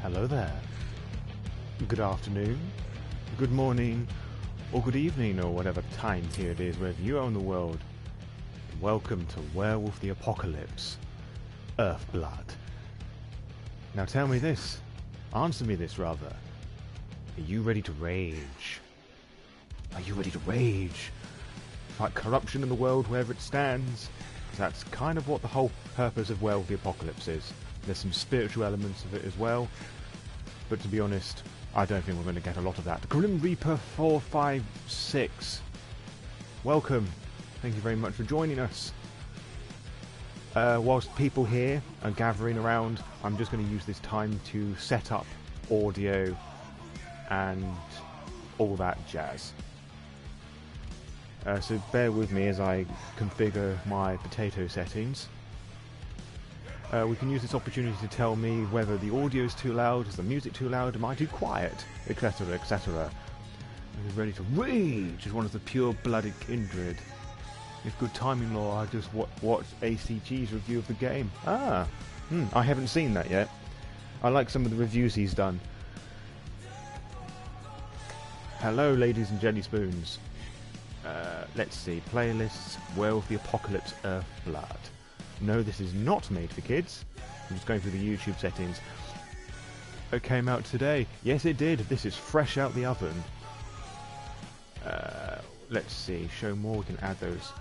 Hello there. Good afternoon, good morning, or good evening, or whatever time here it is, wherever you are in the world. Welcome to Werewolf the Apocalypse, Earthblood. Now tell me this, answer me this rather. Are you ready to rage? Are you ready to rage? Fight corruption in the world wherever it stands? 'Cause that's kind of what the whole purpose of Werewolf the Apocalypse is. There's some spiritual elements of it as well, but to be honest, I don't think we're going to get a lot of that. Grim Reaper 456, welcome. Thank you very much for joining us. Whilst people here are gathering around, I'm just going to use this time to set up audio and all that jazz. So bear with me as I configure my potato settings. We can use this opportunity to tell me whether the audio is too loud, is the music too loud, am I too quiet, etc, etc. I'm ready to rage as one of the pure-blooded kindred. With good timing law, I just watched ACG's review of the game. I haven't seen that yet. I like some of the reviews he's done. Hello ladies and jelly spoons. Let's see, playlists, Werewolf the Apocalypse, Earthblood. No, this is not made for kids. I'm just going through the YouTube settings. It came out today. Yes, it did. This is fresh out the oven. Let's see. Show more. We can add those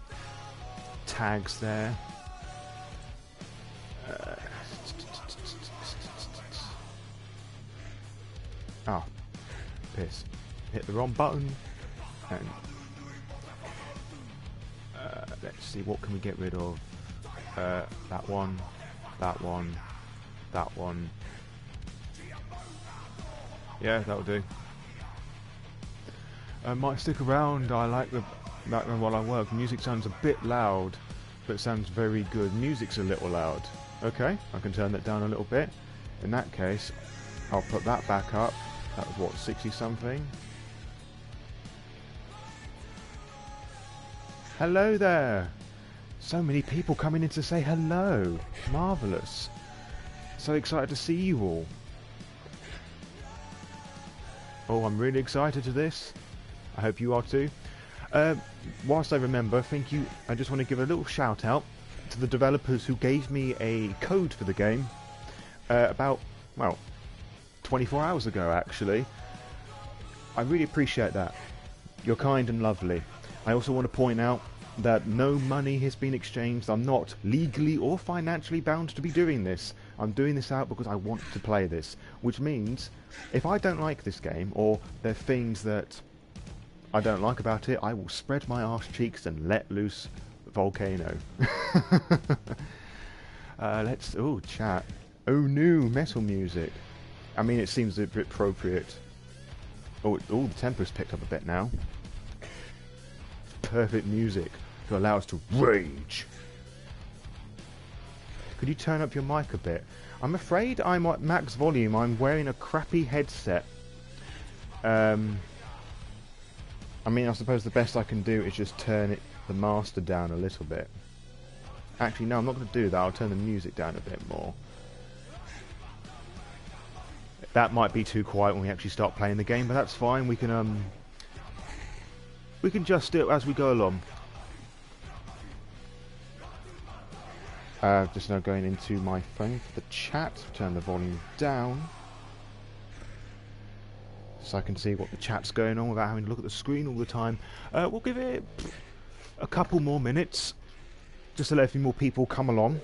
tags there. Piss. Hit the wrong button. And let's see. What can we get rid of? That one, that one, that one. Yeah, that'll do. I might stick around. I like the background while I work. Music sounds a bit loud, but it sounds very good. Music's a little loud. Okay, I can turn that down a little bit. In that case, I'll put that back up. That was what, 60 something? Hello there! So many people coming in to say hello. Marvellous. So excited to see you all. Oh, I'm really excited to this. I hope you are too. Whilst I remember, thank you. I just want to give a little shout out to the developers who gave me a code for the game about, well, 24 hours ago actually. I really appreciate that. You're kind and lovely. I also want to point out that no money has been exchanged. I'm not legally or financially bound to be doing this. I'm doing this out because I want to play this, which means if I don't like this game or there are things that I don't like about it, I will spread my arse cheeks and let loose the volcano. Chat. Oh, new metal music. I mean, it seems a bit appropriate. Oh, the tempo's picked up a bit now. Perfect music to allow us to rage. Could you turn up your mic a bit? I'm afraid I'm at max volume. I'm wearing a crappy headset. I mean, I suppose the best I can do is just turn the master down a little bit. Actually, no, I'm not going to do that. I'll turn the music down a bit more. That might be too quiet when we actually start playing the game, but that's fine. We can adjust it as we go along. Just now going into my phone for the chat. Turn the volume down so I can see what the chat's going on without having to look at the screen all the time. We'll give it a couple more minutes just to let a few more people come along,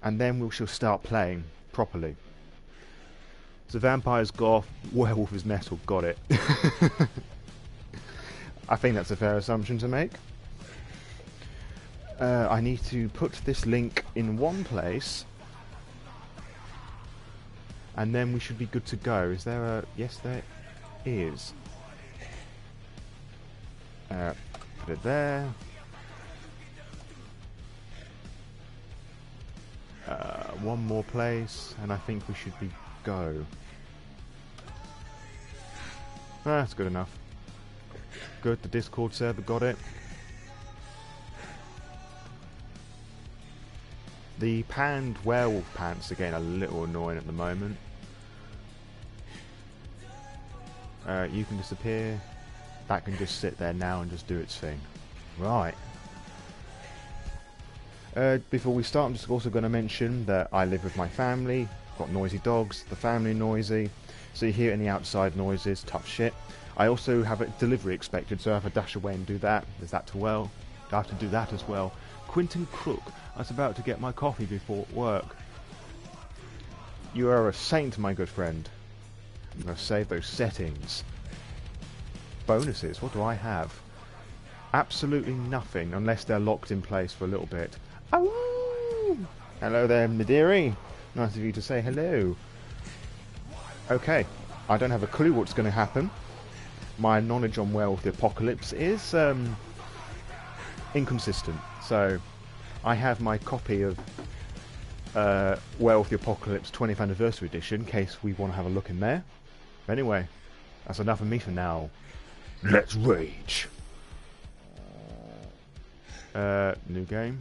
and then we shall start playing properly. So vampire's goth, werewolf is metal. Got it. I think that's a fair assumption to make. I need to put this link in one place, and then we should be good to go. Is there a... Yes, there is. Put it there. One more place, and I think we should be go. That's good enough. Good, the Discord server got it. The panned werewolf pants are getting a little annoying at the moment. You can disappear. That can just sit there now and just do its thing. Right. Before we start, I'm just also going to mention that I live with my family. Got noisy dogs. The family noisy. So you hear any outside noises, tough shit. I also have a delivery expected, so I have to dash away and do that. There's that to well. I have to do that as well. Quentin Crook. I was about to get my coffee before work. You are a saint, my good friend. I'm going to save those settings. Bonuses, what do I have? Absolutely nothing, unless they're locked in place for a little bit. Oh! Hello there, Midiri. Nice of you to say hello. Okay, I don't have a clue what's going to happen. My knowledge on Werewolf the Apocalypse is inconsistent. So, I have my copy of Werewolf the Apocalypse 20th Anniversary Edition, in case we want to have a look in there. Anyway, that's enough of me for now. Let's rage! New game.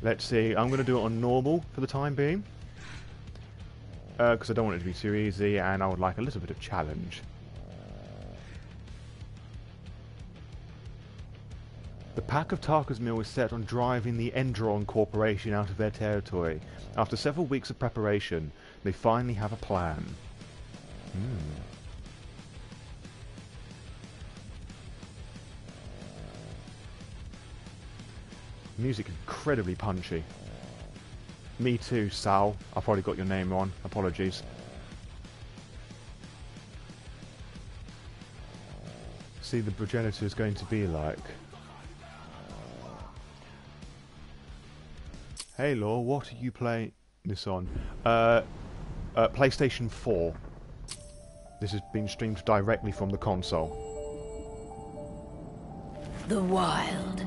Let's see, I'm going to do it on normal for the time being. Because I don't want it to be too easy, and I would like a little bit of challenge. The pack of Tarka's Mill is set on driving the Endron Corporation out of their territory. After several weeks of preparation, they finally have a plan. Music incredibly punchy. Me too, Sal. I probably got your name wrong. Apologies. See the progenitor is going to be like. Hey Law, what are you playing this on? PlayStation 4. This has been streamed directly from the console. The Wild.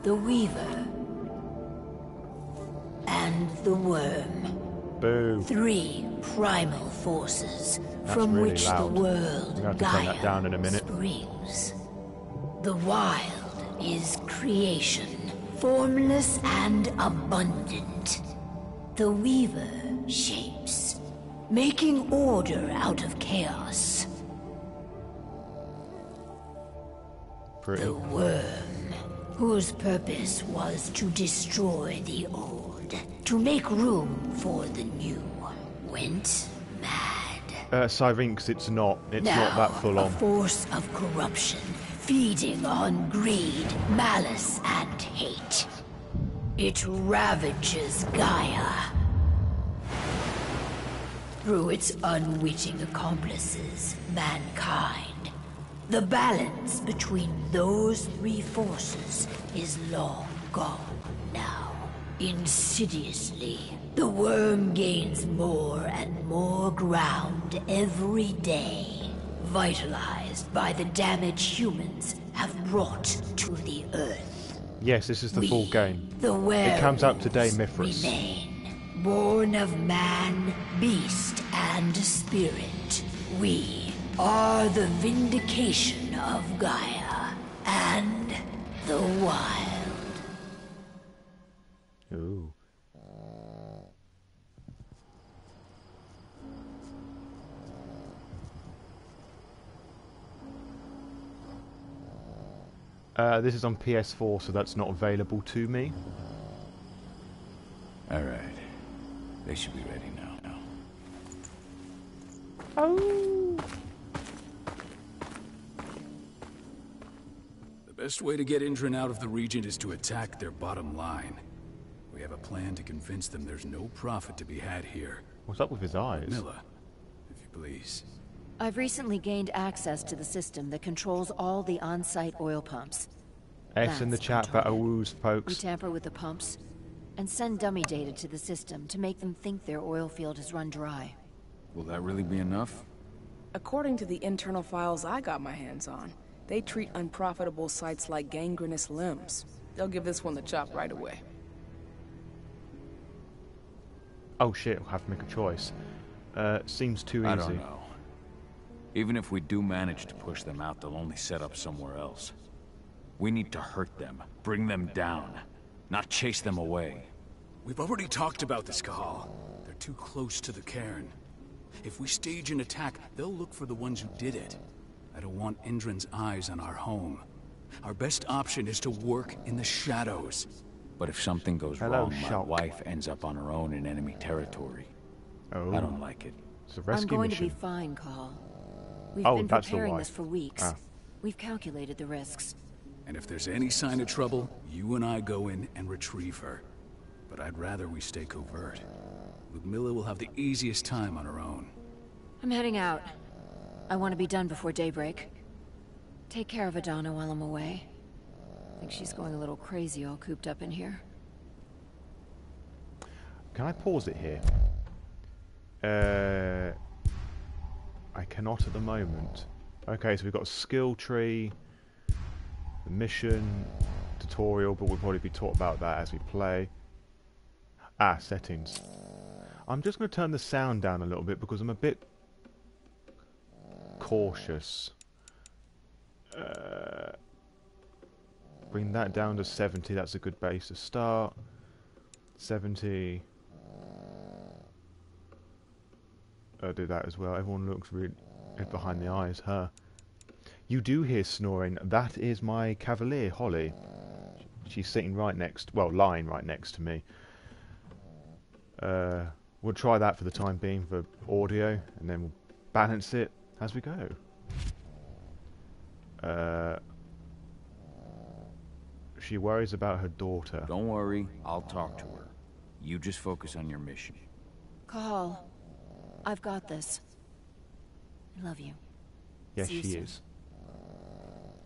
The Weaver. And the Worm. Boo. 3 primal forces That's from really which loud. the world I'm going to have to turn that down in a minute. springs. The Wild is creation, formless and abundant. The Weaver shapes, making order out of chaos. Pretty. The Worm, whose purpose was to destroy the old, to make room for the new, went mad. Syrinx, it's not Now, not that full a on. force of corruption, feeding on greed, malice, and hate. It ravages Gaia. Through its unwitting accomplices, mankind. The balance between those 3 forces is long gone now. Insidiously, the Worm gains more and more ground every day. Vitalized by the damage humans have brought to the Earth. Yes, this is the full game. The werewolves It comes out today, Mithras. remain, born of man, beast, and spirit. We are the vindication of Gaia and the Wild. Ooh. This is on PS4, so that's not available to me. Alright. They should be ready now. Oh. The best way to get Endron out of the region is to attack their bottom line. We have a plan to convince them there's no profit to be had here. What's up with his eyes? Milla, if you please. I've recently gained access to the system that controls all the on-site oil pumps. S in the That's chat for control. Awoo's We pokes. tamper with the pumps and send dummy data to the system to make them think their oil field has run dry. Will that really be enough? According to the internal files I got my hands on, they treat unprofitable sites like gangrenous limbs. They'll give this one the chop right away. Oh shit, we'll have to make a choice. Seems too easy. I don't know. Even if we do manage to push them out, they'll only set up somewhere else. We need to hurt them, bring them down, not chase them away. We've already talked about this, Cahal. They're too close to the cairn. If we stage an attack, they'll look for the ones who did it. I don't want Endron's eyes on our home. Our best option is to work in the shadows. But if something goes wrong, my wife ends up on her own in enemy territory. Oh. I don't like it. It's a rescue I'm going mission. to be fine, Cahal. We've been that's the preparing wife. this for weeks. Ah. We've calculated the risks. And if there's any sign of trouble, you and I go in and retrieve her. But I'd rather we stay covert. Ludmilla will have the easiest time on her own. I'm heading out. I want to be done before daybreak. Take care of Adana while I'm away. I think she's going a little crazy all cooped up in here. Can I pause it here? I cannot at the moment. Okay, so we've got a skill tree, the mission, tutorial, but we'll probably be taught about that as we play. Ah, settings. I'm just going to turn the sound down a little bit because I'm a bit cautious. Bring that down to 70, that's a good base to start. 70. I'll do that as well. Everyone looks really behind the eyes, huh? You do hear snoring. That is my cavalier, Holly. She's sitting right next, well, lying right next to me. We'll try that for the time being for audio, and then we'll balance it as we go. She worries about her daughter. Don't worry, I'll talk to her. You just focus on your mission. Cahal, I've got this. I love you. Yes, See you she soon. is.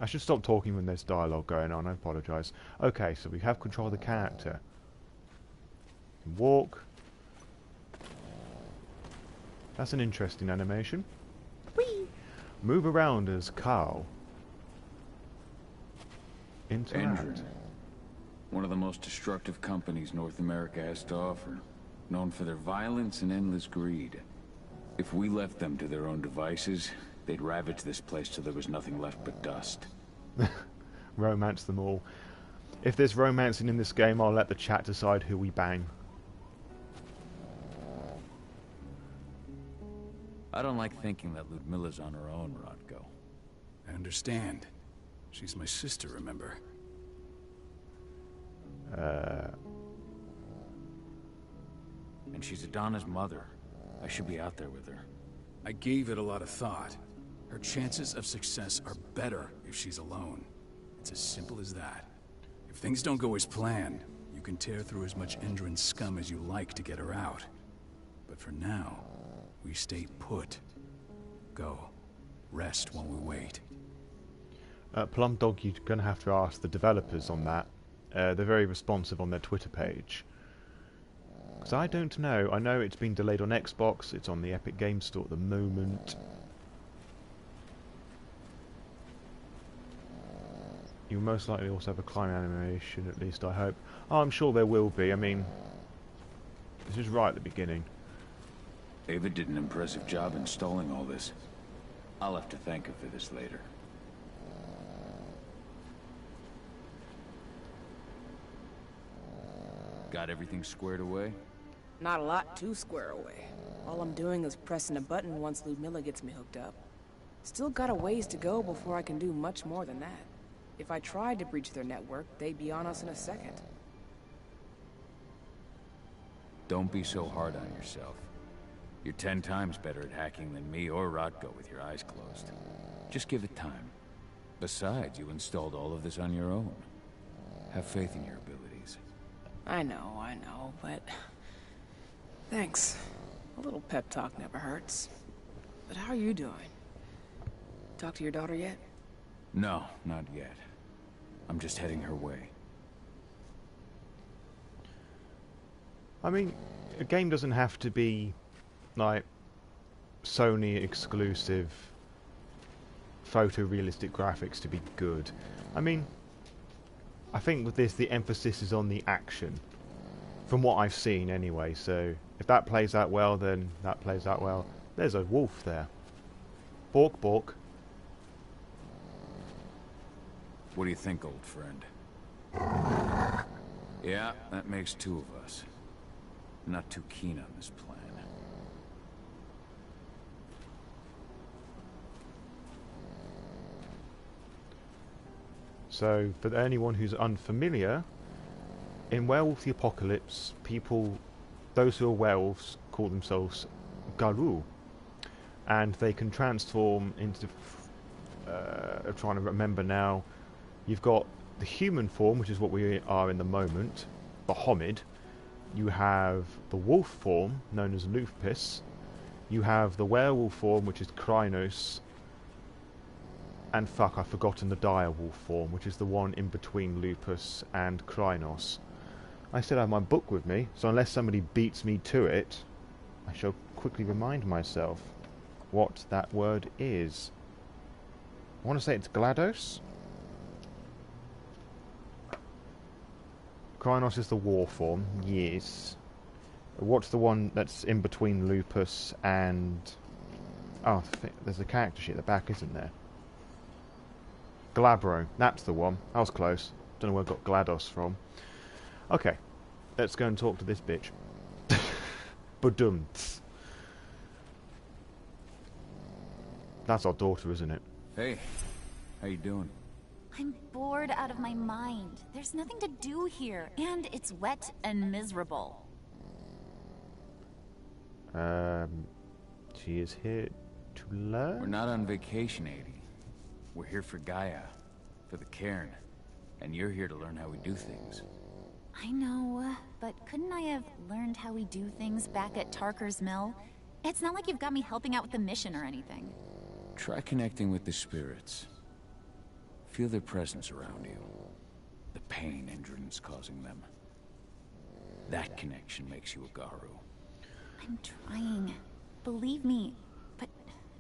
I should stop talking when there's dialogue going on, I apologise. Okay, so we have control of the character. Walk. That's an interesting animation. Whee! Move around as Cahal. Interact. Endron. One of the most destructive companies North America has to offer. Known for their violence and endless greed. If we left them to their own devices, they'd ravage this place till there was nothing left but dust. Romance them all. If there's romancing in this game, I'll let the chat decide who we bang. I don't like thinking that Ludmilla's on her own, Rodko. I understand. She's my sister, remember? And she's Adana's mother. I should be out there with her. I gave it a lot of thought. Her chances of success are better if she's alone. It's as simple as that. If things don't go as planned, you can tear through as much Endron scum as you like to get her out. But for now, we stay put. Go. Rest while we wait. Plum Dog, you're going to have to ask the developers on that. They're very responsive on their Twitter page. Because I don't know. I know it's been delayed on Xbox. It's on the Epic Games Store at the moment. You'll most likely also have a climbing animation, at least I hope. Oh, I'm sure there will be. I mean, this is right at the beginning. Ava did an impressive job installing all this. I'll have to thank her for this later. Got everything squared away? Not a lot to square away. All I'm doing is pressing a button once Ludmilla gets me hooked up. Still got a ways to go before I can do much more than that. If I tried to breach their network, they'd be on us in a second. Don't be so hard on yourself. You're 10 times better at hacking than me or Rodko with your eyes closed. Just give it time. Besides, you installed all of this on your own. Have faith in your abilities. I know, but... Thanks. A little pep talk never hurts. But how are you doing? Talk to your daughter yet? No, not yet. I'm just heading her way. I mean, a game doesn't have to be, like, Sony exclusive photorealistic graphics to be good. I mean, I think with this the emphasis is on the action. From what I've seen anyway, so if that plays out well, then that plays out well. There's a wolf there. Bork, bork. What do you think, old friend? Yeah, that makes 2 of us. I'm not too keen on this plan. So, for anyone who's unfamiliar, in Werewolf the Apocalypse, those who are werewolves call themselves Garou, and they can transform into, I'm trying to remember now, you've got the human form, which is what we are in the moment, Bahamid. You have the wolf form, known as Lupus. You have the werewolf form, which is Krynos. And fuck, I've forgotten the direwolf form, which is the one in between Lupus and Krynos. I still have my book with me, so unless somebody beats me to it, I shall quickly remind myself what that word is. I want to say it's GLaDOS. Krynos is the war form, yes. What's the one that's in between Lupus and... Oh, there's a character sheet at the back, isn't there? Glabro, that's the one. I was close. Don't know where I got GLaDOS from. Okay, let's go and talk to this bitch. Badumts. That's our daughter, isn't it? Hey, how you doing? I'm bored out of my mind. There's nothing to do here, and it's wet and miserable. She is here to learn? We're not on vacation, Adie. We're here for Gaia, for the cairn, and you're here to learn how we do things. I know, but couldn't I have learned how we do things back at Tarker's Mill? It's not like you've got me helping out with the mission or anything. Try connecting with the spirits. Feel their presence around you. The pain Endron's causing them. That connection makes you a Garou. I'm trying. Believe me, but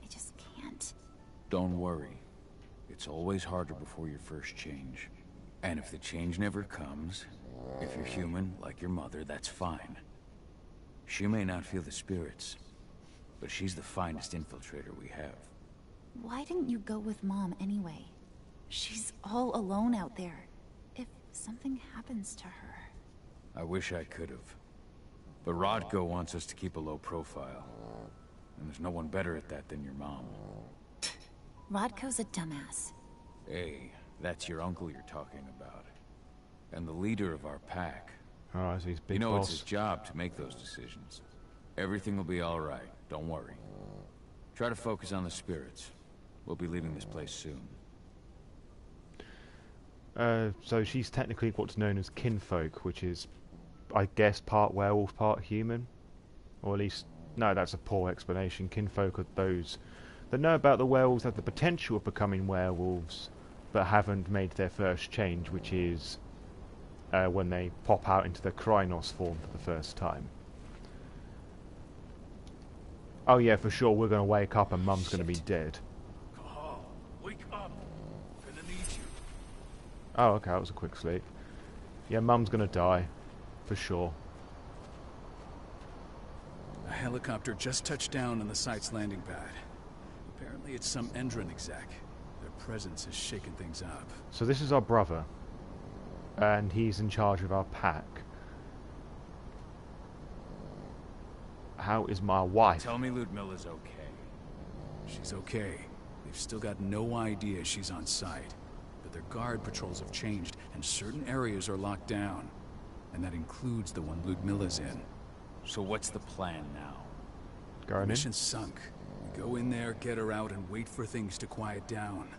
I just can't. Don't worry. It's always harder before your first change. And if the change never comes, if you're human, like your mother, that's fine. She may not feel the spirits, but she's the finest infiltrator we have. Why didn't you go with Mom anyway? She's all alone out there. If something happens to her... I wish I could have. But Rodko wants us to keep a low profile. And there's no one better at that than your mom. Rodko's a dumbass. Hey, that's your uncle you're talking about. And the leader of our pack. Oh, so he's big You know, boss. it's his job to make those decisions. Everything will be alright, don't worry. Try to focus on the spirits. We'll be leaving this place soon. So she's technically what's known as kinfolk, which is, I guess, part werewolf, part human. Or at least, no, that's a poor explanation. Kinfolk are those that know about the werewolves, have the potential of becoming werewolves, but haven't made their first change, which is when they pop out into the Krynos form for the first time. Oh yeah, for sure, we're going to wake up and Mum's going to be dead. Cahal, wake up. I'm gonna need you. Oh, okay, that was a quick sleep. Yeah, Mum's going to die, for sure. A helicopter just touched down on the site's landing pad. Apparently it's some Endron exec. Their presence has shaken things up. So this is our brother, and he's in charge of our pack. How is my wife? Tell me Ludmilla's okay. She's okay. They've still got no idea she's on site. But their guard patrols have changed, and certain areas are locked down. And that includes the one Ludmilla's in. So what's the plan now? Going in? Mission's sunk. We go in there, get her out, and wait for things to quiet down.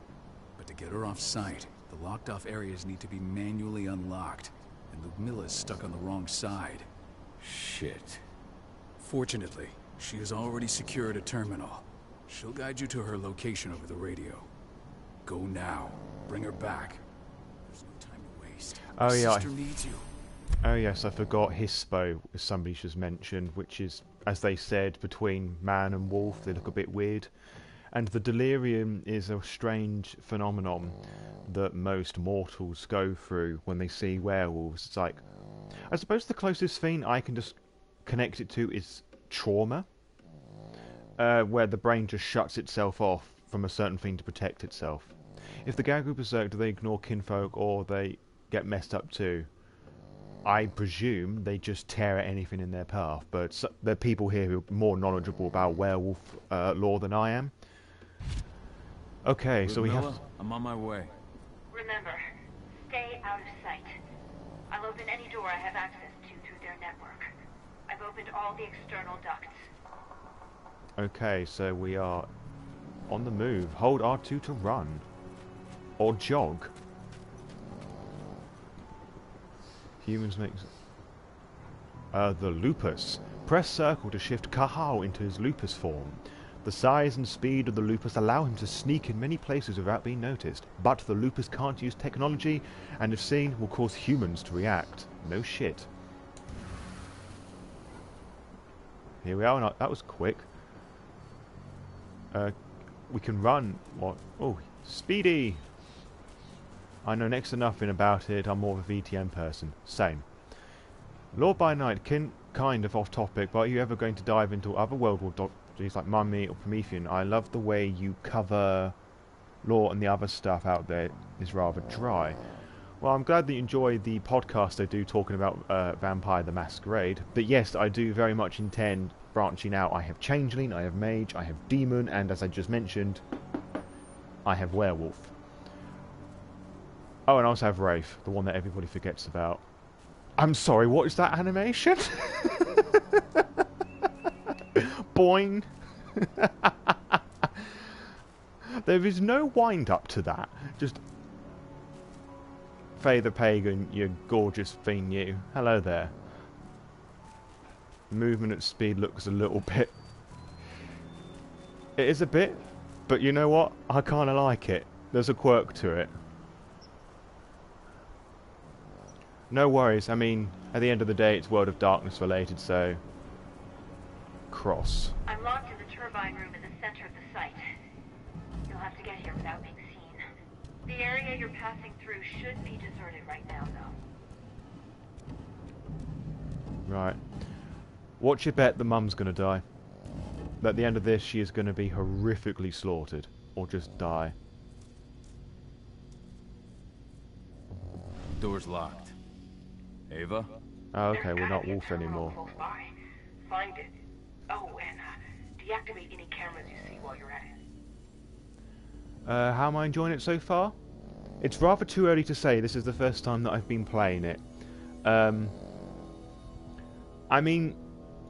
But to get her off site, the locked-off areas need to be manually unlocked. And Ludmilla's stuck on the wrong side. Shit. Fortunately, she has already secured a terminal. She'll guide you to her location over the radio. Go now. Bring her back. There's no time to waste. Oh, Your yeah, sister needs you. Oh yes, I forgot Hispo, as somebody just mentioned, which is, as they said, between man and wolf. They look a bit weird. And the delirium is a strange phenomenon that most mortals go through when they see werewolves. It's like, I suppose the closest thing I can just connect it to is trauma, where the brain just shuts itself off from a certain thing to protect itself. If the Garou Berserk, do they ignore kinfolk or they get messed up too? I presume they just tear at anything in their path, but there are people here who are more knowledgeable about werewolf lore than I am. Okay, so we have... I'm on my way. Remember, out of sight. I'll open any door I have access to through their network. I've opened all the external ducts. Okay, so we are on the move. Hold R2 to run. Or jog. Humans make... the lupus. Press circle to shift Cahal into his lupus form. The size and speed of the lupus allow him to sneak in many places without being noticed. But the lupus can't use technology, and if seen, will cause humans to react. No shit. Here we are. No, that was quick. We can run. What? Oh, speedy! I know next to nothing about it. I'm more of a VTM person. Same. Lord by Night, kind of off topic, but are you ever going to dive into other World War documentaries like Mummy or Promethean? I love the way you cover lore and the other stuff out there is rather dry. Well, I'm glad that you enjoy the podcast I do talking about Vampire the Masquerade. But yes, I do very much intend branching out. I have Changeling, I have Mage, I have Demon, and as I just mentioned, I have Werewolf. Oh, and I also have Wraith, the one that everybody forgets about. I'm sorry, what is that animation? Boing! There is no wind-up to that. Just... Faye the Pagan, you gorgeous thing, you. Hello there. Movement at speed looks a little bit... It is a bit, but you know what? I kind of like it. There's a quirk to it. No worries, I mean, at the end of the day, it's World of Darkness related, so... Cross. I'm locked in the turbine room in the center of the site. You'll have to get here without being seen. The area you're passing through should be deserted right now, though. Right. What's your bet the mum's gonna die? At the end of this, she is gonna be horrifically slaughtered. Or just die. Door's locked. Ava? Oh, okay, we're not Wolf anymore. Find it. Oh, and deactivate any cameras you see while you're at it. How am I enjoying it so far? It's rather too early to say. This is the first time that I've been playing it. I mean,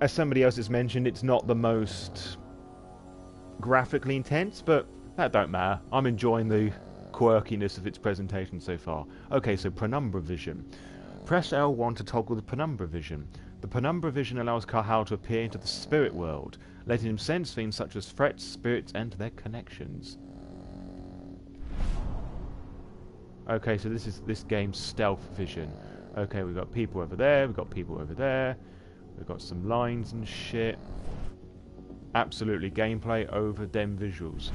as somebody else has mentioned, it's not the most graphically intense, but that don't matter. I'm enjoying the quirkiness of its presentation so far. Okay, so penumbra vision. Press L1 to toggle the penumbra vision. The penumbra vision allows Cahal to appear into the spirit world, letting him sense things such as threats, spirits, and their connections. Okay, so this is this game's stealth vision. Okay, we've got people over there, we've got people over there, we've got some lines and shit. Absolutely gameplay over them visuals.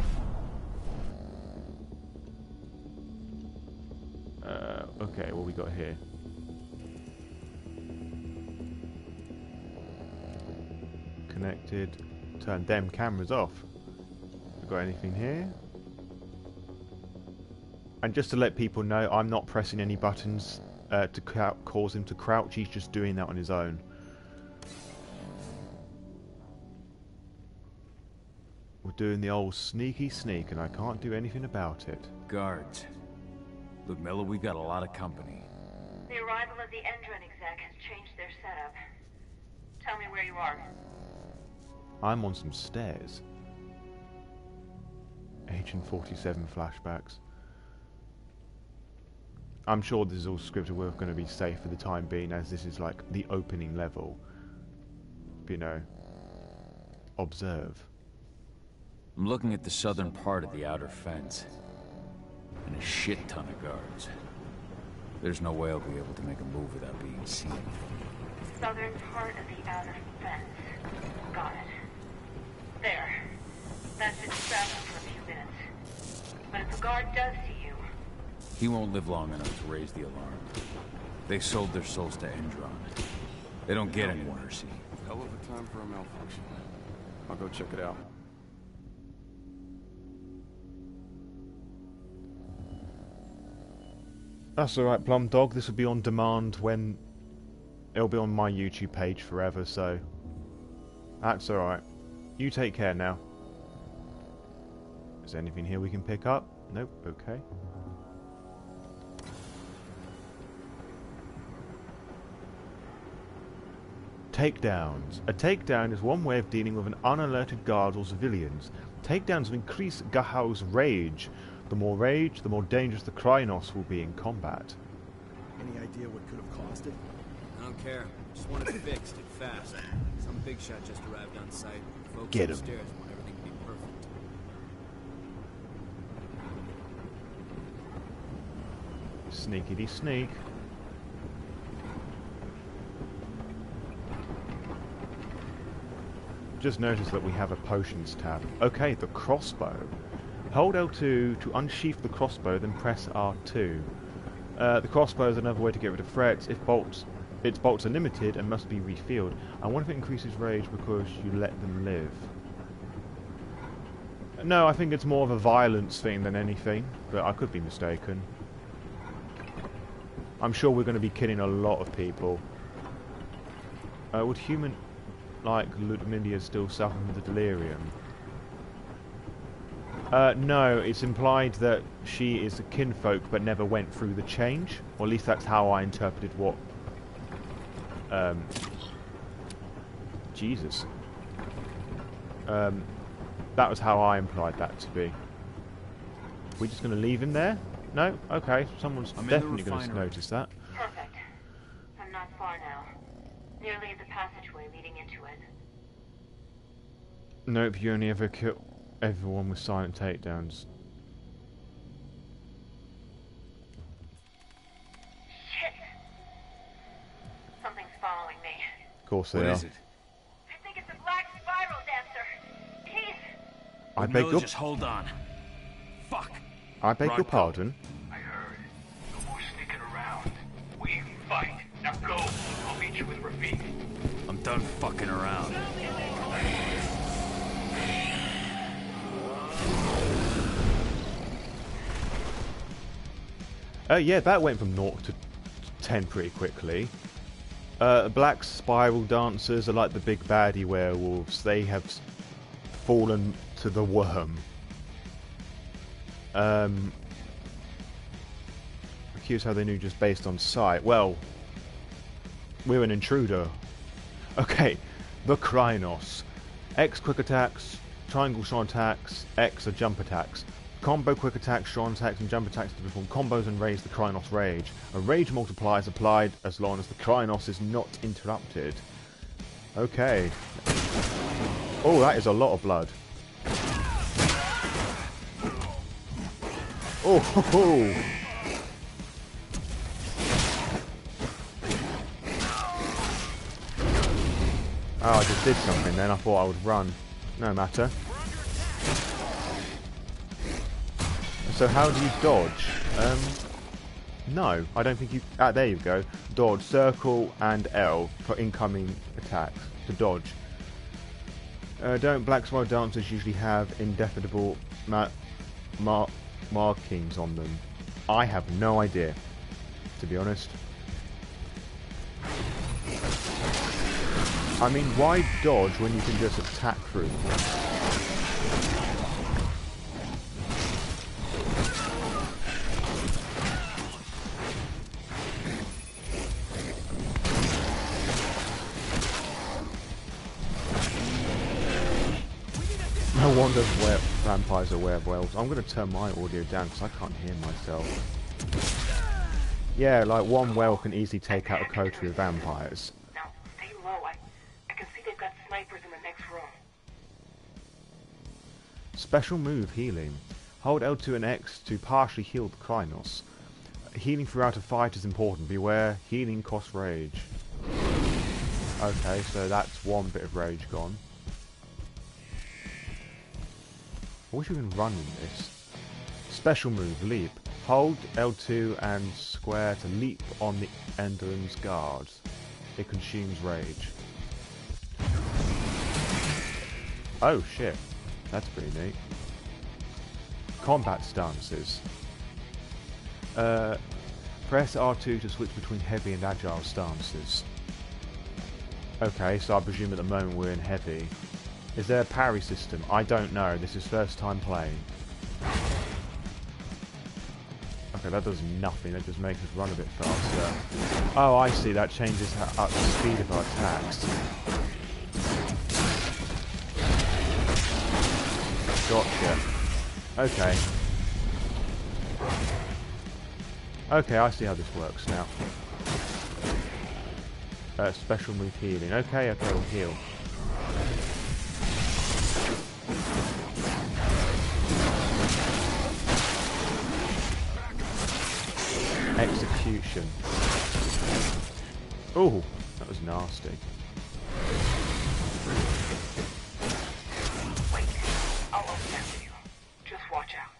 Okay, what we got here? Connected. Turn them cameras off. We got anything here? And just to let people know, I'm not pressing any buttons to cause him to crouch. He's just doing that on his own. We're doing the old sneaky sneak, and I can't do anything about it. Guards. Ludmilla, we got a lot of company. The arrival of the Endron exec has changed their setup. Tell me where you are. I'm on some stairs. Agent 47 flashbacks. I'm sure this is all scripted. We're going to be safe for the time being, as this is like the opening level. But, you know, observe. I'm looking at the southern part of the outer fence. And a shit ton of guards. There's no way I'll be able to make a move without being seen. Southern part of the outer fence. Got it. There. That should distract him for a few minutes. But if a guard does see you... He won't live long enough to raise the alarm. They sold their souls to Endron. They don't get any mercy. Hell of a time for a malfunction. I'll go check it out. That's alright, Plum Dog. This will be on demand when... It'll be on my YouTube page forever, so... That's alright. You take care now. Is there anything here we can pick up? Nope, okay. Takedowns. A takedown is one way of dealing with an unalerted guard or civilians. Takedowns will increase Cahal's rage. The more rage, the more dangerous the Krynos will be in combat. Any idea what could have caused it? I don't care. Just want it fixed and fast. Some big shot just arrived on site. Folks Get him. upstairs want everything to be perfect. Sneakity sneak. Just noticed that we have a potions tab. Okay, the crossbow. Hold L2 to unsheath the crossbow, then press R2. The crossbow is another way to get rid of threats. Its bolts are limited and must be refilled. I wonder if it increases rage because you let them live. No, I think it's more of a violence thing than anything, but I could be mistaken. I'm sure we're going to be killing a lot of people. Would human like Ludmilla still suffer from the delirium? No, it's implied that she is a kinfolk but never went through the change. Or at least that's how I interpreted what... Jesus. That was how I implied that to be. We're just going to leave him there? No? Okay, someone's definitely going to notice that. Perfect. I'm not far now. Nearly the passageway leading into it. Nope, you only ever kill everyone with silent takedowns. Shit! Something's following me. Of course they are. What is it? I think it's a black spiral dancer. He's... I beg your... Just hold on. Fuck. I beg your pardon? I heard. No more sneaking around. We fight. Now go. I'll meet you with Rafik. I'm done fucking around. Yeah, that went from 0 to 10 pretty quickly. Black spiral dancers are like the big baddie werewolves. They have fallen to the worm. Here's how they knew just based on sight. Well, we're an intruder. Okay, the Krynos. X quick attacks, triangle strong attacks, X are jump attacks. Combo quick attacks, strong attacks, and jump attacks to perform combos and raise the Krynos rage. A rage multiplier is applied as long as the Krynos is not interrupted. Okay. Oh, that is a lot of blood. Oh, ho, ho. Oh, I just did something then. I thought I would run. No matter. So how do you dodge? No, I don't think you... Ah, there you go. Dodge, circle and L for incoming attacks. To dodge. Don't black spiral dancers usually have indefinable markings on them? I have no idea, to be honest. I mean, why dodge when you can just attack through them? No wonder vampires are werewolves. I'm going to turn my audio down because I can't hear myself. Yeah, like one werewolf can easily take out a coterie of vampires. Now, stay low. I can see they've got snipers in the next room. Special move, healing. Hold L2 and X to partially heal the Krynos. Healing throughout a fight is important. Beware, healing costs rage. Okay, so that's one bit of rage gone. I wish we could run in this. Special move, leap. Hold L2 and square to leap on the Endron's guards. It consumes rage. Oh shit, that's pretty neat. Combat stances. Press R2 to switch between heavy and agile stances. Okay, so I presume at the moment we're in heavy. Is there a parry system? I don't know. This is first time playing. Okay, Okay, that does nothing. That just makes us run a bit faster. Oh, I see. That changes up the speed of our attacks. Gotcha. Okay. Okay, I see how this works now. Special move healing. Okay, we'll heal. Execution. Oh, that was nasty. Wait, I'll open that for you. Just watch out.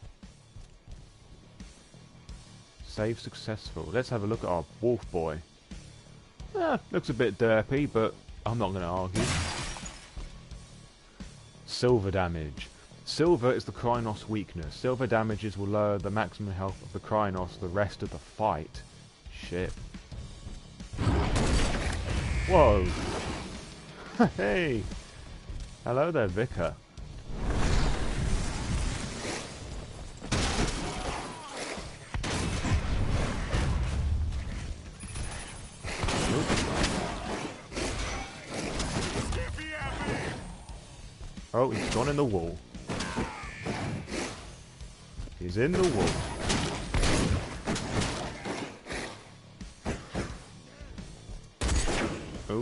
Save successful. Let's have a look at our wolf boy. Looks a bit derpy, but I'm not going to argue. Silver damage. Silver is the Krynos weakness. Silver damages will lower the maximum health of the Krynos for the rest of the fight. Shit. Whoa. Hey. Hello there, Vicar. Oh, he's gone in the wall. He's in the wall. Oh.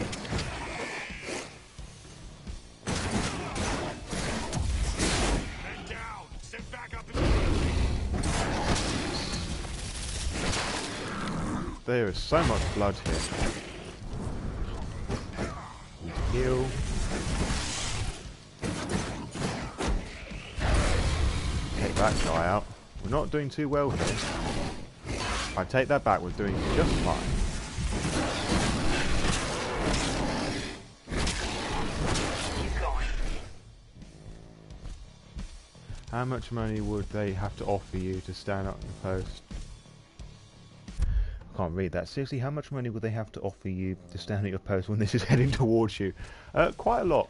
Head down. Sit back up. There is so much blood here. Heal. Take that guy out. We're not doing too well here. I take that back, we're doing just fine. Keep going. How much money would they have to offer you to stand up in the post? I can't read that. Seriously, how much money would they have to offer you to stand at your post when this is heading towards you? Quite a lot.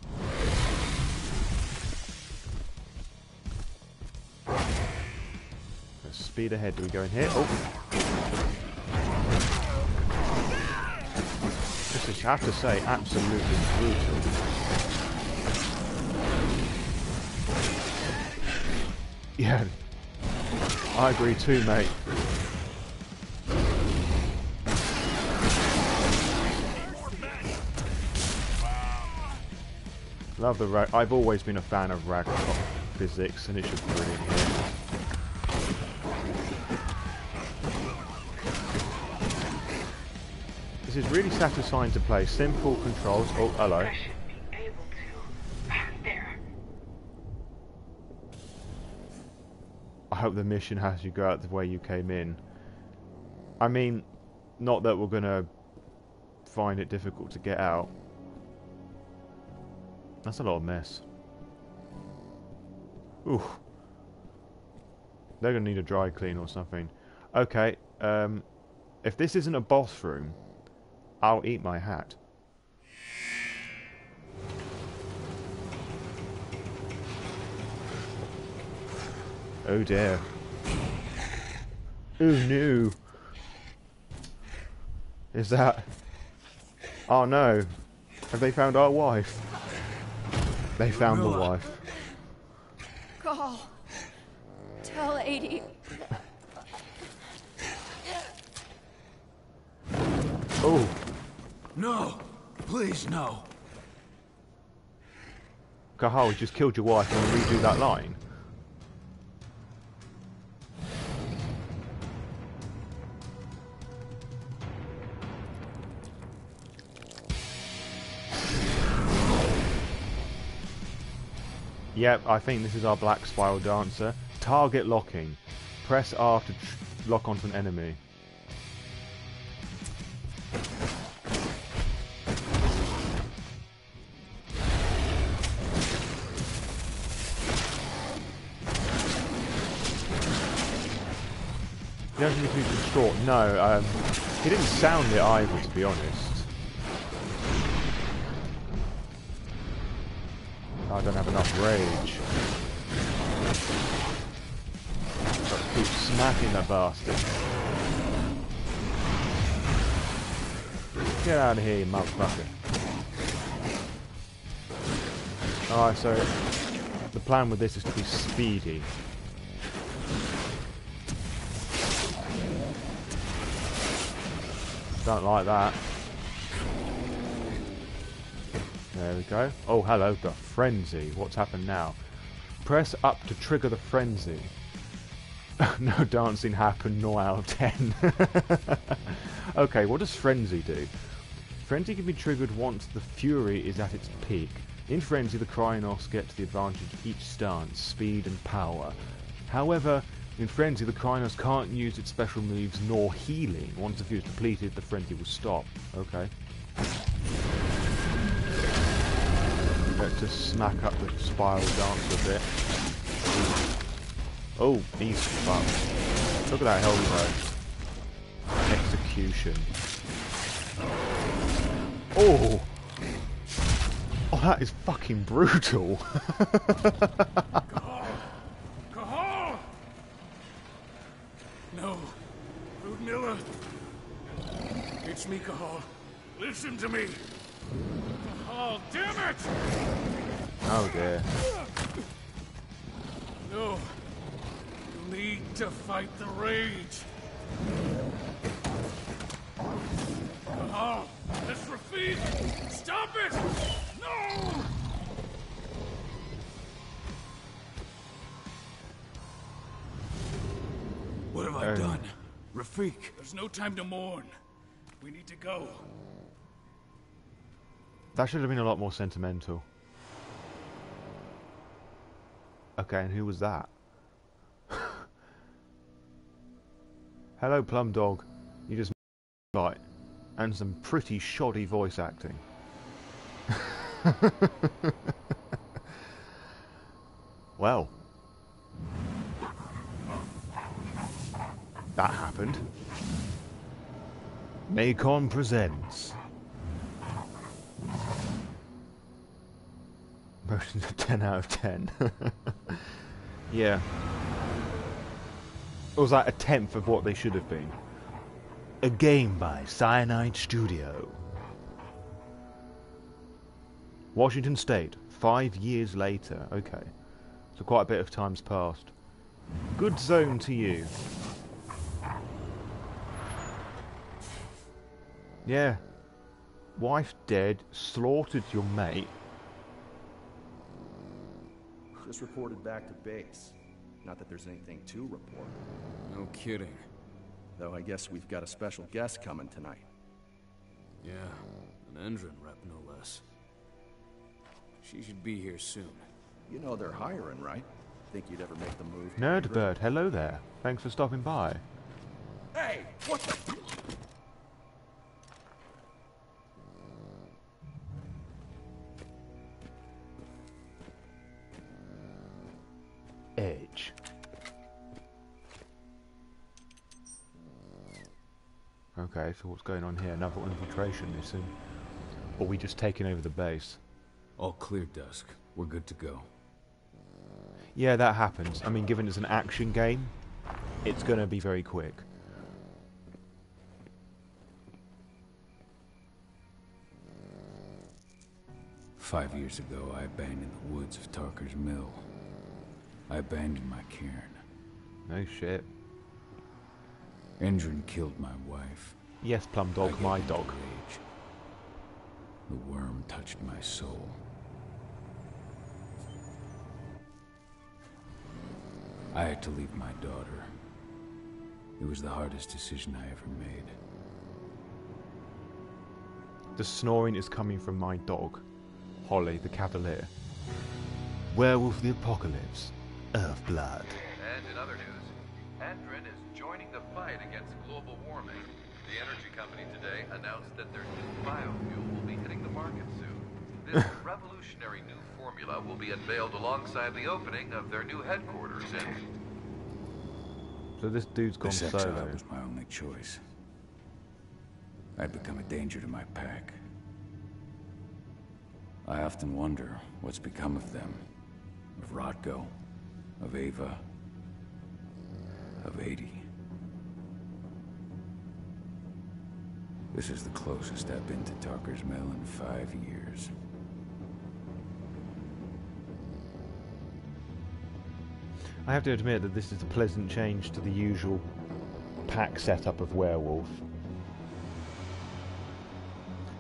Speed ahead. Do we go in here? Oh. This is, I have to say, absolutely brutal. Yeah. I agree too, mate. Love the rag. I've always been a fan of Ragnarok physics, and it's just brilliant here. This is really satisfying to play. Simple controls. Oh, hello. I should be able to. There. I hope the mission has you go out the way you came in. I mean, not that we're gonna find it difficult to get out. That's a lot of mess. Ooh. They're gonna need a dry clean or something. Okay, if this isn't a boss room, I'll eat my hat. Oh dear. Oh no. Is that... Oh no. Have they found our wife? They found the wife. Cahal. Tell 80. Oh. No. Please, no. Cahal, you just killed your wife and redo that line. Yep, I think this is our black spiral dancer. Target locking. Press R to lock onto an enemy. He doesn't need to be distraught. No, he didn't sound it either, to be honest. I don't have enough rage. Got to keep smacking that bastard. Get out of here, you motherfucker. Alright, so the plan with this is to be speedy. Don't like that. There we go. Oh, hello, the frenzy. What's happened now? Press up to trigger the frenzy. No dancing happened, nor out of 10. Okay, what does frenzy do? Frenzy can be triggered once the fury is at its peak. In frenzy, the Krynos get the advantage of each stance, speed and power. However, in frenzy, the Krynos can't use its special moves nor healing. Once the fury is depleted, the frenzy will stop. Okay. Let's just smack up the spiral dance a bit. Oh, he's fucked. Look at that hellboy. Execution. Oh! Oh, that is fucking brutal. Cahal! No. Ludmilla. It's me, Cahal. Listen to me. Cahal, damn it! Oh dear. No. You need to fight the rage. Cahal, this Rafid! Stop it! No! What have I done? Rafik. There's no time to mourn. We need to go. That should have been a lot more sentimental. Okay, and who was that? Hello, Plum Dog. You just right, and some pretty shoddy voice acting. Well, that happened. Macon presents. Motion's a 10 out of 10. Yeah. Or was that a tenth of what they should have been? A game by Cyanide Studio. Washington State, 5 years later. Okay. So quite a bit of time's passed. Good zone to you. Yeah. Wife dead, slaughtered your mate. Just reported back to base. Not that there's anything to report. No kidding. Though I guess we've got a special guest coming tonight. Yeah, an Endron rep, no less. She should be here soon. You know they're hiring, right? Think you'd ever make the move? Nerdbird, hello there. Thanks for stopping by. Hey, what the... Edge. Okay, so what's going on here? Another infiltration mission. Or we just taking over the base? All clear, Dusk. We're good to go. Yeah, that happens. I mean, given it's an action game, it's going to be very quick. "5 years ago, I abandoned the woods of Tarker's Mill. I abandoned my cairn. No shit. Endron killed my wife. Yes, Plum Dog, my dog. Rage. The worm touched my soul. I had to leave my daughter. It was the hardest decision I ever made. The snoring is coming from my dog, Holly the Cavalier. Werewolf the Apocalypse. Earthblood. And in other news, Endron is joining the fight against global warming. The energy company today announced that their new biofuel will be hitting the market soon. This revolutionary new formula will be unveiled alongside the opening of their new headquarters in... So this dude's gone This exile solo. was my only choice. I'd become a danger to my pack. I often wonder what's become of them. Of Rodko. Of Ava. Of 80. This is the closest I've been to Talker's Mill in 5 years. I have to admit that this is a pleasant change to the usual pack setup of Werewolf.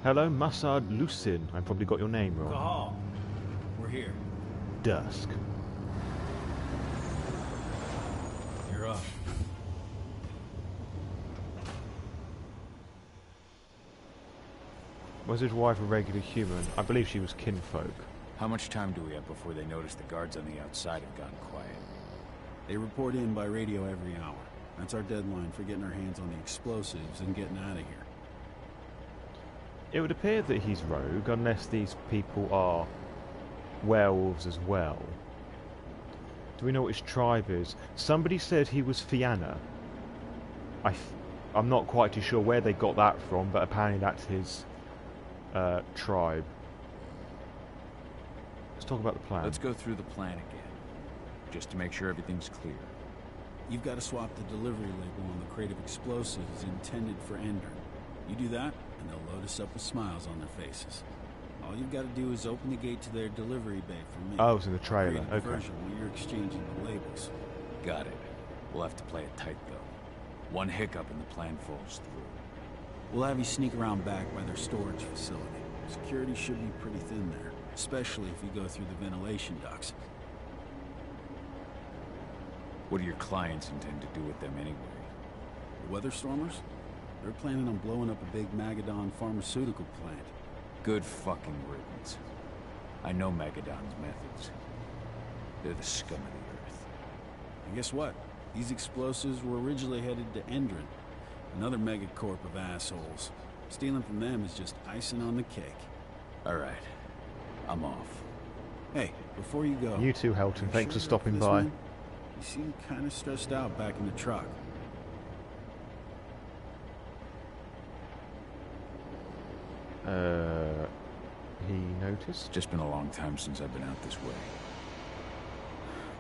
Hello, Massad Lucin. I probably got your name wrong. Cahal, we're here. Dusk. You're up. Was his wife a regular human? I believe she was kinfolk. How much time do we have before they notice the guards on the outside have gone quiet? They report in by radio every hour. That's our deadline for getting our hands on the explosives and getting out of here. It would appear that he's rogue, unless these people are werewolves as well. Do we know what his tribe is? Somebody said he was Fianna. I'm not quite too sure where they got that from, but apparently that's his tribe. Let's talk about the plan. Let's go through the plan again, just to make sure everything's clear. You've got to swap the delivery label on the crate of explosives intended for Endron. You do that, and they'll load us up with smiles on their faces. All you've got to do is open the gate to their delivery bay for me. Oh, so the trailer. Okay. Version where you're exchanging the labels. Got it. We'll have to play it tight, though. One hiccup and the plan falls through. We'll have you sneak around back by their storage facility. Security should be pretty thin there, especially if you go through the ventilation ducts. What do your clients intend to do with them anyway? The Weatherstormers? They're planning on blowing up a big Magadon pharmaceutical plant. Good fucking riddance. I know Magadon's methods. They're the scum of the earth. And guess what? These explosives were originally headed to Endron, another megacorp of assholes. Stealing from them is just icing on the cake. Alright. I'm off. Hey, before you go... You too, Helton. Thanks for stopping by. You seem kind of stressed out back in the truck. He noticed? Just been a long time since I've been out this way.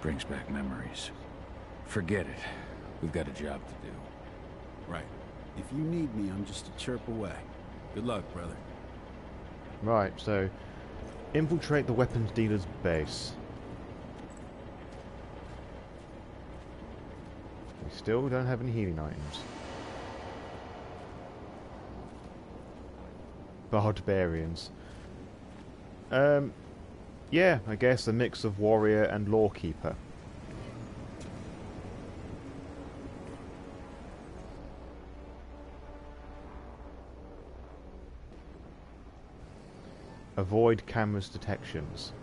Brings back memories. Forget it. We've got a job to do. Right. If you need me, I'm just a chirp away. Good luck, brother. Right, so... infiltrate the weapons dealer's base. We still don't have any healing items. Barbarians. Yeah, I guess a mix of warrior and lawkeeper. Avoid cameras detections.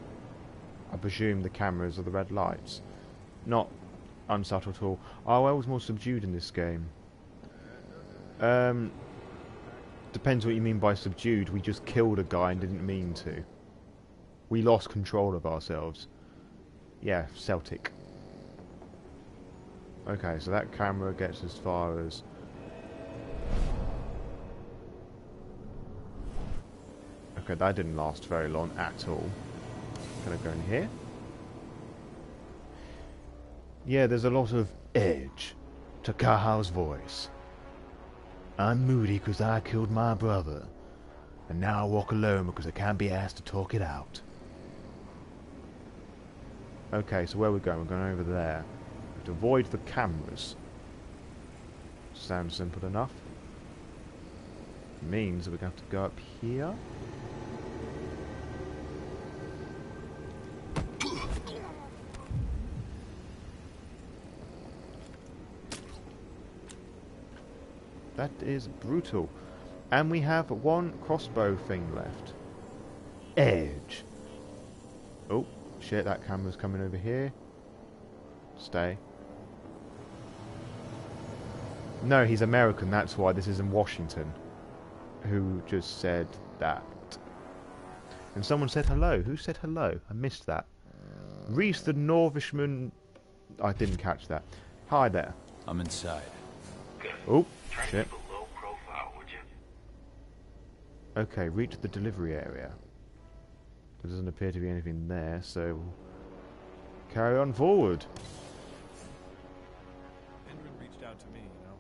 I presume the cameras are the red lights. Not unsubtle at all. Oh, I was more subdued in this game. Depends what you mean by subdued. We just killed a guy and didn't mean to. We lost control of ourselves. Yeah, Celtic. Okay, so that camera gets as far as... Okay, that didn't last very long at all. Gonna go in here. Yeah, there's a lot of edge to Cahal's voice. I'm moody because I killed my brother, and now I walk alone because I can't be asked to talk it out. Okay, so where we're going? We're going over there. To avoid the cameras. Sounds simple enough. Means that we're going to have to go up here. That is brutal. And we have one crossbow thing left. Edge. Oh, shit, that camera's coming over here. Stay. No, he's American, that's why this is in Washington. Who just said that? And someone said hello. Who said hello? I missed that. Reese the Norvishman... I didn't catch that. Hi there. I'm inside. Oh, shit. Okay, reach the delivery area. There doesn't appear to be anything there, so... carry on forward. Endron reached out to me, you know.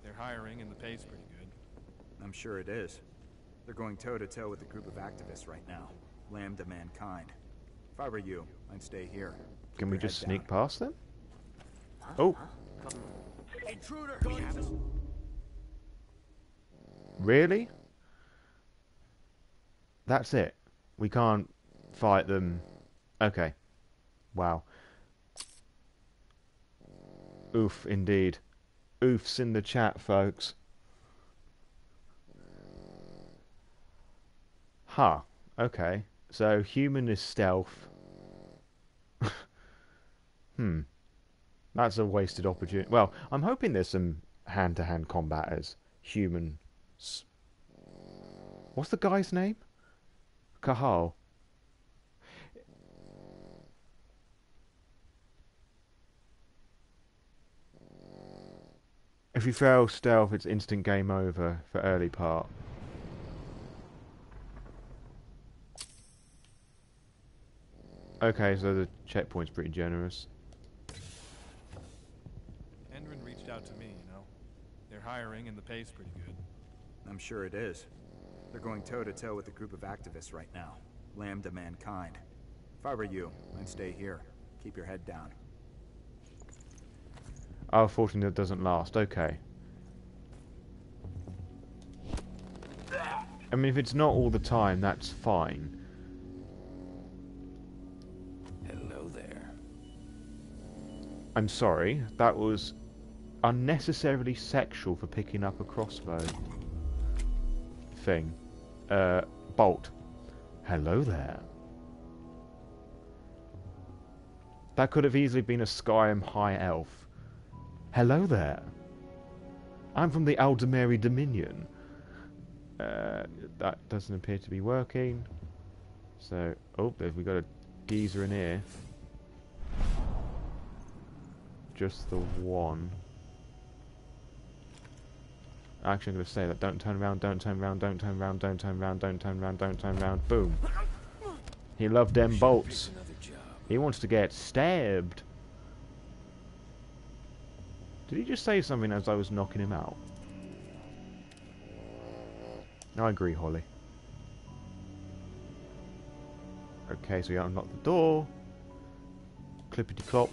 They're hiring and the pay's pretty good. I'm sure it is. They're going toe-to-toe with a group of activists right now. Lambda mankind. If I were you, I'd stay here. Can we just sneak past them? Oh. Intruder! Really? That's it? We can't fight them? Okay. Wow. Oof, indeed. Oofs in the chat, folks. Huh. Okay. So, human is stealth. That's a wasted opportunity. Well, I'm hoping there's some hand-to-hand combat as human... What's the guy's name? Cahal. If you fail stealth, it's instant game over for early part. Okay, so the checkpoint's pretty generous. Endron reached out to me, you know. They're hiring and the pay's pretty good. I'm sure it is. They're going toe-to-toe with a group of activists right now. Lambda mankind. If I were you, I'd stay here. Keep your head down. Oh, fortunately that doesn't last. Okay. I mean, if it's not all the time, that's fine. Hello there. I'm sorry, that was unnecessarily sexual for picking up a crossbow thing. Bolt. Hello there. That could have easily been a Skyrim High Elf. Hello there. I'm from the Aldemary Dominion. That doesn't appear to be working. So, oh, we got a geezer in here. Just the one. Actually, I'm going to say that. Don't turn around, don't turn around, don't turn around, don't turn around, don't turn around, don't turn around. Boom. He loved them bolts. He wants to get stabbed. Did he just say something as I was knocking him out? I agree, Holly. Okay, so we unlock the door. Clippity clop.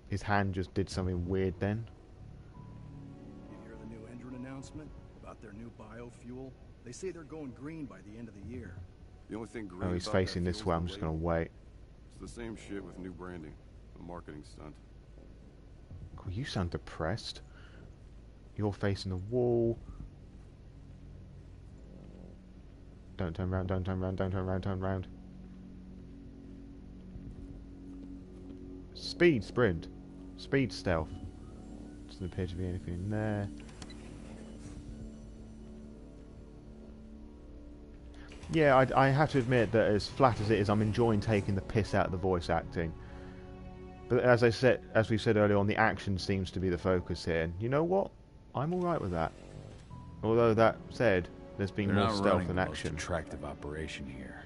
His hand just did something weird then. You hear the new Endron announcement about their new biofuel? They say they're going green by the end of the year. The only thing green Oh, he's about that facing this fuel's way. the I'm just going to label. wait. It's the same shit with new branding. A marketing stunt. God, you sound depressed. You're facing the wall. Don't turn around, don't turn around, don't turn around, turn around. Speed sprint. Speed stealth. Doesn't appear to be anything in there. Yeah, I have to admit that as flat as it is, I'm enjoying taking the piss out of the voice acting. But as we said earlier on, the action seems to be the focus here. And you know what? I'm alright with that. Although that said, there's been more stealth than action. Most attractive operation here.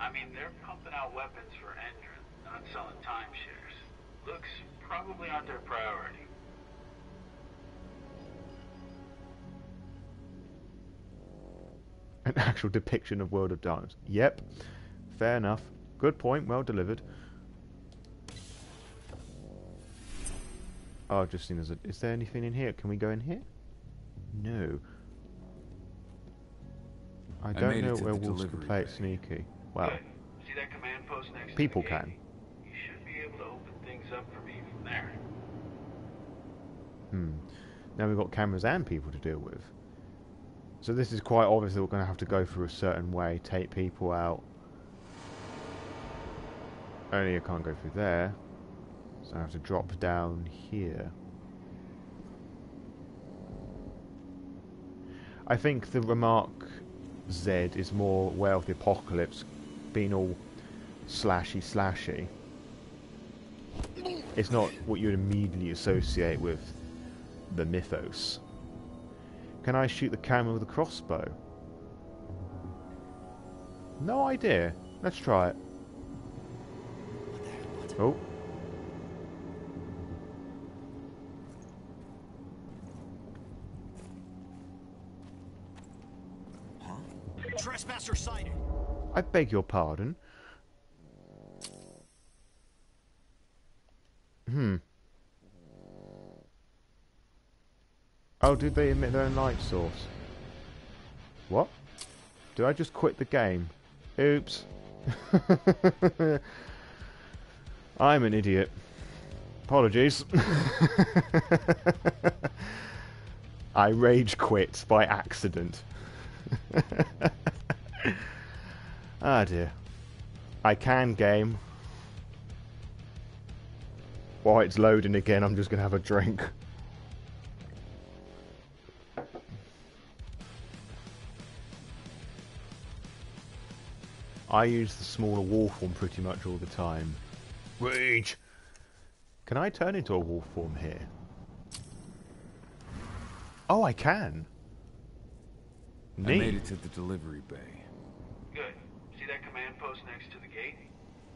I mean, they're pumping out weapons for Endron, not selling timeshares. Looks probably not their priority. An actual depiction of World of Darkness. Yep. Fair enough. Good point. Well delivered. Oh, I've just seen there's a... Is there anything in here? Can we go in here? No. I don't know where wolves can play it sneaky. Wow. Good. See that command post next People to the gate? can. You should be able to open things up for me from there. Now we've got cameras and people to deal with. So this is quite obvious that we're going to have to go through a certain way, take people out. Only I can't go through there. So I have to drop down here. I think the remark Z is more Werewolf the Apocalypse being all slashy. It's not what you'd immediately associate with the mythos. Can I shoot the camera with a crossbow? No idea. Let's try it. Oh. Sensor sighted. I beg your pardon. Oh, did they emit their own light source? What? Did I just quit the game? Oops. I'm an idiot. Apologies. I rage quit by accident. Ah dear. I can game. While it's loading again, I'm just going to have a drink. I use the smaller wolf form pretty much all the time. Rage! Can I turn into a wolf form here? Oh, I can! Neat. I made it to the delivery bay. Good. See that command post next to the gate?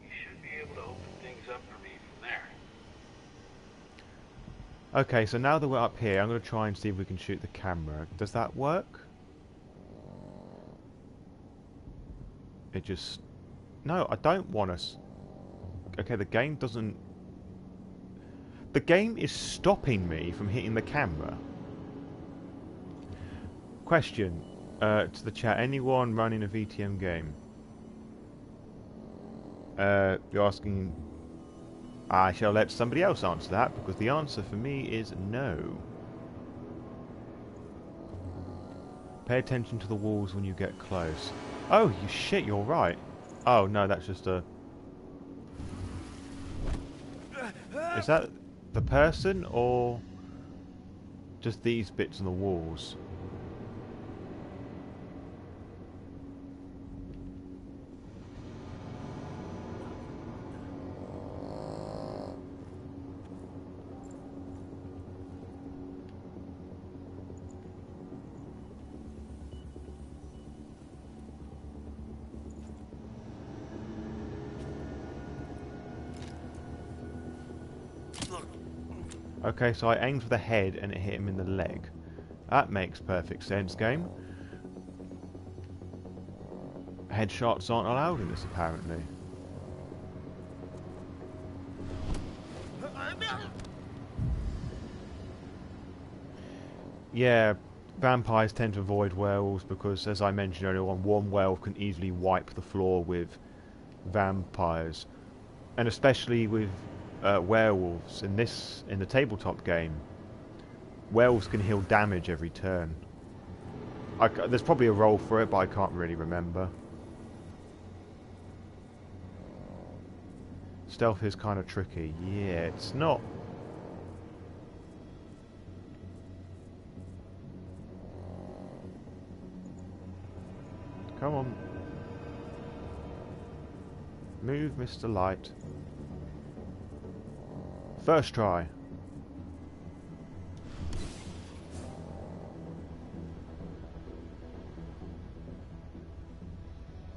You should be able to open things up for me from there. Okay, so now that we're up here, I'm going to try and see if we can shoot the camera. Does that work? It just... No, I don't want us... Okay, the game doesn't... The game is stopping me from hitting the camera. Question to the chat. Anyone running a VTM game? You're asking... I shall let somebody else answer that, because the answer for me is no. Pay attention to the walls when you get close. Oh, you shit, you're right. Oh, no, that's just a... Is that the person, or just these bits on the walls? Okay, so I aimed for the head and it hit him in the leg. That makes perfect sense, game. Headshots aren't allowed in this, apparently. Yeah, vampires tend to avoid werewolves because, as I mentioned earlier on, one werewolf can easily wipe the floor with vampires. And especially with werewolves in the tabletop game, werewolves can heal damage every turn. There's probably a role for it, but I can't really remember. Stealth is kind of tricky. Yeah, it's not. Come on. Move, Mr. Light. First try.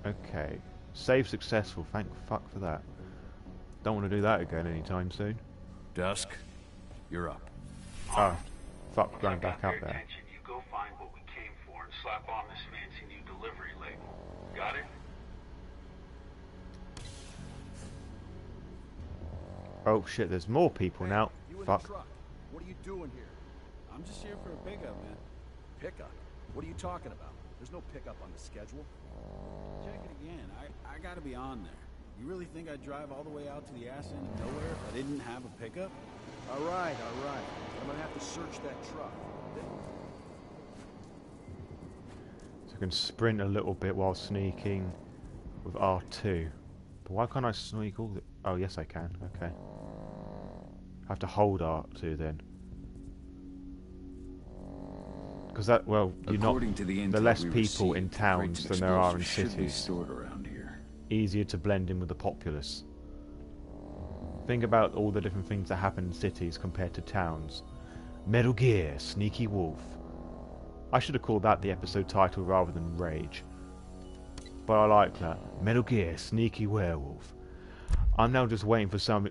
Okay. Save successful. Thank fuck for that. Don't want to do that again anytime soon. Dusk, you're up. Oh, fuck, going back out there. You go find what we came for and slap on this fancy new delivery label. Got it? Oh shit, there's more people now. Fuck. What are you doing here? I'm just here for a pickup, man. Pickup? What are you talking about? There's no pickup on the schedule. Check it again. I gotta be on there. You really think I'd drive all the way out to the ass end of nowhere if I didn't have a pickup? All right. I'm gonna have to search that truck. So I can sprint a little bit while sneaking with R2. But why can't I sneak all the... Oh, yes I can. Okay. I have to hold R2 then. Because that, well, you're not... There are less people in towns than there are in cities. Stored around here. Easier to blend in with the populace. Think about all the different things that happen in cities compared to towns. Metal Gear, Sneaky Wolf. I should have called that the episode title rather than Rage. But I like that. Metal Gear, Sneaky Werewolf. I'm now just waiting for some...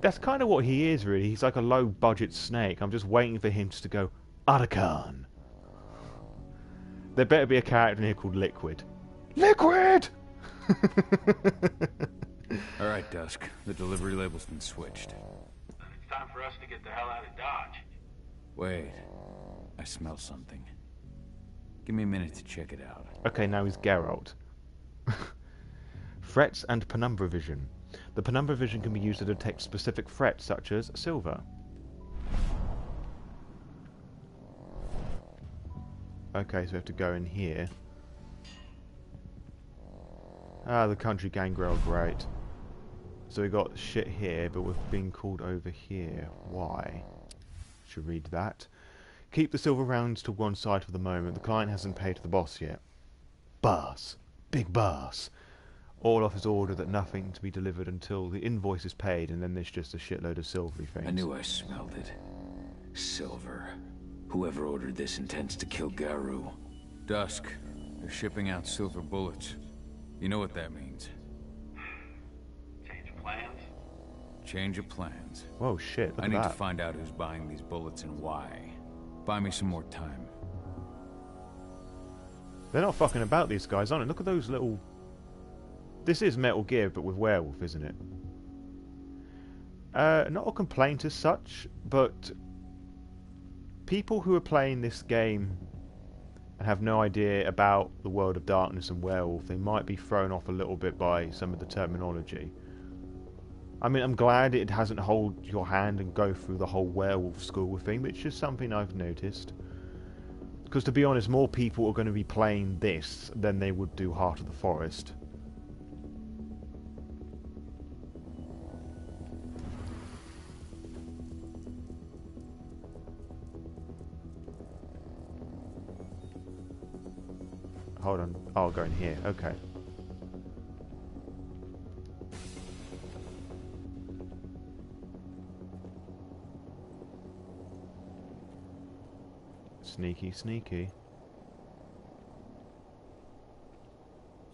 That's kind of what he is, really. He's like a low-budget snake. I'm just waiting for him just to go, Otacon. There better be a character in here called Liquid. Liquid! Alright, Dusk. The delivery label's been switched. It's time for us to get the hell out of Dodge. Wait. I smell something. Give me a minute to check it out. Okay, now he's Geralt. Threats and penumbra vision. The penumbra vision can be used to detect specific threats, such as silver. Okay, so we have to go in here. Ah, the country gangrel, great. So we got shit here, but we're being called over here. Why? Should read that. Keep the silver rounds to one side for the moment. The client hasn't paid the boss yet. Boss. Big boss. Orloff ordered that nothing to be delivered until the invoice is paid, and then there's just a shitload of silvery things. I knew I smelled it. Silver. Whoever ordered this intends to kill Garou. Dusk. They're shipping out silver bullets. You know what that means. Change of plans? Change of plans. Whoa, shit, look I at need that. to find out who's buying these bullets and why. Buy me some more time. They're not fucking about, these guys, aren't they? Look at those little... This is Metal Gear, but with Werewolf, isn't it? Not a complaint as such, but... people who are playing this game and have no idea about the world of Darkness and Werewolf, they might be thrown off a little bit by some of the terminology. I mean, I'm glad it hasn't hold your hand and go through the whole werewolf school thing, but it's just something I've noticed. Because to be honest, more people are going to be playing this than they would do Heart of the Forest. Hold on. Oh, I'll go in here. Okay. Sneaky, sneaky.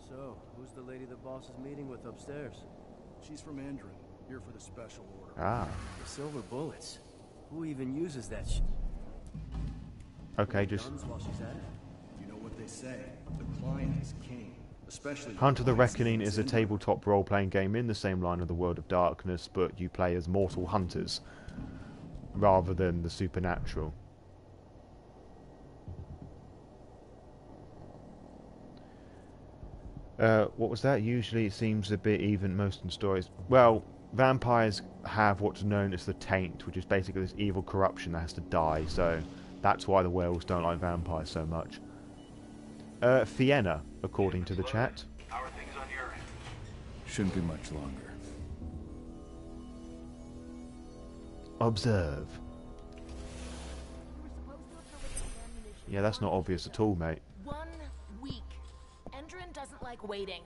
So, who's the lady the boss is meeting with upstairs? She's from Endron, here for the special order. Ah. The silver bullets. Who even uses that shit? Okay, just... Guns while she's at it? You know what they say. The client is king. Especially... Hunter the Reckoning is a tabletop role-playing game in the same line of the World of Darkness, but you play as mortal hunters, rather than the supernatural. What was that? Usually it seems a bit even most in stories. Well, vampires have what's known as the taint, which is basically this evil corruption that has to die, so that's why the werewolves don't like vampires so much. Fianna, according to the chat. How are things on your end? Shouldn't be much longer. Observe. Yeah, that's not obvious at all, mate. 1 week. Endron doesn't like waiting.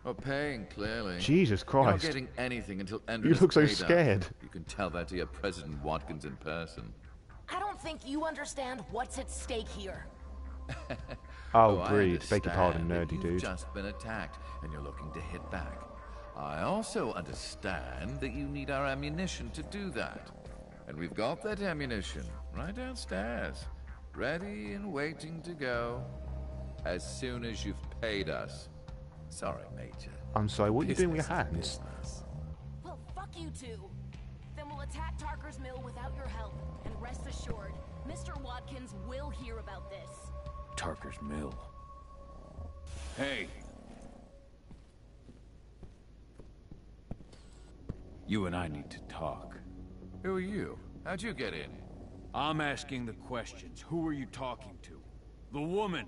We're paying, clearly. Jesus Christ. You're not getting anything until Endron You look so is paid scared. up. You can tell that to your President Watkins in person. I don't think you understand what's at stake here. Oh, I breed. Beg your pardon, understand that nerdy dude. You've just been attacked, and you're looking to hit back. I also understand that you need our ammunition to do that. And we've got that ammunition right downstairs, ready and waiting to go, as soon as you've paid us. Sorry, Major. I'm sorry, what are you doing with your hands? Well, fuck you two. Then we'll attack Tarker's Mill without your help. And rest assured, Mr. Watkins will hear about this. Tarker's Mill. Hey! You and I need to talk. Who are you? How'd you get in? I'm asking the questions. Who are you talking to? The woman!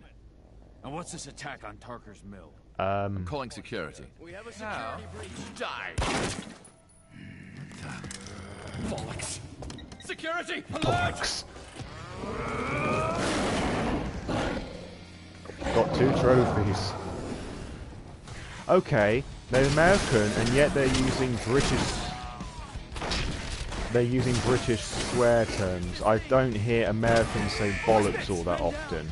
And what's this attack on Tarker's Mill? I'm calling security. We have a security breach. Die! Bollocks. Security! Bollocks. Got 2 trophies. Okay, they're American and yet they're using British... They're using British swear terms. I don't hear Americans say bollocks all that often.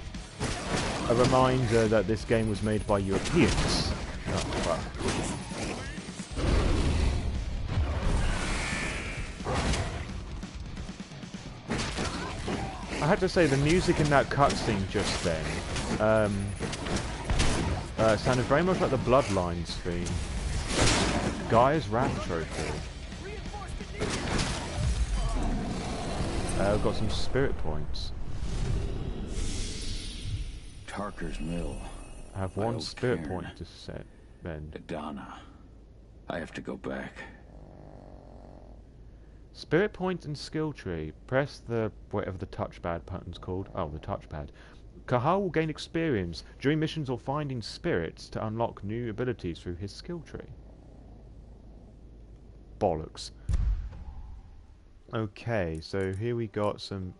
A reminder that this game was made by Europeans. Oh, well. I had to say, the music in that cutscene just then, Sounded very much like the Bloodlines theme. Guy's Ram Trophy. We've got some spirit points. Tarker's Mill. I have one spirit point to spend. Adana. I have to go back. Spirit point and skill tree. Press the whatever the touchpad button's called. Oh, the touchpad. Cahal will gain experience during missions or finding spirits to unlock new abilities through his skill tree. Bollocks. Okay, so here we got some...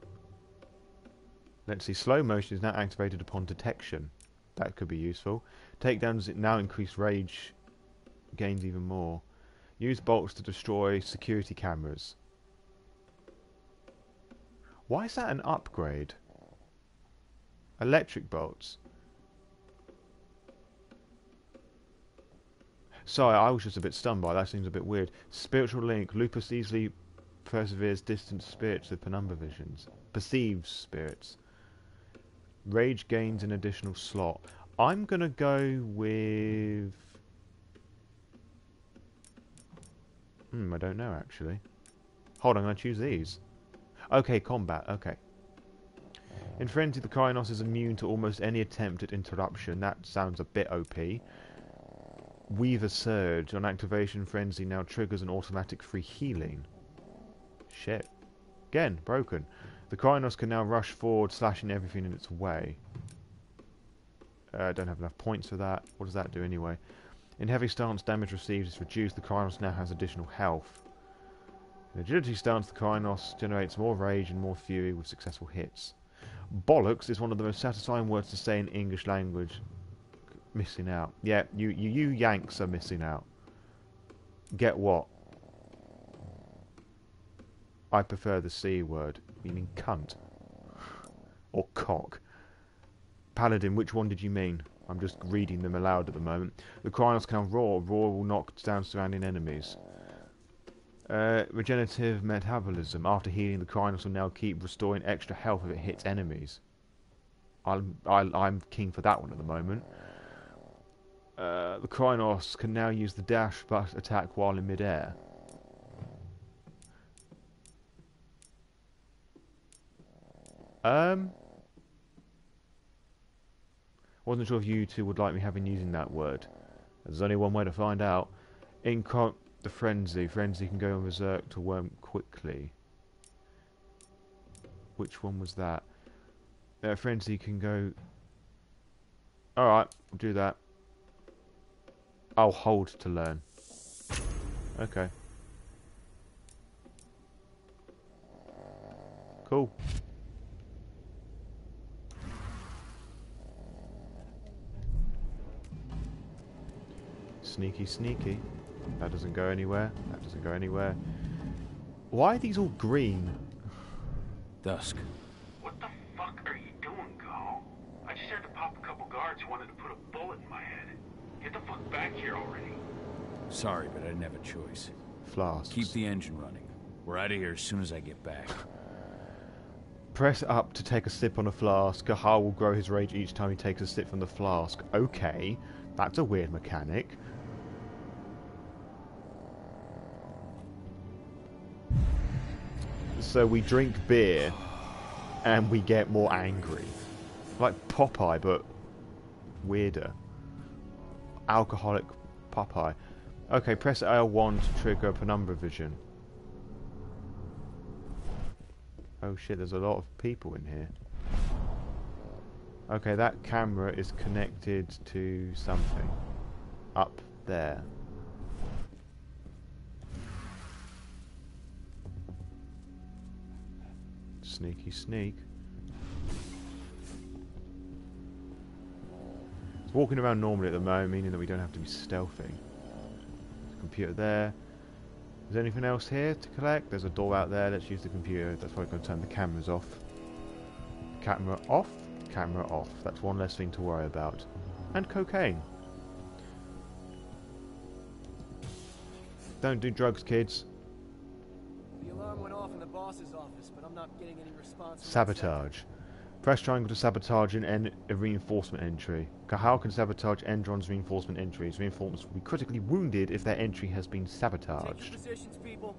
Let's see, slow motion is now activated upon detection. That could be useful. Takedowns now increase rage, gains even more. Use bolts to destroy security cameras. Why is that an upgrade? Electric bolts. Sorry, I was just a bit stunned by that. That seems a bit weird. Spiritual link. Lupus easily perseveres distant spirits with penumbra visions. Perceives spirits. Rage gains an additional slot. I'm gonna go with... I don't know actually. Hold on, I'm gonna choose these. Okay, combat, okay. In Frenzy, the Krynos is immune to almost any attempt at interruption. That sounds a bit OP. Weaver Surge. On activation, Frenzy now triggers an automatic free healing. Shit. Again, broken. The Krynos can now rush forward, slashing everything in its way. I don't have enough points for that. What does that do anyway? In Heavy Stance, damage received is reduced. The Krynos now has additional health. In Agility Stance, the Krynos generates more rage and more fury with successful hits. Bollocks is one of the most satisfying words to say in English language. Missing out. Yeah, you Yanks are missing out. Get what? I prefer the C word, meaning cunt. Or cock. Paladin, which one did you mean? I'm just reading them aloud at the moment. The Krynos can roar. Roar will knock down surrounding enemies. Regenerative metabolism. After healing, the Krynos will now keep restoring extra health if it hits enemies. I'm keen for that one at the moment. The Krynos can now use the dash but attack while in midair. Wasn't sure if you two would like me having using that word. There's only one way to find out. The Frenzy. Frenzy can go on Berserk to worm quickly. Which one was that? Frenzy can go... Alright, we'll do that. I'll hold to learn. Okay. Cool. Sneaky, sneaky. That doesn't go anywhere. That doesn't go anywhere. Why are these all green? Dusk. What the fuck are you doing, Cahal? I just had to pop a couple guards who wanted to put a bullet in my head. Get the fuck back here already. Sorry, but I didn't have a choice. Flasks. Keep the engine running. We're out of here as soon as I get back. Press up to take a sip on a flask. Cahal will grow his rage each time he takes a sip from the flask. Okay, that's a weird mechanic. So we drink beer and we get more angry. Like Popeye, but weirder. Alcoholic Popeye. Okay, press L1 to trigger penumbra vision. Oh shit, there's a lot of people in here. Okay, that camera is connected to something. Up there. Sneaky sneak. It's walking around normally at the moment, meaning that we don't have to be stealthy. There's a computer there. Is there anything else here to collect? There's a door out there. Let's use the computer. That's why we're going to turn the cameras off. Camera off. Camera off. That's one less thing to worry about. And cocaine. Don't do drugs, kids. The alarm went off in the boss's office, but I'm not getting any response. Sabotage. Press triangle to sabotage a reinforcement entry. Cahal can sabotage Endron's reinforcement entries. Reinforcements will be critically wounded if their entry has been sabotaged. Take your positions, people.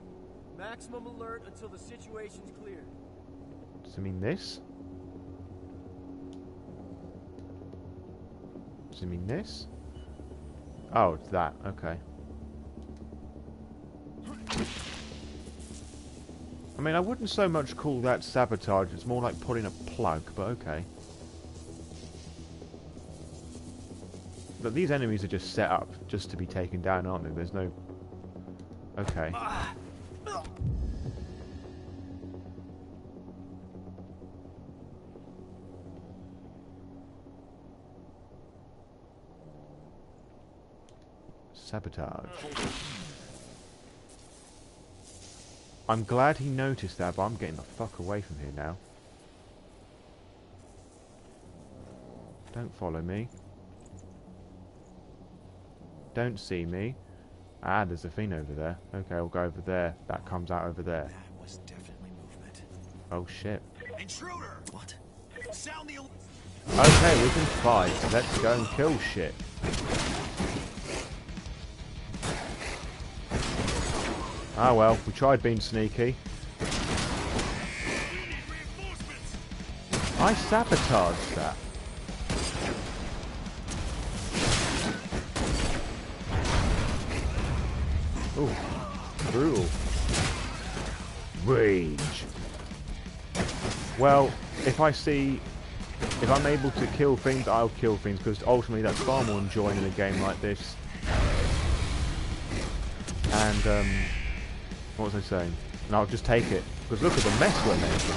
Maximum alert until the situation's clear. Does it mean this? Does it mean this? Oh, it's that. Okay. I mean, I wouldn't so much call that sabotage. It's more like putting a plug, but okay. But these enemies are just set up just to be taken down, aren't they? There's no... Okay. Sabotage. I'm glad he noticed that, but I'm getting the fuck away from here now. Don't follow me. Don't see me. Ah, there's a thing over there. Okay, I'll go over there. That comes out over there. That was definitely movement. Oh shit. Intruder! What? Sound the... Okay, we can fight. Let's go and kill shit. Ah well, we tried being sneaky. I sabotaged that. Ooh, brutal. Rage. Well, if I'm able to kill things, I'll kill things, because ultimately that's far more enjoying in a game like this. And, what was I saying? And I'll just take it, because look at the mess we're making.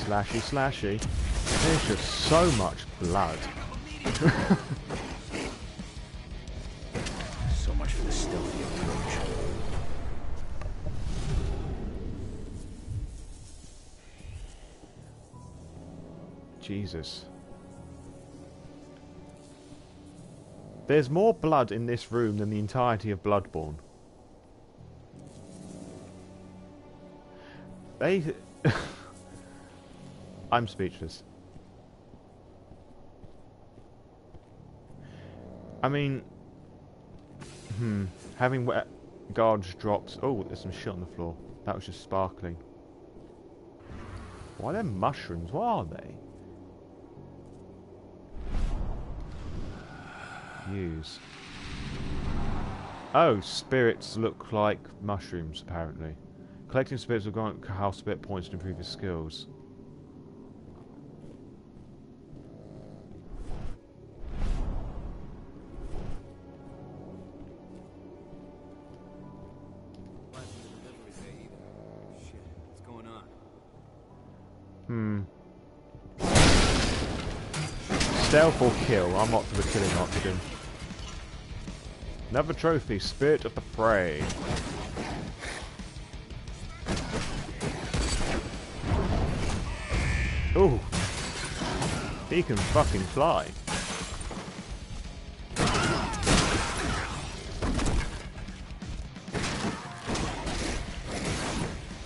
Slashy, slashy. There's just so much blood. So much for the stealthy approach. Jesus. There's more blood in this room than the entirety of Bloodborne. I'm speechless. I mean, having guards drops. Oh, there's some shit on the floor. That was just sparkling. Why are there mushrooms? What are they? Use. Oh, spirits look like mushrooms, apparently. Collecting spirits will grant Cahal spirit points to improve his skills. Stealth or kill? I'm up for the killing option. Another trophy, Spirit of the Fray. Ooh. He can fucking fly.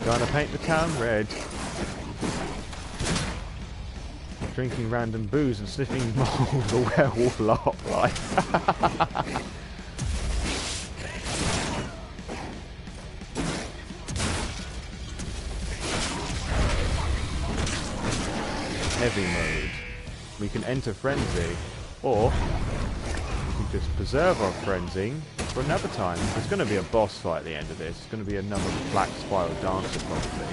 Gonna paint the town red. Drinking random booze and sniffing mold, the werewolf lot, right? Heavy mode. We can enter frenzy, or we can just preserve our frenzy for another time. There's going to be a boss fight at the end of this. It's going to be another black spiral dancer, probably.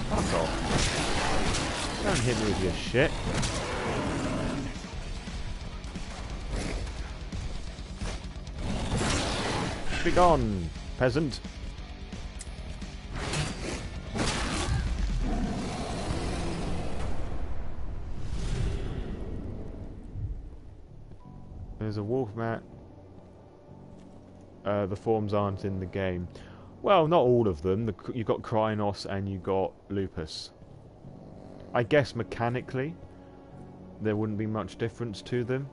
Fuck off. Don't hit me with your shit. Be gone, peasant. There's a wolf mat. The forms aren't in the game. Well, not all of them. You've got Krynos and you've got Lupus. I guess mechanically, there wouldn't be much difference to them.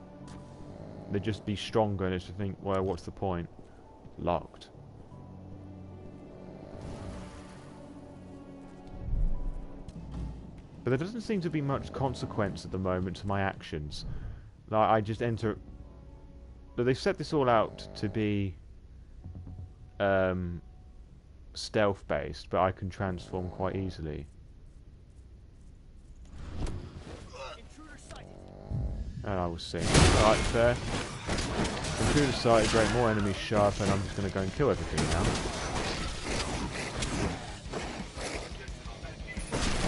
They'd just be stronger, and it's to think, well, what's the point? Locked. But there doesn't seem to be much consequence at the moment to my actions. Like, I just enter... But they've set this all out to be stealth-based, but I can transform quite easily. And I will see. Alright, fair. Intruder sighted, great, more enemies sharp, and I'm just going to go and kill everything now.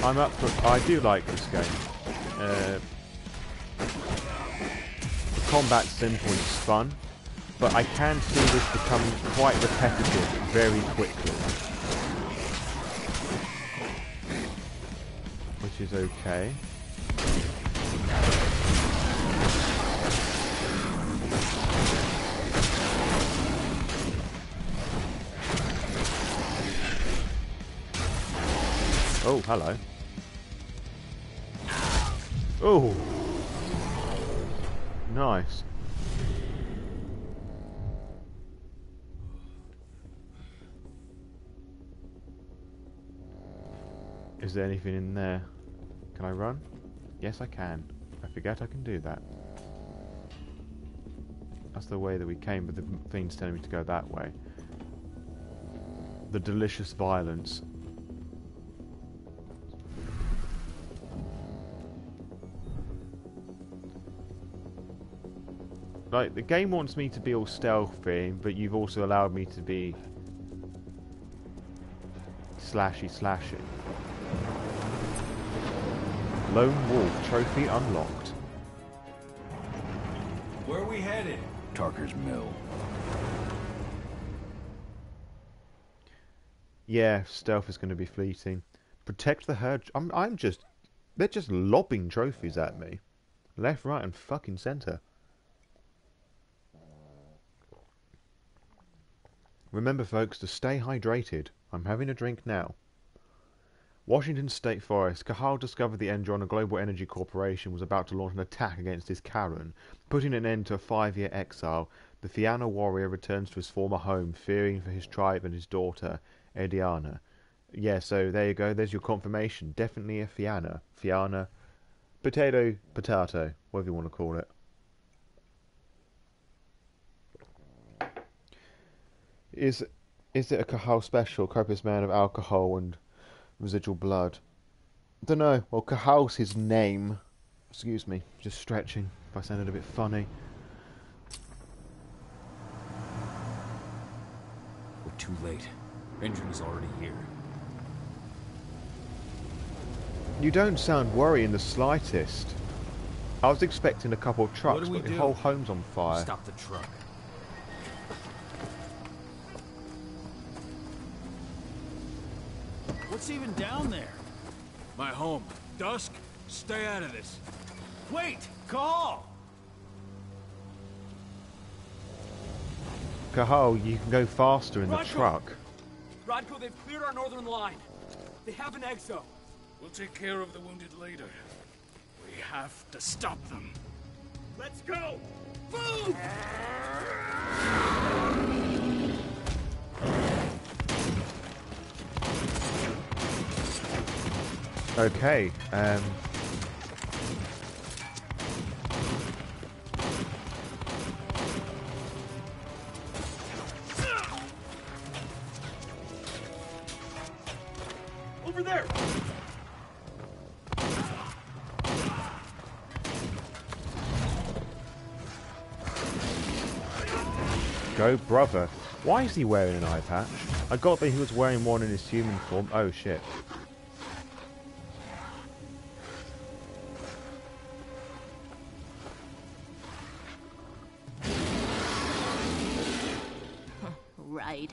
I'm up for... I do like this game. The combat's simple and it's fun, but I can see this becoming quite repetitive very quickly. Which is okay. Oh, hello. Oh! Nice. Is there anything in there? Can I run? Yes, I can. I forget I can do that. That's the way that we came, but the thing's telling me to go that way. The delicious violence. Like, the game wants me to be all stealthy, but you've also allowed me to be slashy. Lone Wolf trophy unlocked. Where are we headed? Tarker's Mill. Yeah, stealth is going to be fleeting. Protect the herd. They're just lobbing trophies at me. Left, right, and fucking centre. Remember, folks, to stay hydrated. I'm having a drink now. Washington State Forest. Cahal discovered the Endron, a global energy corporation, was about to launch an attack against his Karen, putting an end to a 5-year exile. The Fianna warrior returns to his former home, fearing for his tribe and his daughter, Ediana. Yeah, so there you go. There's your confirmation. Definitely a Fianna. Fianna. Potato, whatever you want to call it. Is it a Cahal special? Copious man of alcohol and residual blood. Don't know. Well, Cahal's his name. Excuse me, just stretching. If I sounded a bit funny. We're too late. Endron is already here. You don't sound worried in the slightest. I was expecting a couple of trucks, but the whole home's on fire. Stop the truck. What's even down there? My home. Dusk, stay out of this. Wait! Cahal! Cahal, you can go faster in the truck. Rodko, they've cleared our northern line. They have an exo. We'll take care of the wounded later. We have to stop them. Let's go! Food! Okay, Over there! go, brother. Why is he wearing an eye patch? I got that he was wearing one in his human form. Oh, shit. Right.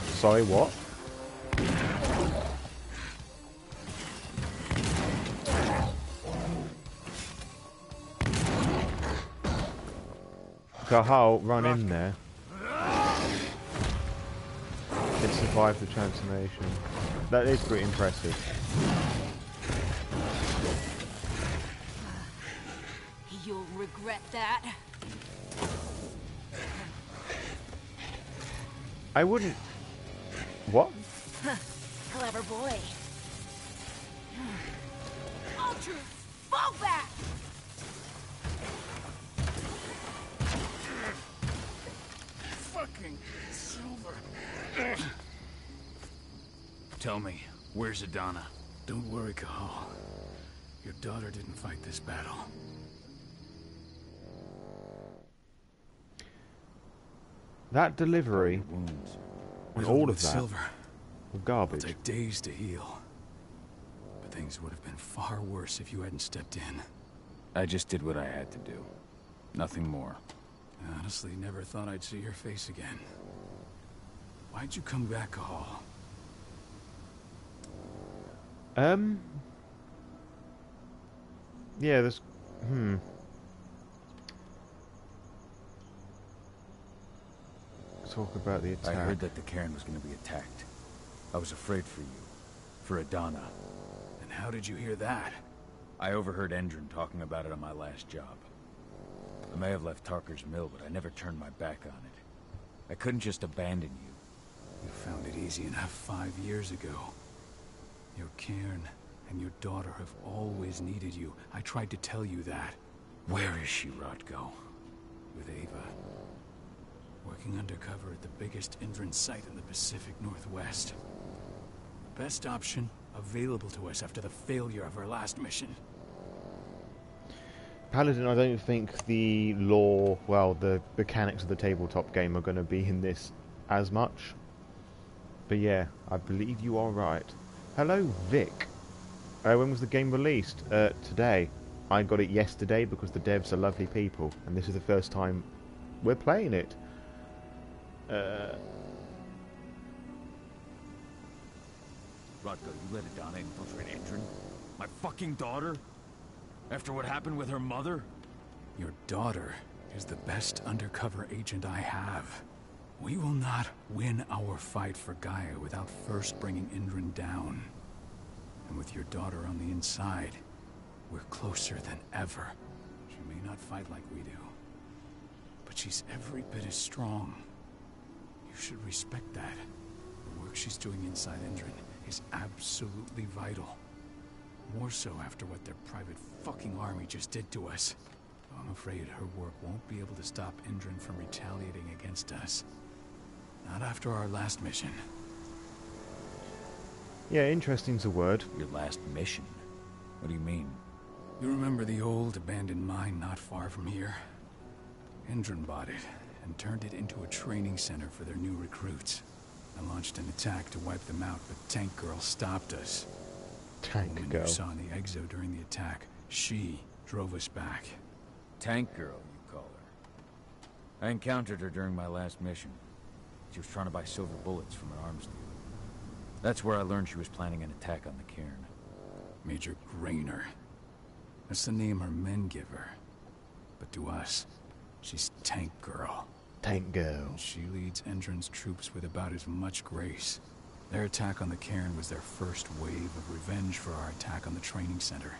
Sorry, what? Cahal, run in there. survived the transformation. That is pretty impressive. You'll regret that. I wouldn't... What? Clever boy. Ultra, fall back! Fucking silver. Tell me, where's Adana? Don't worry, Cahal. Your daughter didn't fight this battle. That delivery, and all of that, silver. Garbage. It'll take days to heal. But things would have been far worse if you hadn't stepped in. I just did what I had to do. Nothing more. I honestly never thought I'd see your face again. Why'd you come back, Cahal? Yeah, there's... Talk about the attack. I heard that the cairn was going to be attacked. I was afraid for you. For Adana. And how did you hear that? I overheard Endron talking about it on my last job. I may have left Tarker's Mill, but I never turned my back on it. I couldn't just abandon you. You found it easy enough 5 years ago. Your cairn and your daughter have always needed you. I tried to tell you that. Where is she, Rodko? With Ava. Working undercover at the biggest Endron site in the Pacific Northwest. The best option available to us after the failure of our last mission. Paladin, I don't think the lore, well, the mechanics of the tabletop game are going to be in this as much. But yeah, I believe you are right. Hello, Vic. When was the game released? Today. I got it yesterday because the devs are lovely people, and this is the first time we're playing it. Rodko, you let Adana infiltrate Endron? My fucking daughter? After what happened with her mother? Your daughter is the best undercover agent I have. We will not win our fight for Gaia without first bringing Endron down. And with your daughter on the inside, we're closer than ever. She may not fight like we do, but she's every bit as strong. You should respect that. The work she's doing inside Endron is absolutely vital. More so after what their private fucking army just did to us. I'm afraid her work won't be able to stop Endron from retaliating against us. Not after our last mission. Yeah, interesting's a word. Your last mission? What do you mean? You remember the old abandoned mine not far from here? Endron bought it and turned it into a training center for their new recruits. I launched an attack to wipe them out, but Tank Girl stopped us. Tank Girl. The woman you saw in the exo during the attack, she drove us back. Tank Girl, you call her. I encountered her during my last mission. She was trying to buy silver bullets from an arms dealer. That's where I learned she was planning an attack on the cairn. Major Grainer. That's the name her men give her. But to us, she's Tank Girl. Tank Girl. And she leads Endron's troops with about as much grace. Their attack on the cairn was their first wave of revenge for our attack on the training center.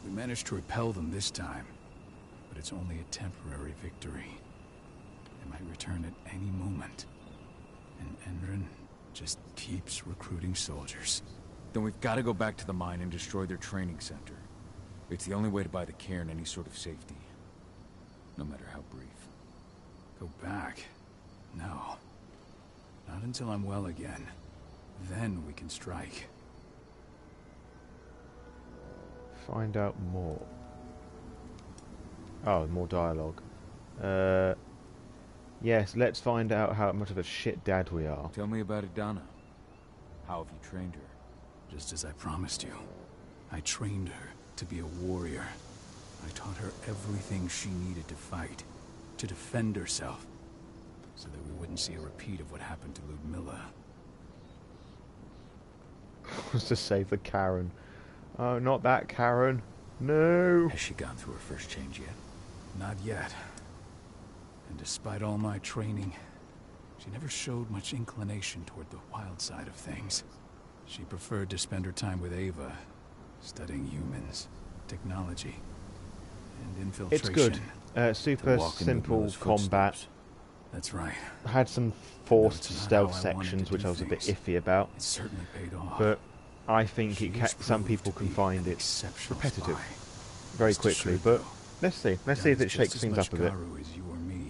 We managed to repel them this time, but it's only a temporary victory. They might return at any moment. And Endron just keeps recruiting soldiers. Then we've got to go back to the mine and destroy their training center. It's the only way to buy the cairn any sort of safety. No matter how brief. Go back? No. Not until I'm well again. Then we can strike. Find out more. Oh, more dialogue. Yes, let's find out how much of a shit dad we are. Tell me about Adana. How have you trained her? Just as I promised you. I trained her to be a warrior. I taught her everything she needed to fight. To defend herself. So that we wouldn't see a repeat of what happened to Ludmilla. Was to save the Karen. Oh, not that Karen. No. Has she gone through her first change yet? Not yet. And despite all my training, She never showed much inclination toward the wild side of things. She preferred to spend her time with Ava, studying humans, technology, and infiltration. It's good. Super simple combat. That's right. Had some forced stealth sections, which I was a bit iffy about. It certainly paid off. But I think some people can find it repetitive very quickly. But let's see. Let's see if it shakes things up a bit.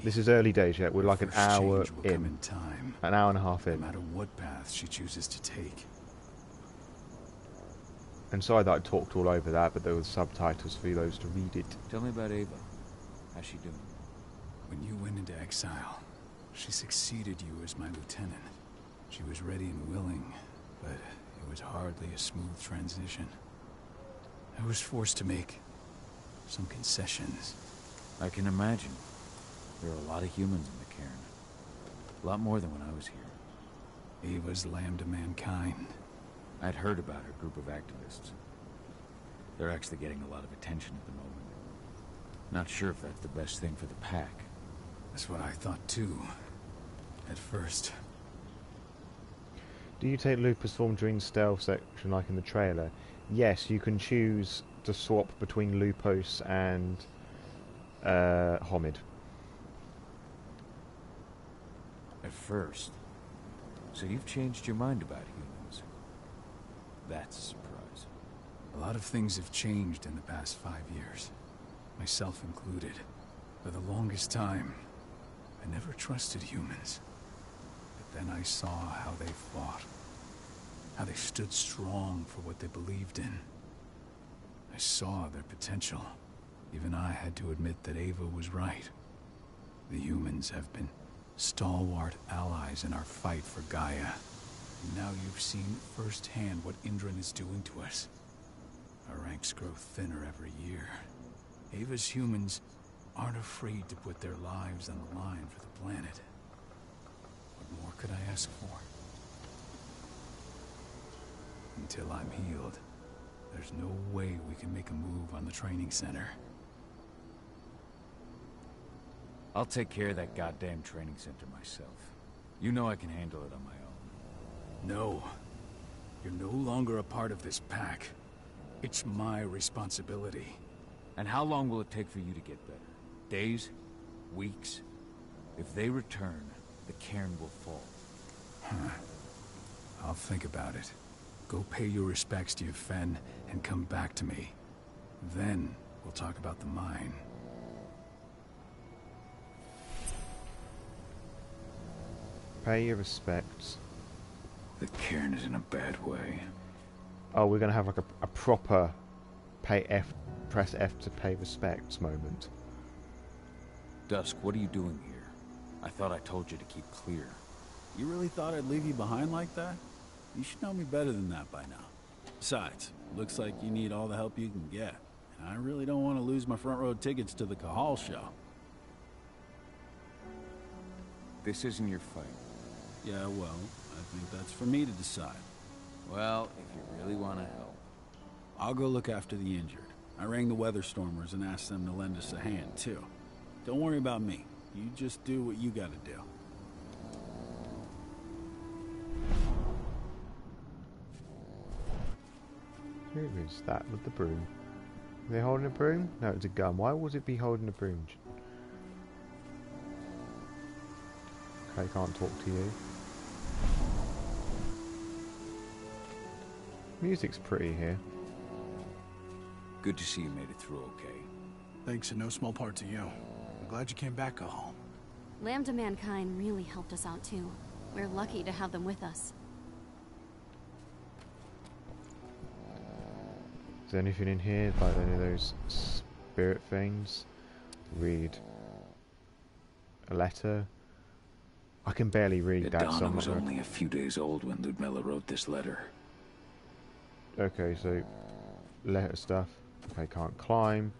This is early days yet. We're like an hour in. An hour and a half in. No matter what path she chooses to take. And sorry that I talked all over that, but there were subtitles for those to read it. Tell me about Ava. How's she doing? When you went into exile, she succeeded you as my lieutenant. She was ready and willing, but it was hardly a smooth transition. I was forced to make some concessions. I can imagine. There are a lot of humans in the cairn. A lot more than when I was here. Ava's lamb to mankind. I'd heard about her group of activists. They're actually getting a lot of attention at the moment. Not sure if that's the best thing for the pack. That's what I thought too, at first. Do you take Lupus form during stealth section like in the trailer? Yes, you can choose to swap between Lupus and Homid. At first. So you've changed your mind about humans. That's a surprise. A lot of things have changed in the past 5 years. Myself included. For the longest time, I never trusted humans. But then I saw how they fought. How they stood strong for what they believed in. I saw their potential. Even I had to admit that Ava was right. The humans have been stalwart allies in our fight for Gaia. And now you've seen firsthand what Endron is doing to us. Our ranks grow thinner every year. Ava's humans aren't afraid to put their lives on the line for the planet. What more could I ask for? Until I'm healed, there's no way we can make a move on the training center. I'll take care of that goddamn training center myself. You know I can handle it on my own. No. You're no longer a part of this pack. It's my responsibility. And how long will it take for you to get better? Days? Weeks? If they return, the cairn will fall. Huh. I'll think about it. Go pay your respects to your Fen and come back to me. Then we'll talk about the mine. Pay your respects. The cairn is in a bad way. Oh, we're going to have like a proper press F to pay respects moment. Dusk, what are you doing here? I thought I told you to keep clear. You really thought I'd leave you behind like that? You should know me better than that by now. Besides, looks like you need all the help you can get. And I really don't want to lose my front row tickets to the Cahal show. This isn't your fight. Yeah, well, I think that's for me to decide. Well, if you really want to help. I'll go look after the injured. I rang the Weatherstormers and asked them to lend us a hand, too. Don't worry about me. You just do what you gotta do. Who is that with the broom? Are they holding a broom? No, it's a gun. Why would it be holding a broom? Okay, can't talk to you. Music's pretty here. Good to see you made it through okay. Thanks in no small part to you. I'm glad you came back, Cahal. Lambda Mankind really helped us out too. We're lucky to have them with us. Is there anything in here, like any of those spirit things? Read a letter. I can barely read that. Donna was only a few days old when Ludmilla wrote this letter. Okay, so letter stuff. Okay, can't climb.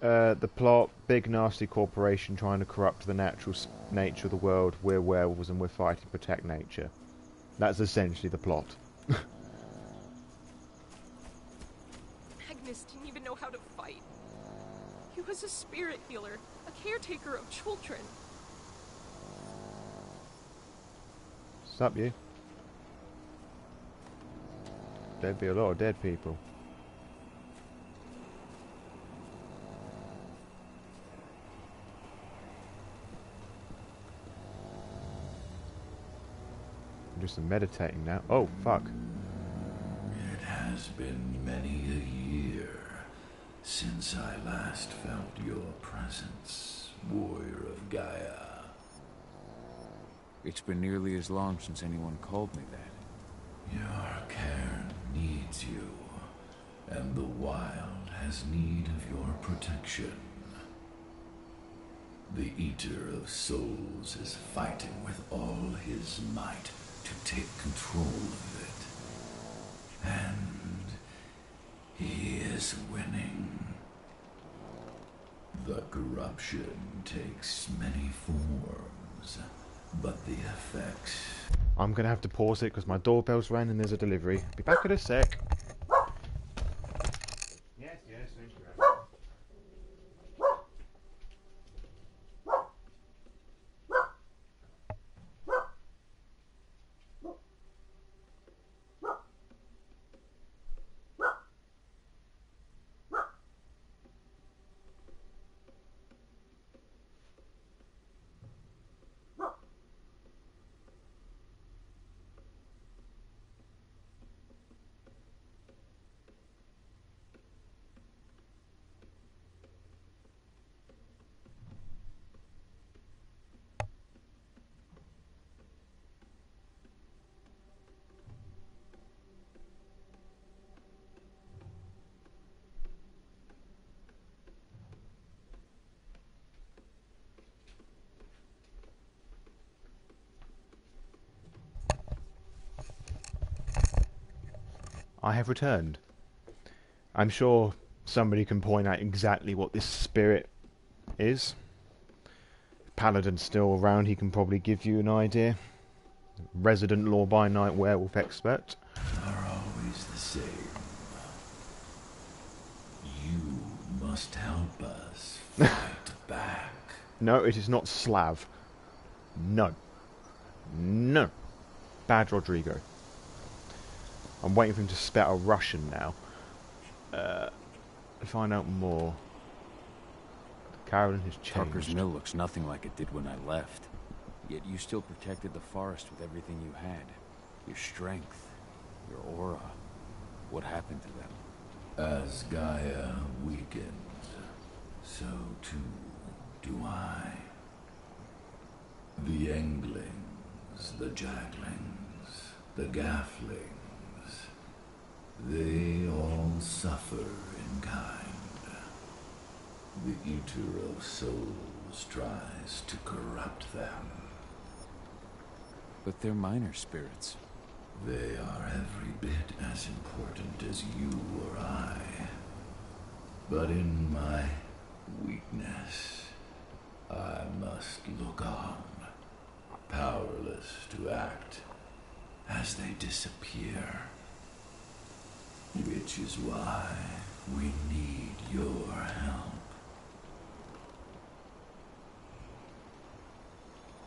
The plot: big nasty corporation trying to corrupt the natural nature of the world. We're werewolves and we're fighting to protect nature. That's essentially the plot. Magnus didn't even know how to fight. He was a spirit healer, a caretaker of children. What's up, you? There'd be a lot of dead people. I'm just meditating now. Oh, fuck. It has been many a year since I last felt your presence, warrior of Gaia. It's been nearly as long since anyone called me that. Your cairn needs you, and the wild has need of your protection. The Eater of Souls is fighting with all his might to take control of it. And he is winning. The corruption takes many forms, but the effects... I'm going to have to pause it because my doorbell's rang and there's a delivery. Be back in a sec. Yes, thank you. I have returned. I'm sure somebody can point out exactly what this spirit is. If Paladin's still around, he can probably give you an idea. Resident law-by-night werewolf expert. Are always the same. You must help us fight back. No, it is not Slav. No. No. Bad Rodrigo. I'm waiting for him to spit a Russian now. To find out more. Carolyn has changed. Tucker's Mill looks nothing like it did when I left. Yet you still protected the forest with everything you had. Your strength, your aura. What happened to them? As Gaia weakens, so too do I. The Englings, the Jaglings, the Gafflings, they all suffer in kind. The Eater of Souls tries to corrupt them. But they're minor spirits. They are every bit as important as you or I. But in my weakness, I must look on, powerless to act as they disappear. Which is why we need your help.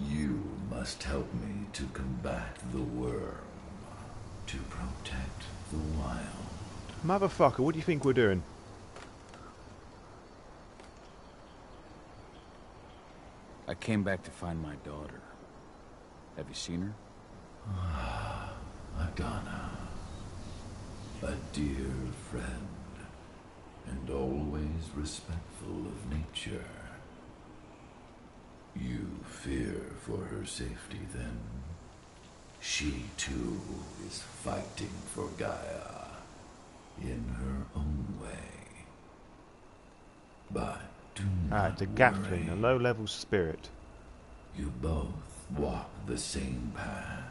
You must help me to combat the worm, to protect the wild. Motherfucker, what do you think we're doing? I came back to find my daughter. Have you seen her? Adana. A dear friend, and always respectful of nature. You fear for her safety, then? She, too, is fighting for Gaia, in her own way. But do not it's a worry. Gaffling, a low-level spirit. You both walk the same path.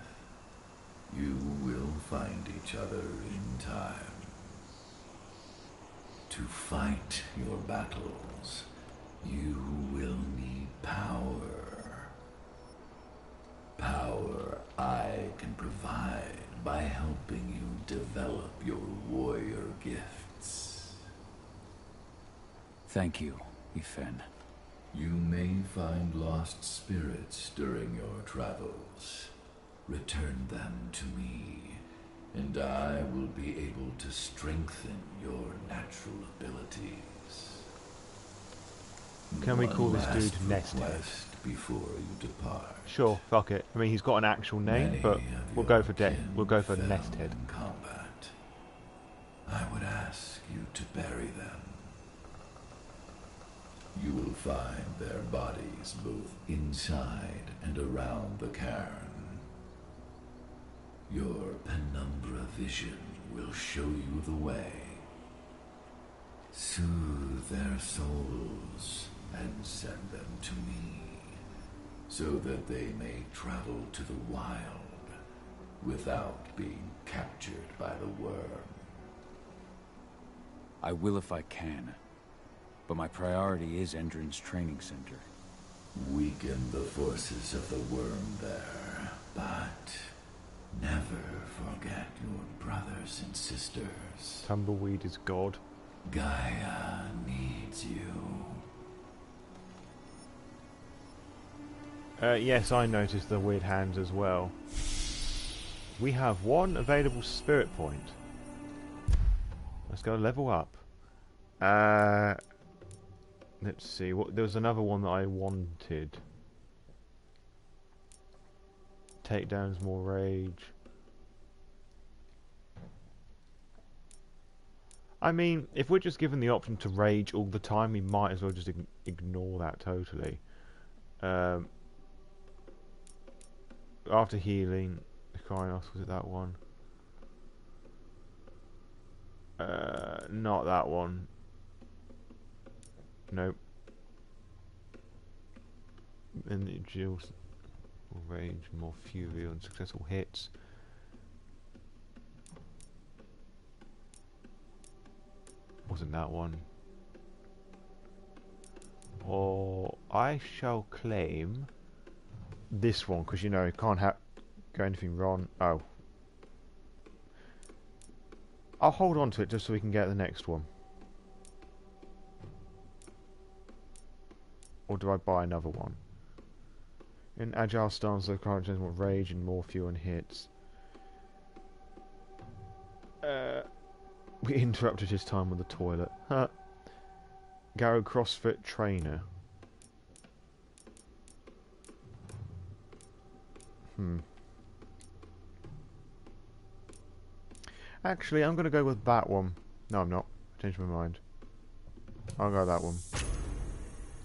You will find each other in time. To fight your battles, you will need power. Power I can provide by helping you develop your warrior gifts. Thank you. me, Fen? You may find lost spirits during your travels. Return them to me, and I will be able to strengthen your natural abilities. Can we call this dude Nesthead? Before you depart. Sure, fuck it. I mean, he's got an actual name, but we'll go for Nesthead. In combat. I would ask you to bury them. You will find their bodies both inside and around the cairn. Your penumbra vision will show you the way. Soothe their souls and send them to me, so that they may travel to the wild without being captured by the worm. I will if I can, but my priority is Endron's training center. Weaken the forces of the worm there, but never forget your brothers and sisters. Tumbleweed is God. Gaia needs you. Yes, I noticed the weird hands as well. We have one available spirit point. Let's go level up. Let's see. There was another one that I wanted. Takedowns, more rage. I mean, if we're just given the option to rage all the time, we might as well just ignore that totally. After healing, the Krynos, was it that one? Not that one. Nope. And the Jill's more rage, more fury on successful hits. Wasn't that one? Or I shall claim this one, because you know, can't go anything wrong. Oh. I'll hold on to it just so we can get the next one. Or do I buy another one? In agile stance, the current has more rage and more fuel and hits. We interrupted his time with the toilet. Huh. Garrow CrossFit trainer. Actually, I'm going to go with that one. No, I'm not. I changed my mind. I'll go that one.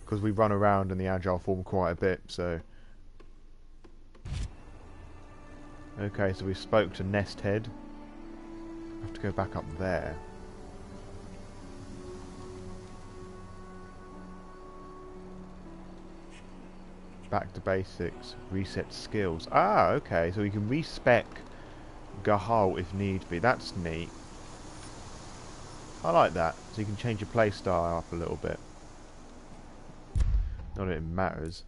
Because we run around in the agile form quite a bit, so... Okay, so we spoke to Nesthead. I have to go back up there. Back to basics. Reset skills. Ah, okay, so we can respec Cahal if need be. That's neat. I like that. So you can change your playstyle up a little bit. Not that it matters.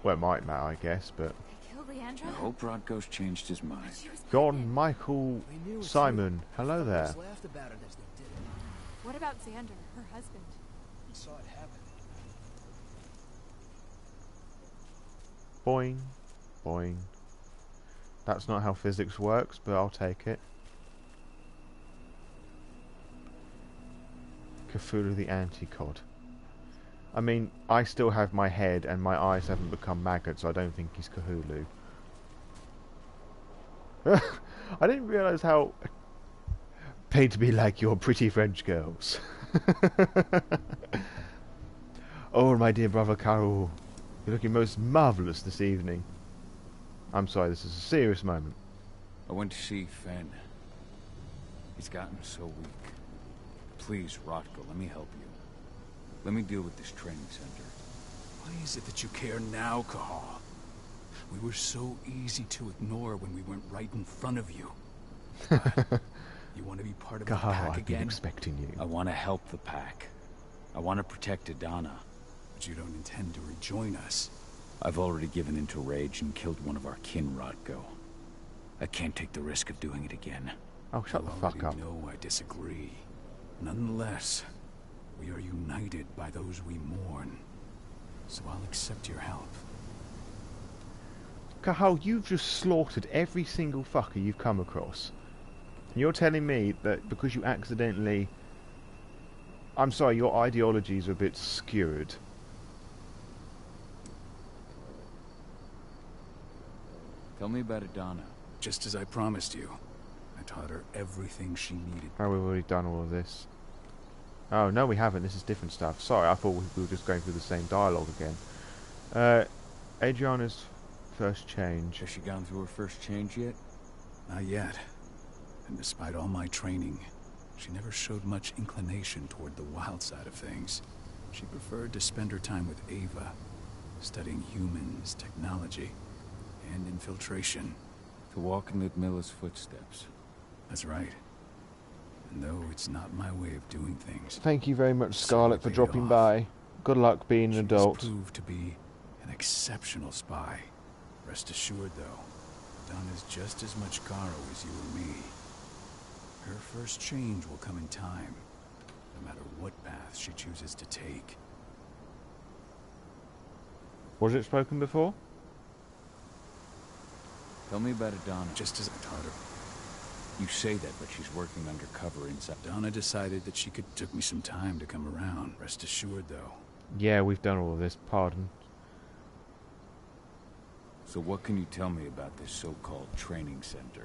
Well, it might matter, I guess, but... I hope Rodko's changed his mind. Gone, Michael, Simon. Hello there. What about Xander, her husband? He saw it happen. Boing. Boing. That's not how physics works, but I'll take it. Cthulhu the Anti-God. I mean, I still have my head and my eyes haven't become maggots, so I don't think he's Cthulhu. I didn't realise how paid to be like your pretty French girls. Oh, my dear brother Cahal, you're looking most marvellous this evening. I'm sorry, this is a serious moment. I went to see Fen. He's gotten so weak. Please, Rodko, let me help you. Let me deal with this training center. Why is it that you care now, Cahal? We were so easy to ignore when we went right in front of you. You want to be part of the pack I've again? been expecting you. I want to help the pack. I want to protect Adana. But you don't intend to rejoin us. I've already given in to rage and killed one of our kin, Rodko. I can't take the risk of doing it again. Oh, shut the fuck up. No, I disagree. Nonetheless, We are united by those we mourn. So I'll accept your help. Cahal, you've just slaughtered every single fucker you've come across. And you're telling me that because you accidentally... I'm sorry, your ideologies are a bit skewed. Tell me about Adana. Just as I promised you. I taught her everything she needed. Oh, we've already done all of this. Oh, no we haven't. This is different stuff. Sorry, I thought we were just going through the same dialogue again. Adriana's first change. Has she gone through her first change yet? Not yet. And despite all my training, she never showed much inclination toward the wild side of things. She preferred to spend her time with Ava, studying humans, technology, and infiltration. To walk in Ludmilla's footsteps. That's right. And though it's not my way of doing things... Thank you very much, Scarlet, for dropping by. Good luck being an adult. She proved to be an exceptional spy. Rest assured, though, Donna's just as much Garo as you or me. Her first change will come in time, no matter what path she chooses to take. Was it spoken before? Tell me about Adana. Just as I taught her. You say that, but she's working undercover inside. Donna decided that she could... Took me some time to come around. Rest assured, though. Yeah, we've done all of this. Pardon. So what can you tell me about this so-called training center?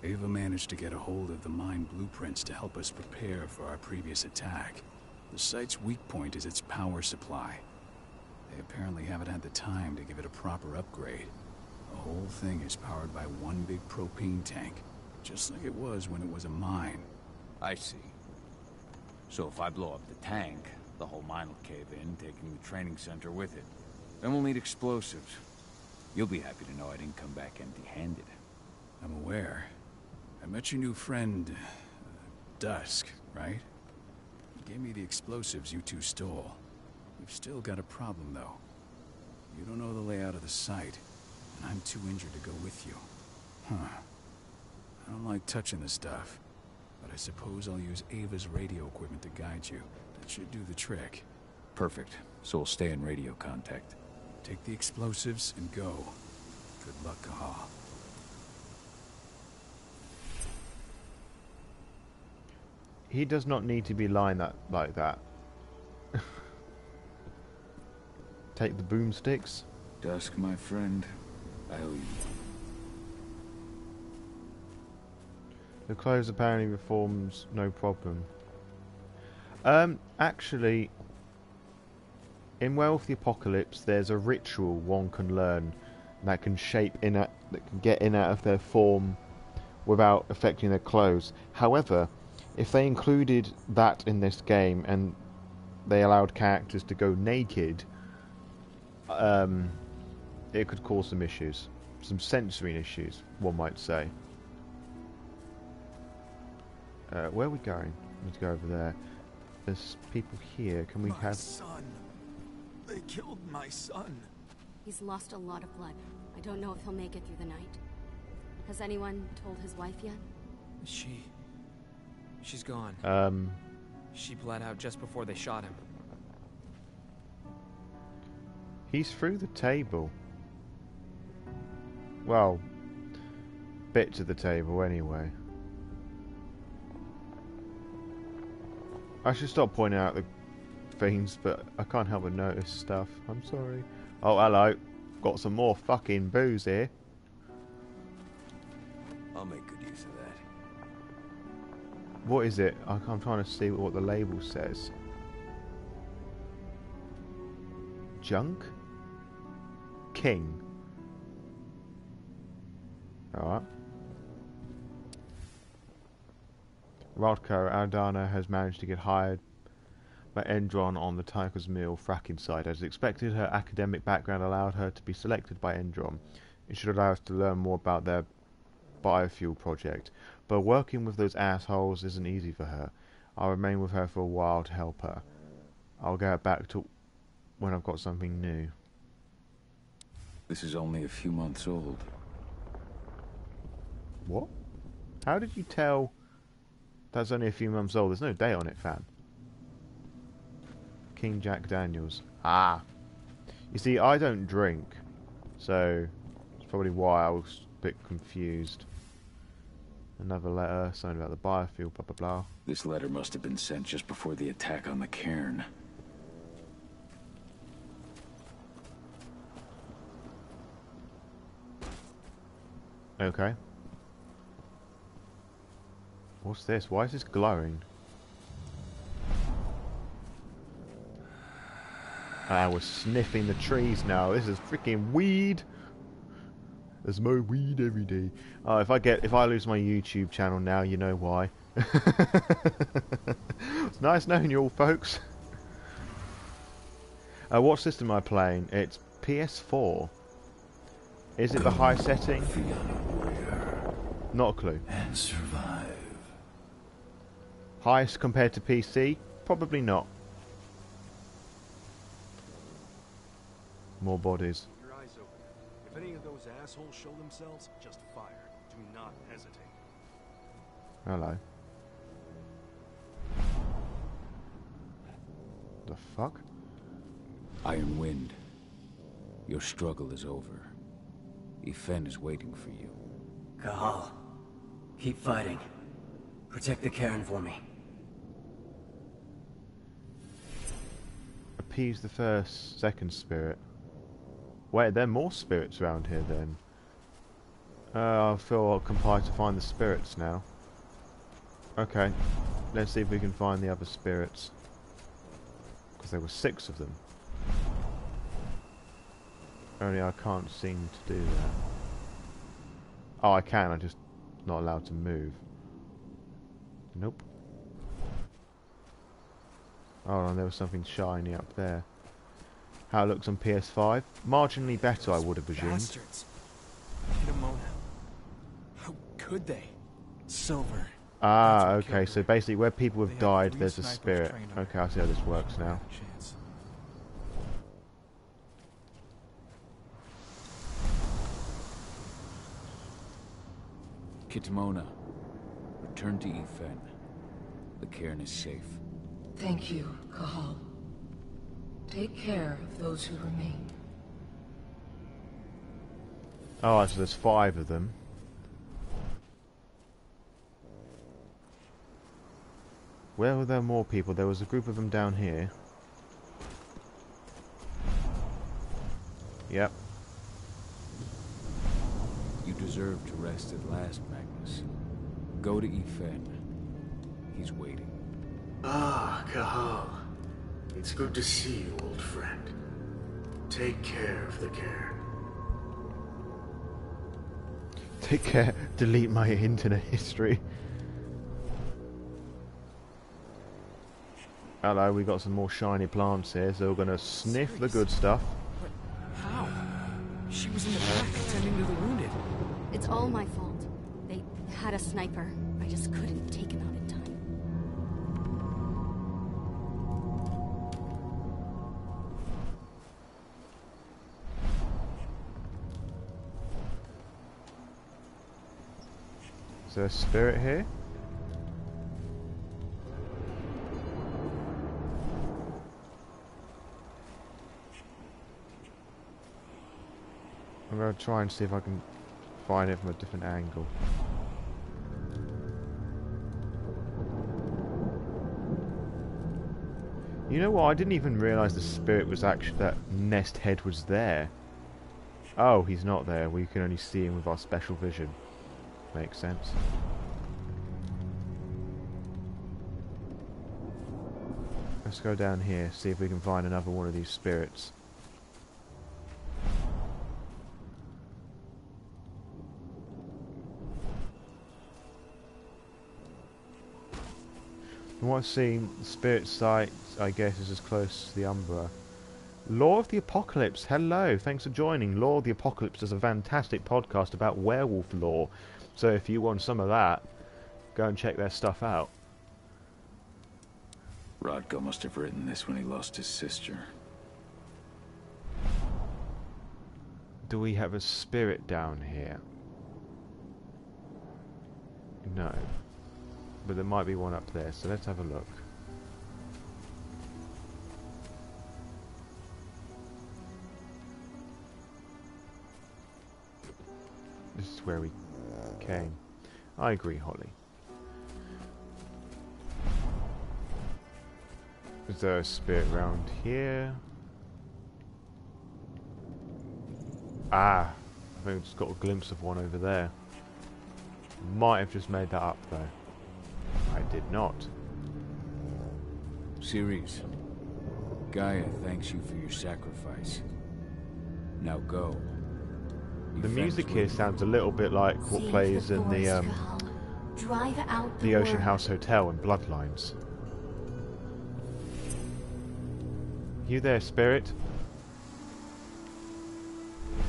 Ava managed to get a hold of the mine blueprints to help us prepare for our previous attack. The site's weak point is its power supply. They apparently haven't had the time to give it a proper upgrade. The whole thing is powered by one big propane tank, just like it was when it was a mine. I see. So if I blow up the tank, the whole mine will cave in, taking the training center with it. Then we'll need explosives. You'll be happy to know I didn't come back empty-handed. I'm aware. I met your new friend, Dusk, right? He gave me the explosives you two stole. We've still got a problem, though. You don't know the layout of the site, and I'm too injured to go with you. Huh. I don't like touching the stuff, but I suppose I'll use Ava's radio equipment to guide you. That should do the trick. Perfect. So we'll stay in radio contact. Take the explosives and go. Good luck, Cahal. He does not need to be lying like that. Take the boomsticks. Dusk, my friend. I owe you. The clothes apparently reforms no problem. Actually, in Werewolf the Apocalypse, there's a ritual one can learn that can that can get in out of their form without affecting their clothes. However, if they included that in this game and they allowed characters to go naked, it could cause some issues. Some censoring issues, one might say. Where are we going? We need to go over there. There's people here. Can we have... My son. They killed my son. He's lost a lot of blood. I don't know if he'll make it through the night. Has anyone told his wife yet? She's gone. She bled out just before they shot him. He's through the table. Well, bits of the table anyway. I should stop pointing out the things, but I can't help but notice stuff. I'm sorry. Oh, hello. Got some more fucking booze here. I'll make good use of that. What is it? I'm trying to see what the label says. Junk? King. Alright. Rodko Aldana has managed to get hired by Endron on the Tiger's Mill fracking site. As expected, her academic background allowed her to be selected by Endron. It should allow us to learn more about their biofuel project. But working with those assholes isn't easy for her. I'll remain with her for a while to help her. I'll get back to when I've got something new. This is only a few months old. What? How did you tell that's only a few months old? There's no date on it, fam. King Jack Daniels. Ah. You see, I don't drink, so that's probably why I was a bit confused. Another letter, something about the biofuel, blah blah blah. This letter must have been sent just before the attack on the cairn. Okay. What's this? Why is this glowing? Ah, we're sniffing the trees now. This is freaking weed. There's more weed every day. Oh, if I lose my YouTube channel now, you know why. It's nice knowing you all, folks. What system am I playing? It's PS4. Is it the high setting? Not a clue. And survive. Highest compared to PC? Probably not. More bodies. Keep your eyes open. If any of those assholes show themselves, just fire. Do not hesitate. Hello. The fuck? Iron Wind. Your struggle is over. Yfen is waiting for you. Cahal, keep fighting. Protect the cairn for me. Appease the second spirit. Wait, there are more spirits around here then. I feel compelled to find the spirits now. Okay, let's see if we can find the other spirits. Because there were 6 of them. Only I can't seem to do that. Oh, I can, I'm just not allowed to move. Nope. Hold on, there was something shiny up there. How it looks on PS5? Marginally better, I would have presumed. Bastards. Kitamona. How could they? Silver. Ah, okay, so basically where people have died, there's a spirit. Okay, I see how this works now. Kitamona, return to Yfen. The cairn is safe. Thank you, Cahal. Take care of those who remain. Oh, so there's 5 of them. Where were there more people? There was a group of them down here. Yep. You deserve to rest at last, Magnus. Go to Yfen. He's waiting. Ah, Cahal. It's good to see you, old friend. Take care of the cairn. Take care. Delete my internet history. Hello, we got some more shiny plants here, so we're gonna sniff the good stuff. How? She was in the back attending to the wounded. It's all my fault. They had a sniper. I just couldn't take him out in time. Is there a spirit here? I'm going to try and see if I can find it from a different angle. You know what? I didn't even realise the spirit was actually... that nest head was there. Oh, he's not there. We can only see him with our special vision. Makes sense. Let's go down here, see if we can find another one of these spirits. From what I've seen, the spirit site, I guess, is as close to the Umbra. Law of the Apocalypse, hello, thanks for joining. Law of the Apocalypse is a fantastic podcast about werewolf lore. So if you want some of that, go and check their stuff out. Rodko must have written this when he lost his sister. Do we have a spirit down here? No. But there might be one up there, so let's have a look. This is where we came. I agree, Holly. Is there a spirit round here? Ah, I think I just got a glimpse of one over there. Might have just made that up though. I did not. Ceres, Gaia thanks you for your sacrifice. Now go. The music here sounds a little bit like what plays in the Ocean House Hotel in Bloodlines. You there, spirit?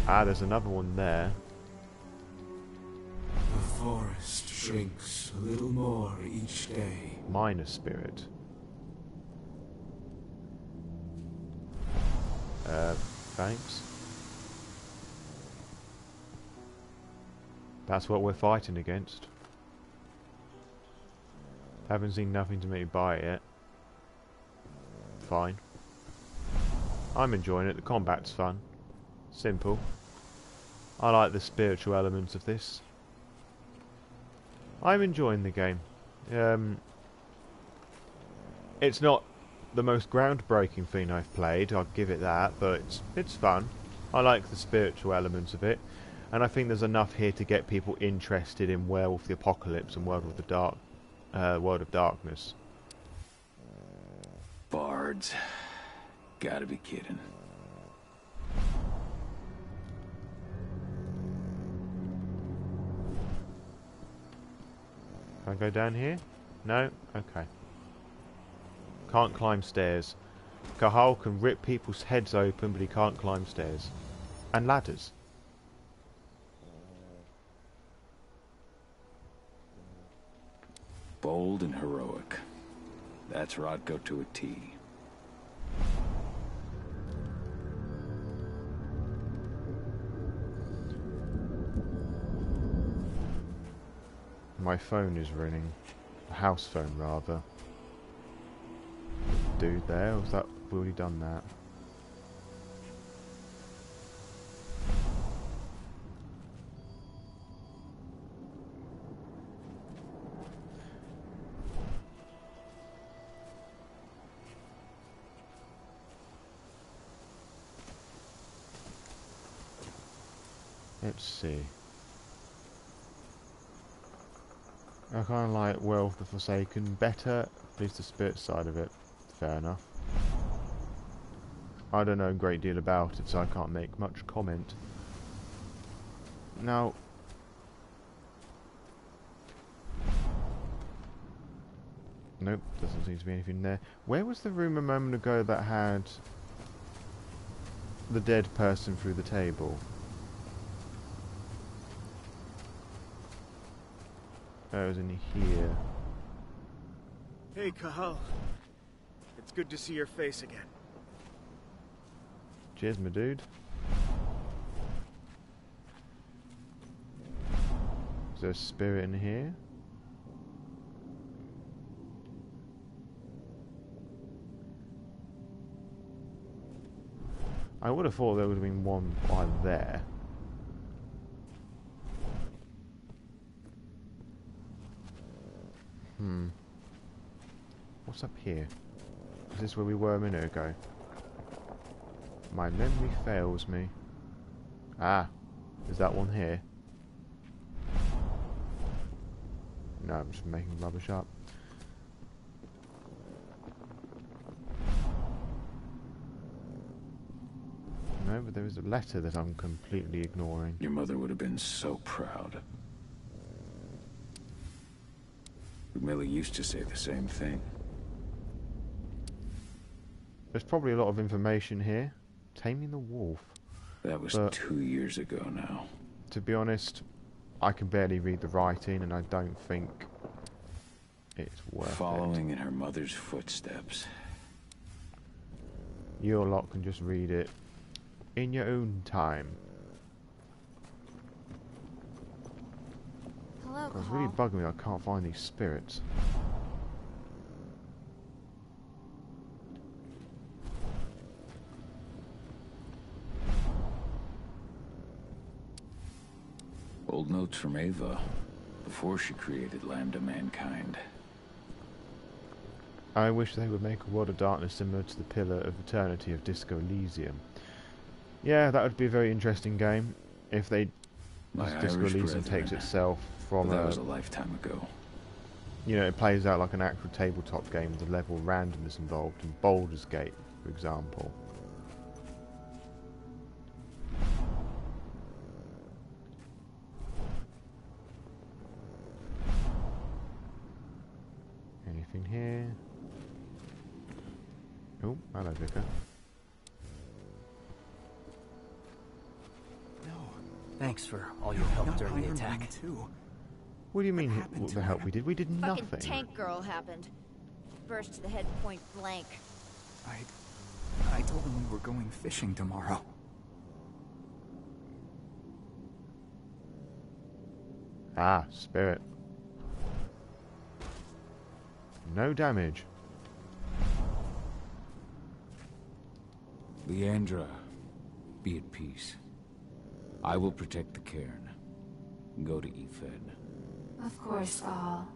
Ah, there's another one there. The forest shrinks a little more each day. Minor spirit. Thanks. That's what we're fighting against. Haven't seen nothing to make me buy it yet. Fine. I'm enjoying it. The combat's fun. Simple. I like the spiritual elements of this. I'm enjoying the game. It's not the most groundbreaking thing I've played, I'll give it that, but it's fun. I like the spiritual elements of it, and I think there's enough here to get people interested in Werewolf the Apocalypse and World of Darkness. Bards. Gotta be kidding. Can I go down here? No? Okay. Can't climb stairs. Cahal can rip people's heads open, but he can't climb stairs. And ladders. Bold and heroic. That's Rodko to a T. My phone is ringing. The house phone, rather. Dude there, or was that... We've already done that. Let's see. I kind of like Werewolf the Forsaken better, at least the spirit side of it. Fair enough. I don't know a great deal about it, so I can't make much comment. Now... Nope, doesn't seem to be anything there. Where was the room a moment ago that had the dead person through the table? Oh, it was in here. Hey, Cahal. It's good to see your face again. Cheers, my dude. Is there a spirit in here? I would have thought there would have been one right there. What's up here? Is this where we were a minute ago? My memory fails me. Ah, is that one here? No, I'm just making rubbish up. No, but there is a letter that I'm completely ignoring. Your mother would have been so proud. Millie used to say the same thing. There's probably a lot of information here. Taming the wolf. That was 2 years ago now. To be honest, I can barely read the writing, and I don't think it's worth Following in her mother's footsteps. Your lot can just read it in your own time. Hello, It's really bugging me. I can't find these spirits. old notes from Ava, before she created Lambda Mankind. I wish they would make a world of darkness similar to the Pillar of Eternity of Disco Elysium. Yeah, that would be a very interesting game if they... Disco Elysium takes itself from that was a lifetime ago. You know, it plays out like an actual tabletop game with a level of randomness involved in Baldur's Gate, for example. Anything here? Oh, hello, Vicar. No. Thanks for all your help during the attack. What do you mean, what the help we did? We did nothing. Fucking tank girl happened. Burst to the head point blank. I told him we were going fishing tomorrow. Ah, spirit. No damage. Leandra, be at peace. I will protect the cairn. Go to Ephid. Of course, Cahal.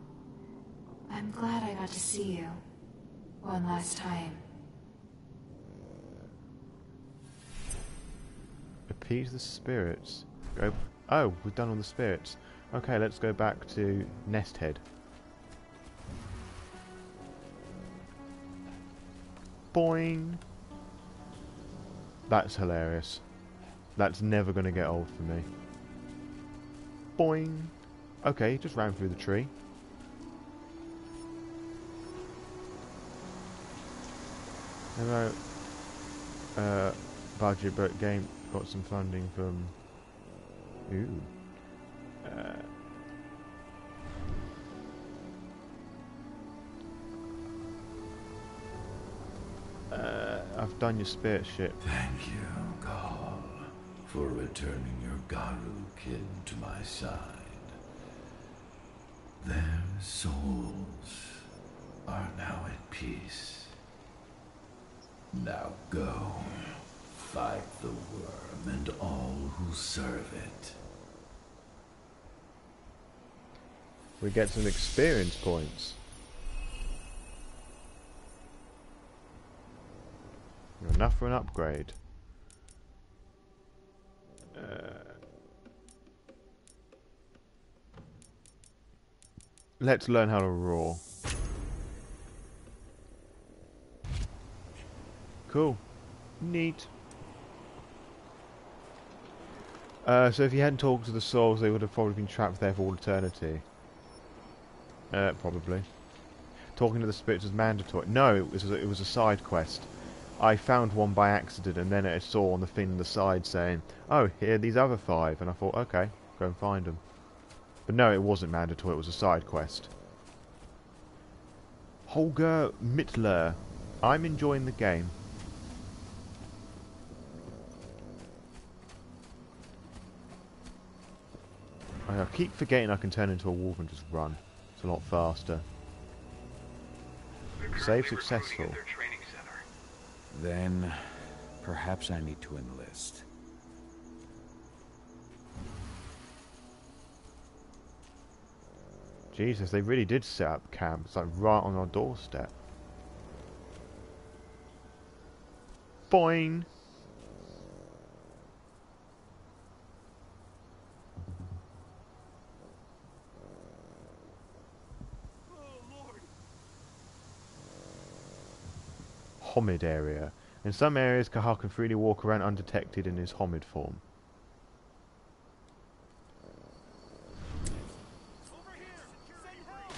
I'm glad I got to see you. One last time. Appease the spirits. Go. Oh, we've done all the spirits. Okay, let's go back to Nesthead. Boing! That's hilarious. That's never going to get old for me. Boing! Okay, just ran through the tree. Hello. Budget but game got some funding from... Ooh. I've done your spirit ship. Thank you, Cahal, for returning your Garu kin to my side. Their souls are now at peace. Now go, fight the worm and all who serve it. We get some experience points. Enough for an upgrade. Let's learn how to roar. Cool. Neat. So if you hadn't talked to the souls, they would have probably been trapped there for all eternity. Probably. Talking to the spirits was mandatory. No, it was a side quest. I found one by accident, and then I saw on the thing on the side saying, "Oh, here are these other 5," and I thought, okay, go and find them. But no, it wasn't mandatory. It was a side quest. Holger Mittler, I'm enjoying the game. I keep forgetting I can turn into a wolf and just run. It's a lot faster. Save successful. Then, perhaps I need to enlist. Jesus, they really did set up camp. It's like right on our doorstep. Boing! Homid area. In some areas, Cahal can freely walk around undetected in his homid form.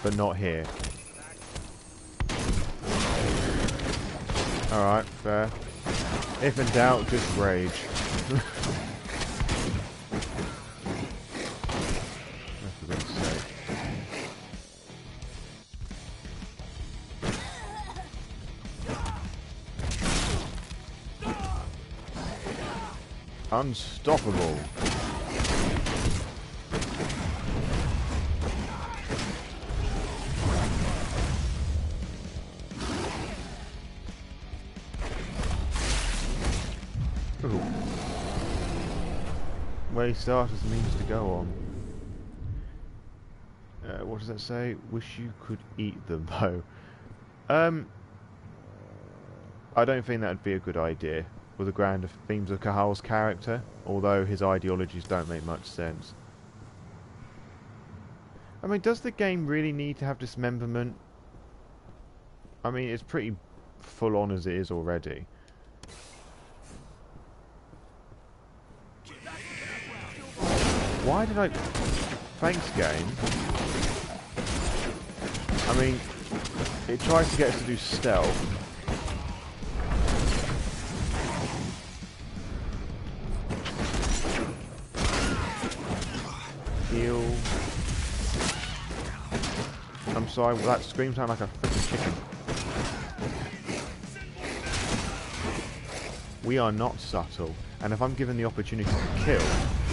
But not here. Alright, fair. If in doubt, just rage. For God's sake. Unstoppable. Ooh. Way starters means to go on. What does that say? Wish you could eat them, though. I don't think that would be a good idea with the grander themes of Cahal's character, although his ideologies don't make much sense. I mean, does the game really need to have dismemberment? I mean, it's pretty full on as it is already. Why did I... Thanks, game. I mean, it tries to get us to do stealth. Heal. I'm sorry, that scream sounded like a freaking chicken. We are not subtle, and if I'm given the opportunity to kill,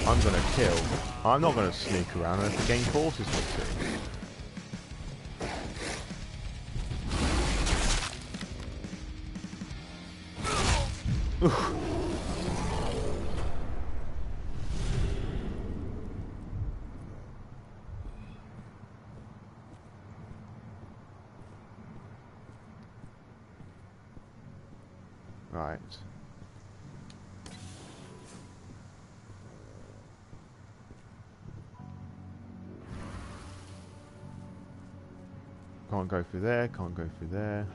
I'm gonna kill. I'm not gonna sneak around unless the game forces me to. Oof. Right. Can't go through there, can't go through there.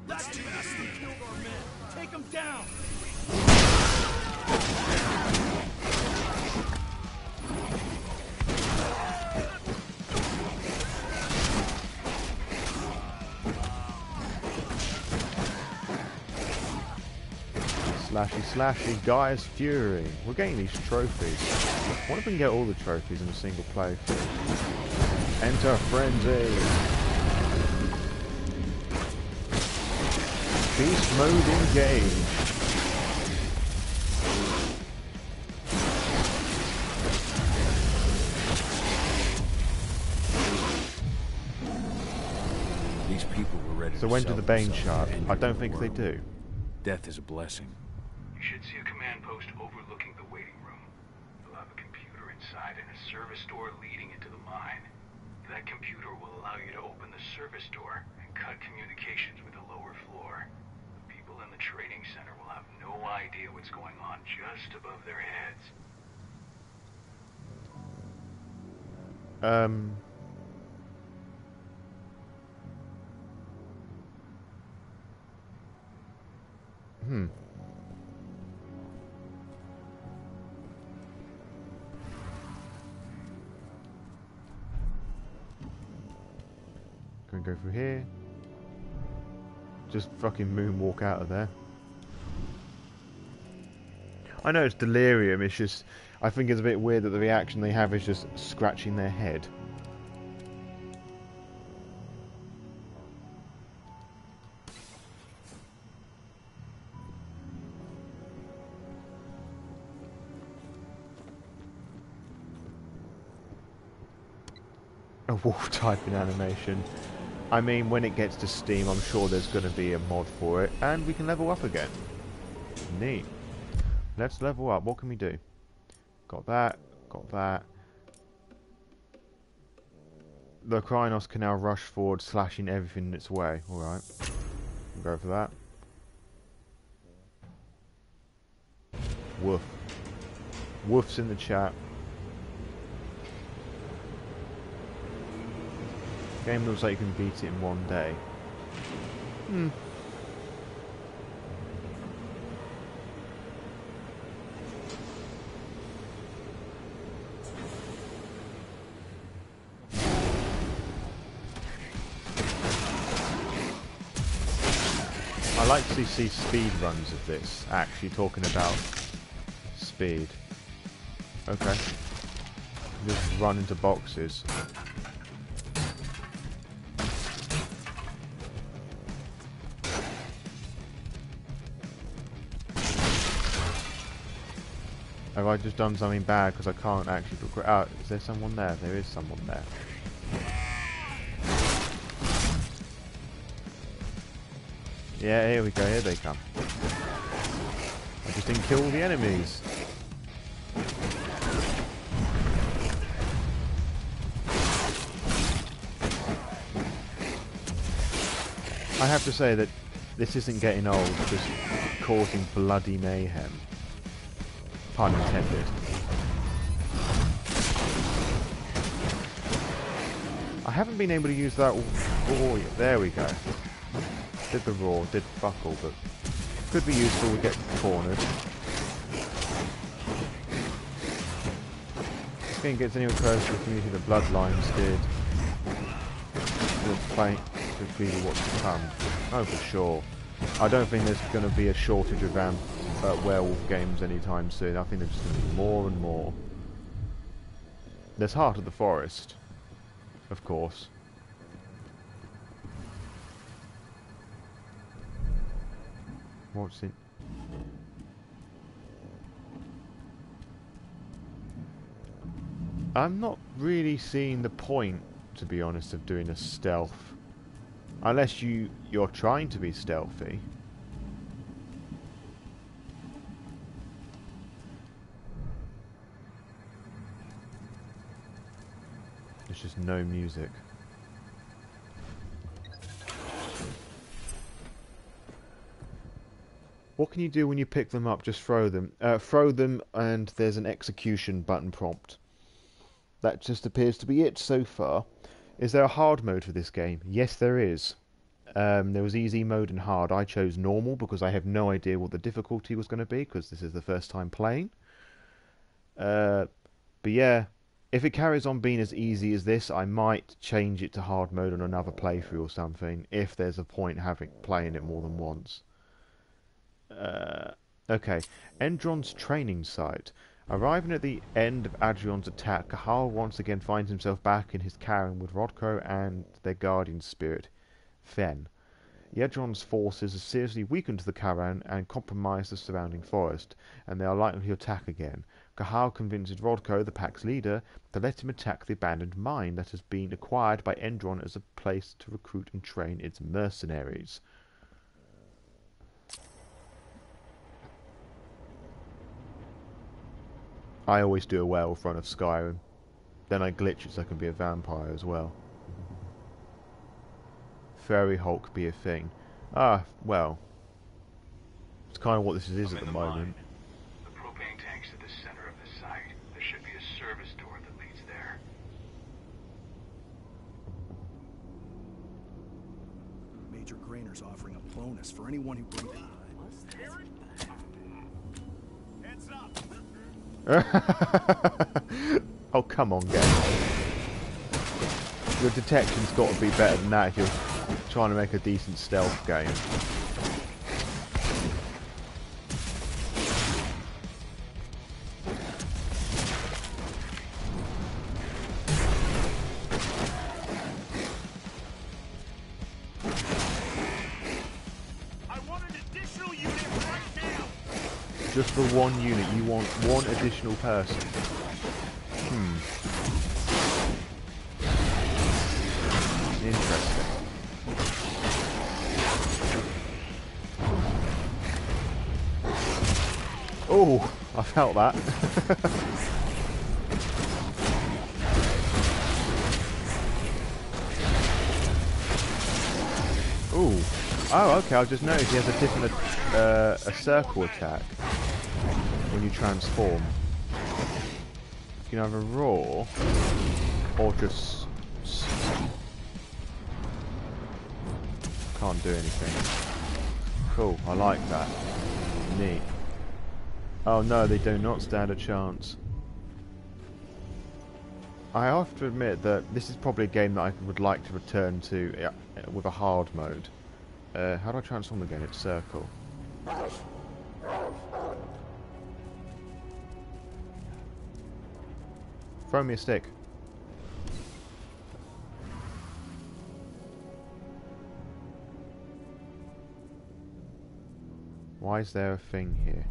That bastard killed our men! Take him down! Slashy slashy, Gaia's Fury. We're getting these trophies. I wonder if we can get all the trophies in a single playthrough. Enter Frenzy. Beast mode engaged. These people were ready. So when do the Bane sharp? I don't think they do. Death is a blessing. You should see a command post overlooking the waiting room. You'll have a computer inside and a service door leading into the mine. That computer will allow you to open the service door and cut communications with the lower floor. The people in the trading center will have no idea what's going on just above their heads. Can we go through here? Just fucking moonwalk out of there. I know it's delirium, it's just... I think it's a bit weird that the reaction they have is just scratching their head. A wolf typing animation. I mean, when it gets to Steam, I'm sure there's going to be a mod for it, and we can level up again. Neat. Let's level up. What can we do? Got that. Got that. The Krynos can now rush forward, slashing everything in its way. Alright. We'll go for that. Woof. Woof's in the chat. Game looks like you can beat it in one day. I like to see speed runs of this, actually talking about speed. Okay. Just run into boxes. Have I just done something bad because I can't actually progress? Oh, is there someone there? There is someone there. Yeah, here we go. Here they come. I just didn't kill all the enemies. I have to say that this isn't getting old, just causing bloody mayhem. Pun intended. I haven't been able to use that roar yet. There we go. Did the roar, did fuck all, but could be useful to get cornered. This game gets anywhere close to the community the Bloodlines did. To be what's to come. Oh, for sure. I don't think there's going to be a shortage of werewolf games anytime soon. I think there's just going to be more and more. There's Heart of the Forest, of course. What's it? I'm not really seeing the point, to be honest, of doing a stealth. Unless you're trying to be stealthy. There's just no music. What can you do when you pick them up? Just throw them. Throw them and there's an execution button prompt. That just appears to be it so far. Is there a hard mode for this game? Yes, there is. There was easy mode and hard. I chose normal because I have no idea what the difficulty was going to be because this is the first time playing. But yeah, if it carries on being as easy as this, I might change it to hard mode on another playthrough or something, if there's a point playing it more than once. Okay, Endron's training site. Arriving at the end of Adrion's attack, Cahal once again finds himself back in his caravan with Rodko and their guardian spirit, Fen. Yedron's forces have seriously weakened the caravan and compromised the surrounding forest, and they are likely to attack again. Cahal convinces Rodko, the pack's leader, to let him attack the abandoned mine that has been acquired by Endron as a place to recruit and train its mercenaries. I always do a werewolf run of Skyrim. Then I glitch it so I can be a vampire as well. Fairy Hulk be a thing. Ah, well. It's kind of what this is at the moment. The propane tank's at the center of the site. There should be a service door that leads there. Major Grainer's offering a bonus for anyone who brings it. Heads up! Oh, come on, game. Your detection's got to be better than that if you're trying to make a decent stealth game. I want an additional unit right now. Just for one unit, you want one additional person. Interesting. Oh, I felt that. Ooh. Oh, okay, I've just noticed he has a different, a circle attack when you transform. You can either roar, or just... Can't do anything. Cool, I like that. Neat. Oh no, they do not stand a chance. I have to admit that this is probably a game that I would like to return to with a hard mode. How do I transform again? It's circle. Throw me a stick. Why is there a thing here?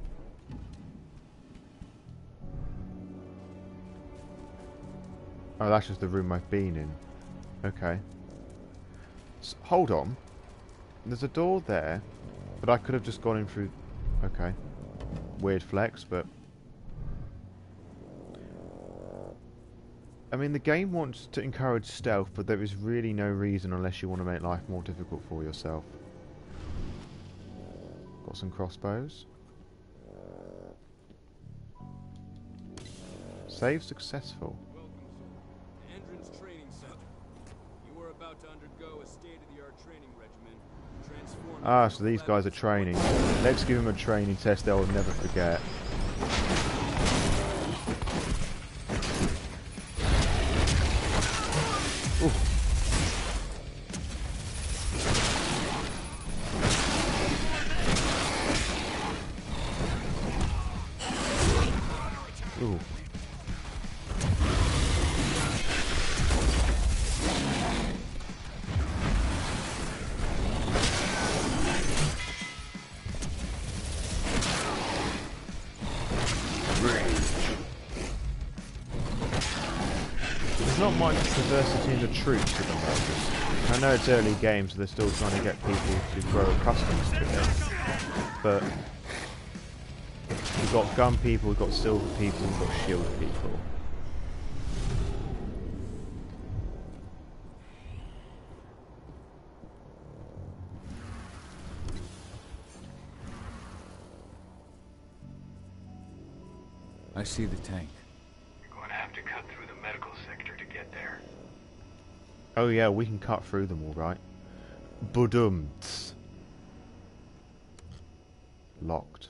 Oh, that's just the room I've been in. Okay. Hold on. There's a door there, but I could have just gone in through... Okay. Weird flex, but... I mean, the game wants to encourage stealth, but there is really no reason unless you want to make life more difficult for yourself. Got some crossbows. Save successful. Endron's training center. You are about to undergo a state-of-the-art training regimen. Ah, so these guys are training. Let's give them a training test they'll never forget. Ooh. Ooh. There's not much diversity in the troops at the moment. I know it's early games, so they're still trying to get people to grow accustomed to it. But we've got gun people, we've got silver people, we've got shield people. I see the tank. You're going to have to cut through the medical sector to get there. Oh yeah, we can cut through them all right. Budumts. Locked.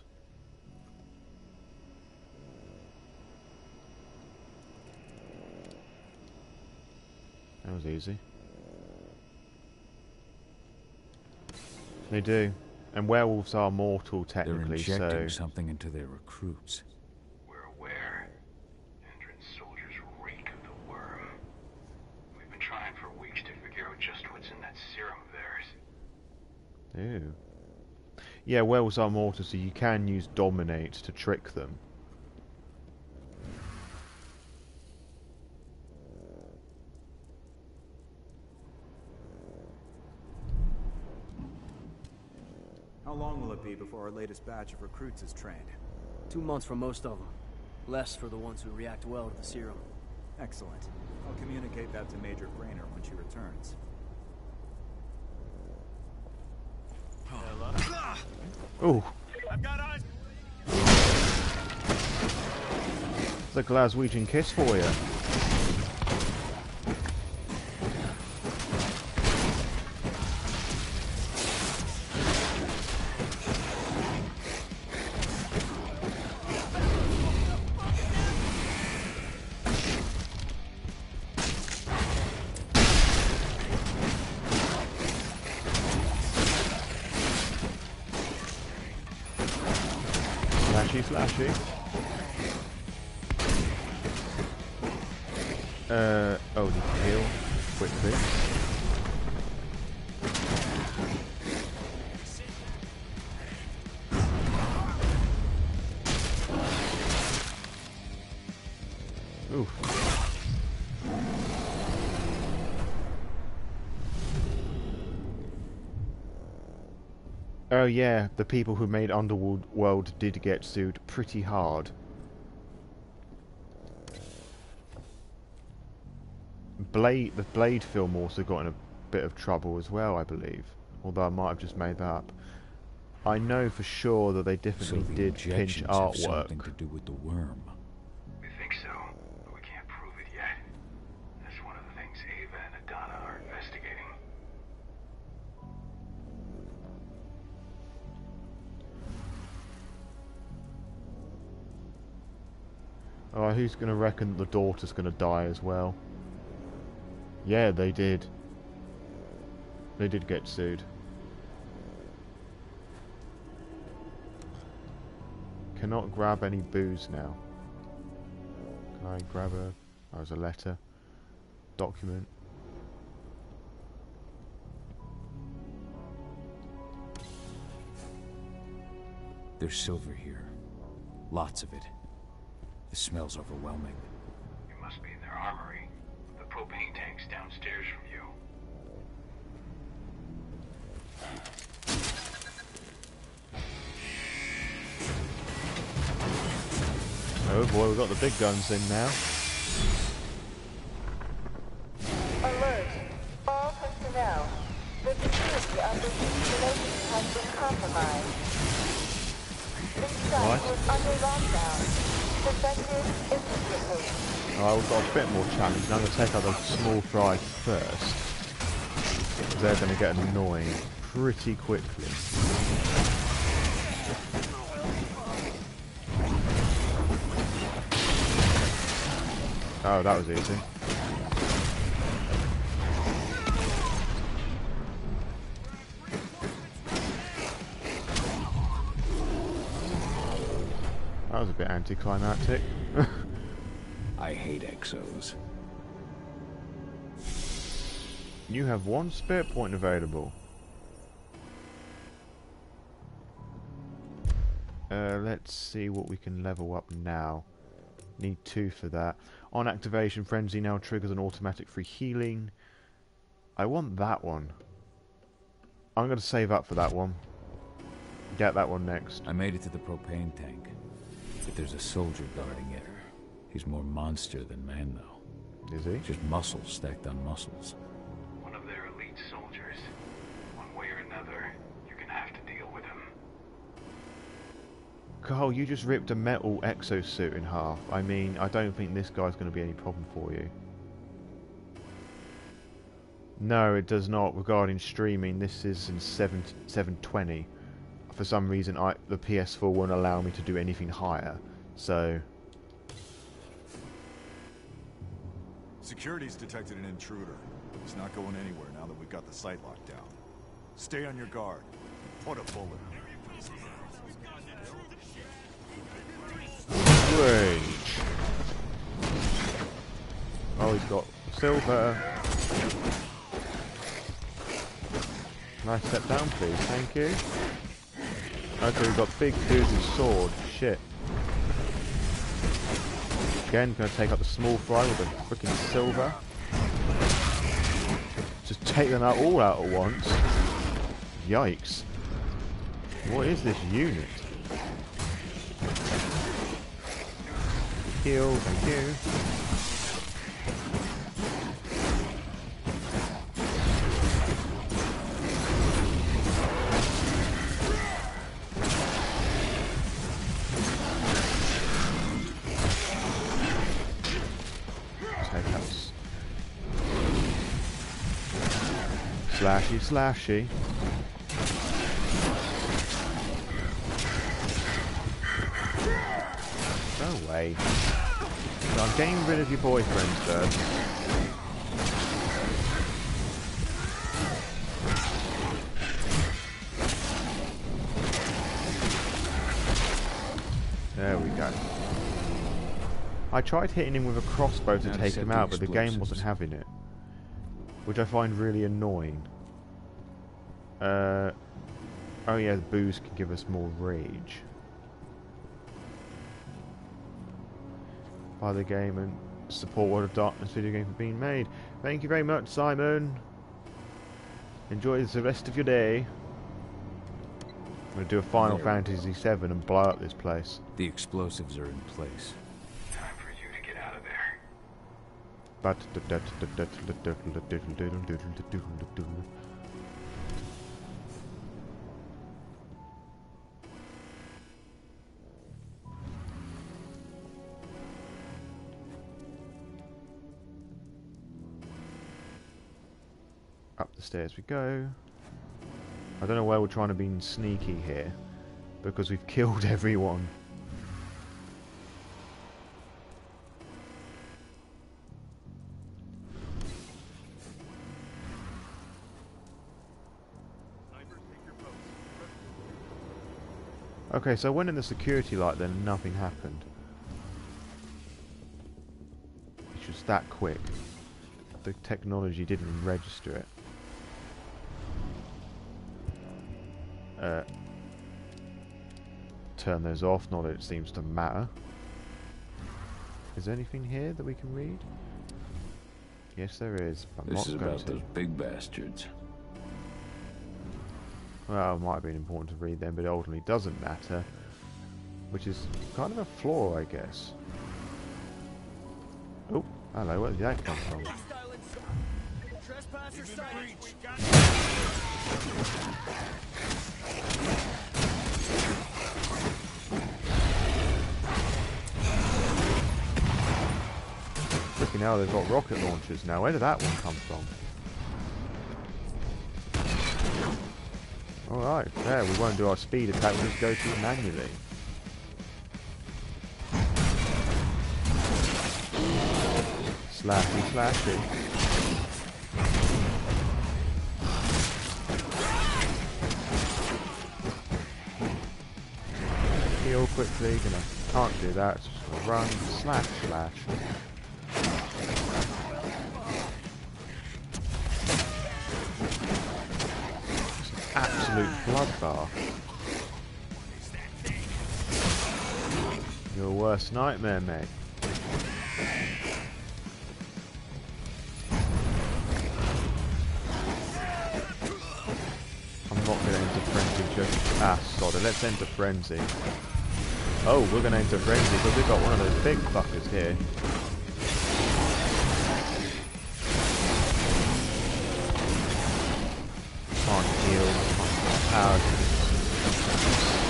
That was easy. They do. And werewolves are mortal technically, They're injecting so something into their recruits. We're aware. Endron's soldiers reek of the worm. We've been trying for weeks to figure out just what's in that serum of theirs. Ew. Yeah, werewolves are mortal, so you can use dominate to trick them. How long will it be before our latest batch of recruits is trained? 2 months for most of them. Less for the ones who react well to the serum. Excellent. I'll communicate that to Major Grainer when she returns. Ooh. I've got eyes. It's a Glaswegian kiss for you. Slashy. Oh, need to heal quickly. Oof. Oh yeah, the people who made Underworld did get sued pretty hard. The Blade film also got in a bit of trouble as well, I believe. Although I might have just made that up. I know for sure that they definitely did pinch artwork. Something to do with the worm. We think so, but we can't prove it yet. That's one of the things Ava and Adana are investigating. Oh, who's going to reckon the daughter's going to die as well? Yeah, they did. They did get sued. Cannot grab any booze now. Can I grab a... Oh, there's a letter. Document. There's silver here. Lots of it. The smell's overwhelming. It must be in their armory. The propane tank's downstairs from you. Oh boy, we've got the big guns in now. of this installation has been compromised. This site is under lockdown. Defended immediately. Alright, we've got a bit more challenge. Now I'm going to take out those small fry first. Because they're going to get annoying pretty quickly. Oh, that was easy. That was a bit anticlimactic. I hate exos. You have 1 spirit point available. Let's see what we can level up now. Need 2 for that. On activation, Frenzy now triggers an automatic free healing. I want that one. I'm going to save up for that one. Get that one next. I made it to the propane tank. But there's a soldier guarding it. He's more monster than man, though. Is he? Just muscles stacked on muscles. One of their elite soldiers. One way or another, you're gonna have to deal with him. Cahal, you just ripped a metal exosuit in half. I mean, I don't think this guy's going to be any problem for you. No, it does not. Regarding streaming, this is in 720. For some reason, the PS4 won't allow me to do anything higher. So... Security's detected an intruder. He's not going anywhere now that we've got the site locked down. Stay on your guard. Put a bullet. Rage. Oh, he's got silver. Nice step down, please. Thank you. Okay, we've got Big Dude's sword. Shit. Again, gonna take out the small fry with the freaking silver. Just take them out all out at once. Yikes. What is this unit? Heal, thank you. Slashy, slashy. No way. So I'm getting rid of your boyfriend first. There we go. I tried hitting him with a crossbow to take him out, but the game wasn't having it. Which I find really annoying. Oh yeah, the booze can give us more rage. Buy the game and support World of Darkness video game for being made. Thank you very much, Simon. Enjoy the rest of your day. I'm going to do a Final Fantasy VII and blow up this place. The explosives are in place. Time for you to get out of there. But up the stairs we go. I don't know why we're trying to be sneaky here, because we've killed everyone. Okay, so I went in the security light then and nothing happened. It's just that quick. The technology didn't register it. Turn those off, not that it seems to matter. Is there anything here that we can read? Yes, there is. This is about those big bastards. Well, it might have been important to read them, but it ultimately doesn't matter. Which is kind of a flaw, I guess. Oh, hello, where did that come from? Trespasser sighted. Freaking hell, they've got rocket launchers now. Where did that one come from? Alright, there, we won't do our speed attack, we'll just go to it manually. Slashy, slashy. Heal quickly, can't do that, just gonna run, slash, slash. Absolute bloodbath. Your worst nightmare, mate. I'm not going to enter frenzy just... sod it, let's enter frenzy. Oh, we're going to enter frenzy because we've got one of those big fuckers here. Can't heal, power,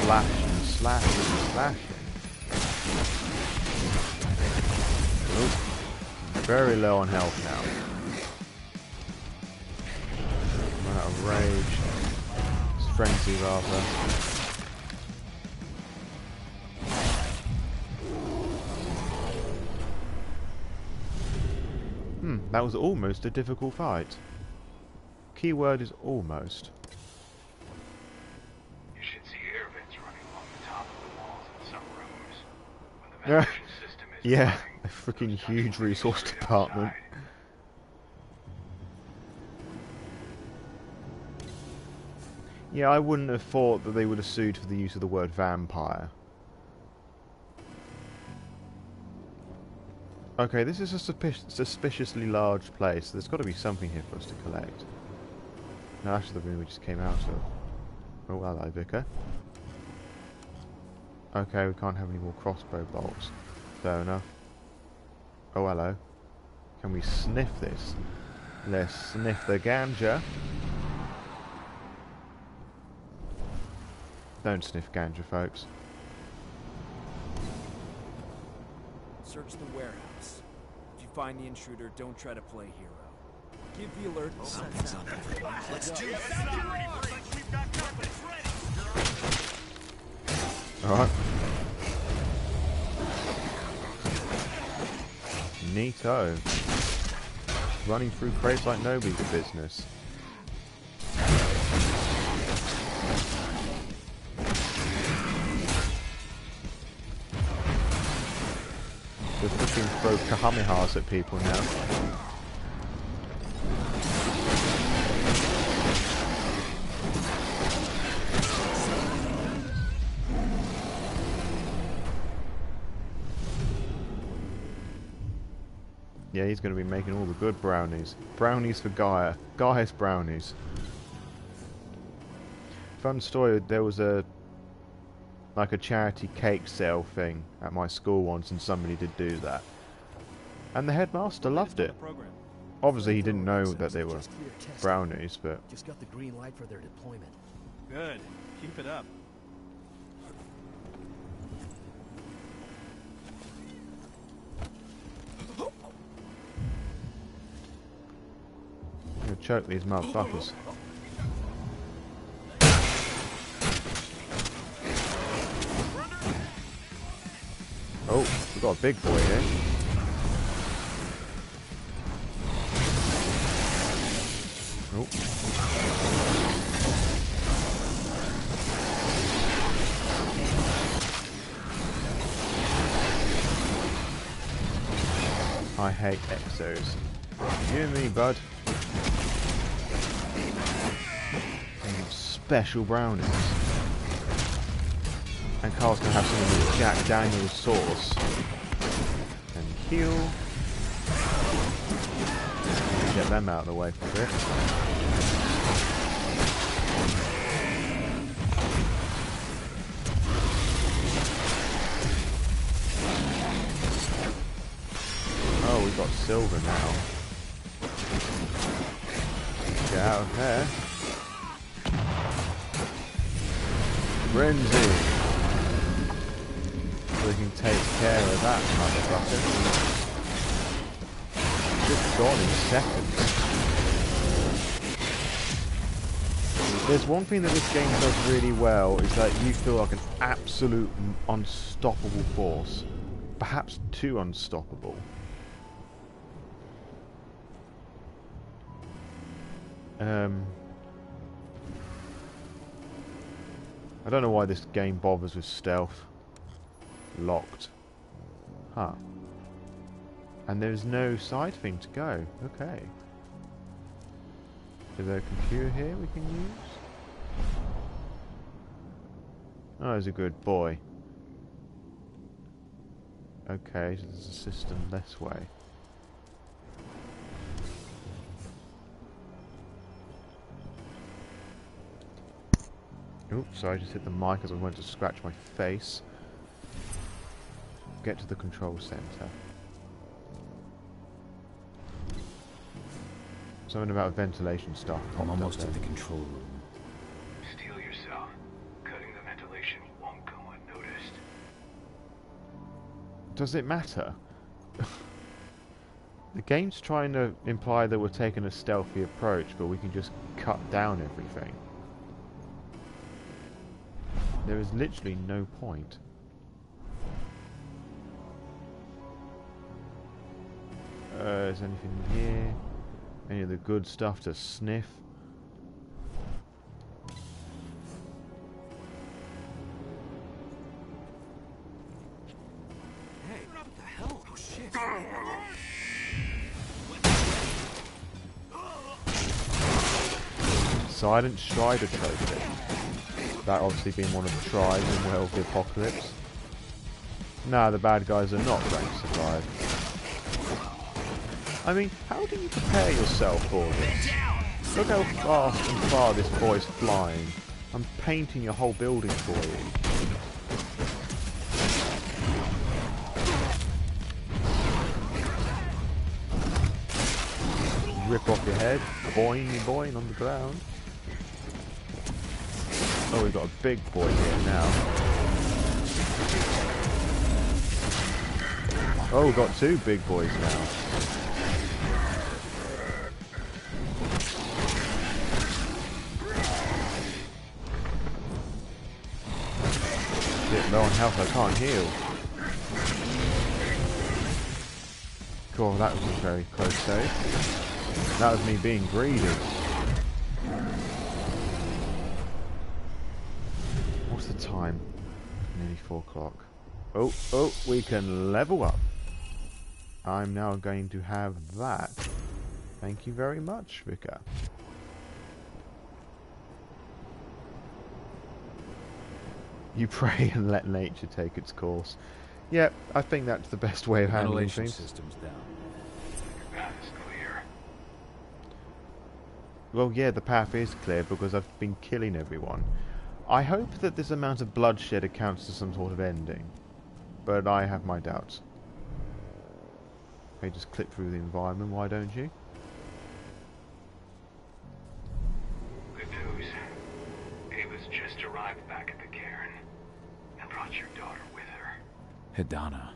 slash and slash and slash. Nope. Very low on health now. Run out of rage. It's frenzy rather. That was almost a difficult fight. Keyword is almost. You should see air vents running along the top of the walls in some rooms. When the ventilation system is yeah, a freaking huge resource department. Yeah, I wouldn't have thought that they would have sued for the use of the word vampire. Okay, this is a suspiciously large place. There's got to be something here for us to collect. No, that's the room we just came out of. Oh, hello, Vicar. Okay, we can't have any more crossbow bolts. Fair enough. Oh, hello. Can we sniff this? Let's sniff the ganja. Don't sniff ganja, folks. Search the warehouse. If you find the intruder, don't try to play hero. Give the alert. Something's up. Let's do it. Alright. Neato. Running through crates like nobody's business. Just freaking throw kamehamehas at people now. Yeah, he's going to be making all the good brownies. Brownies for Gaia. Gaia's brownies. Fun story, there was a charity cake sale thing at my school once, and somebody did do that. And the headmaster loved it. Obviously he didn't know that they were brownies, but... Just got the green light for their deployment. Good. Keep it up. I'm gonna choke these motherfuckers. Oh, we've got a big boy here. Oh. I hate exos. You and me, bud. Special brownies. And Carl's going to have some of this Jack Daniels sauce. And heal. Get them out of the way for a bit. Oh, we've got silver now. Get out of there. Frenzy. So we can take care of that motherfucker. Just gone in seconds. There's one thing that this game does really well, is that you feel like an absolute unstoppable force. Perhaps too unstoppable. I don't know why this game bothers with stealth. Locked. Huh. And there's no side thing to go. Okay. Is there a computer here we can use? Oh, he's a good boy. Okay, so there's a system this way. Oops, sorry, I just hit the mic as I went to scratch my face. Get to the control center. Something about ventilation stuff. I'm almost at the control room. Steel yourself. Cutting the ventilation won't go unnoticed. Does it matter? The game's trying to imply that we're taking a stealthy approach, but we can just cut down everything. There is literally no point. Is anything here? Any of the good stuff to sniff? Hey, what the hell? Oh shit. Silent Strider trophy. That obviously being one of the tribes in Werewolf the Apocalypse. Nah, the bad guys are not going to survive. I mean, how do you prepare yourself for this? Look how fast and far this boy's flying. I'm painting your whole building for you. Rip off your head, boing boing on the ground. Oh, we've got a big boy here now. Oh, we've got two big boys now. Bit low on health, I can't heal. Cool, that was a very close save. That was me being greedy. What's the time? Nearly 4 o'clock. Oh, we can level up. I'm now going to have that. Thank you very much, Vika. You pray and let nature take its course. Yeah, I think that's the best way of handling things. System's down. Your path is clear. Well, yeah, the path is clear because I've been killing everyone. I hope that this amount of bloodshed accounts to some sort of ending, but I have my doubts. Okay, just click through the environment, why don't you? Good news. Ava's just arrived back at the cairn and brought your daughter with her. Hidana.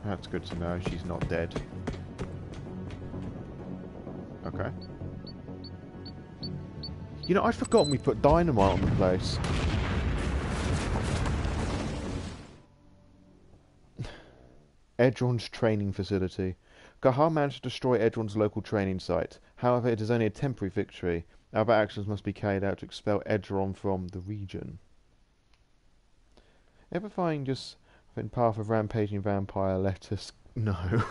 That's good to know, she's not dead. Okay. You know, I'd forgotten we put dynamite on the place. Endron's training facility. Cahal managed to destroy Endron's local training site. However, it is only a temporary victory. Other actions must be carried out to expel Endron from the region. Ever find just in path of rampaging vampire lettuce? No.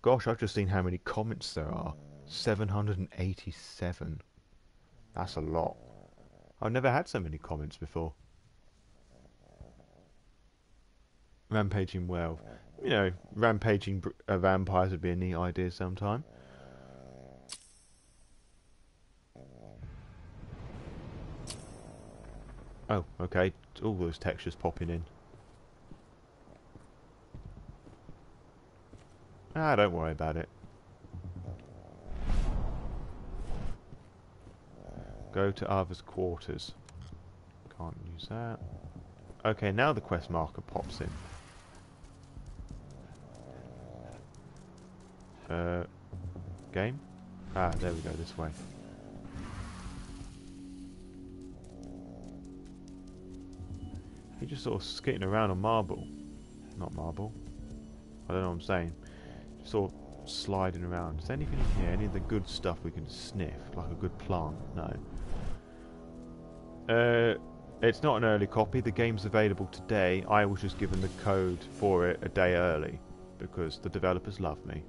Gosh, I've just seen how many comments there are. 787. That's a lot. I've never had so many comments before. Rampaging werewolf. You know, rampaging vampires would be a neat idea sometime. Oh, okay. All those textures popping in. Ah, don't worry about it. Go to Arthur's quarters. Can't use that. Okay, now the quest marker pops in. Game? Ah, there we go, this way. You're just sort of skating around on marble. Not marble. I don't know what I'm saying. Just sort of sliding around. Is there anything in here? Any of the good stuff we can sniff? Like a good plant? No. It's not an early copy. The game's available today. I was just given the code for it a day early because the developers love me.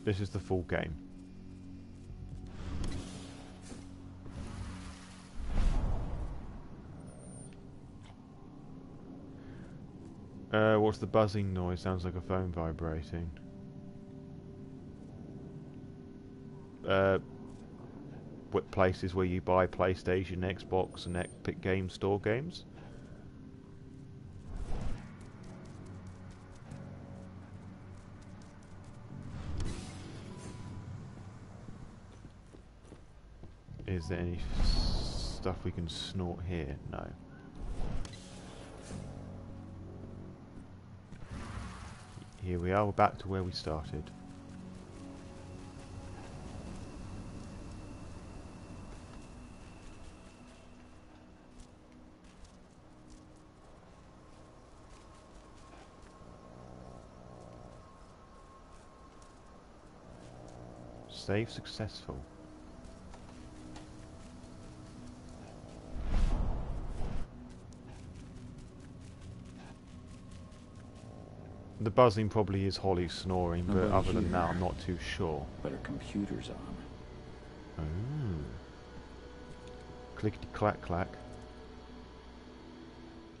This is the full game. What's the buzzing noise? Sounds like a phone vibrating. What places where you buy PlayStation, Xbox, and Epic Game Store games? Is there any stuff we can snort here? No. Here we are, we're back to where we started. Save successful. The buzzing probably is Holly snoring, but other than that, I'm not too sure. But her computer's on. Oh. Clickety clack clack.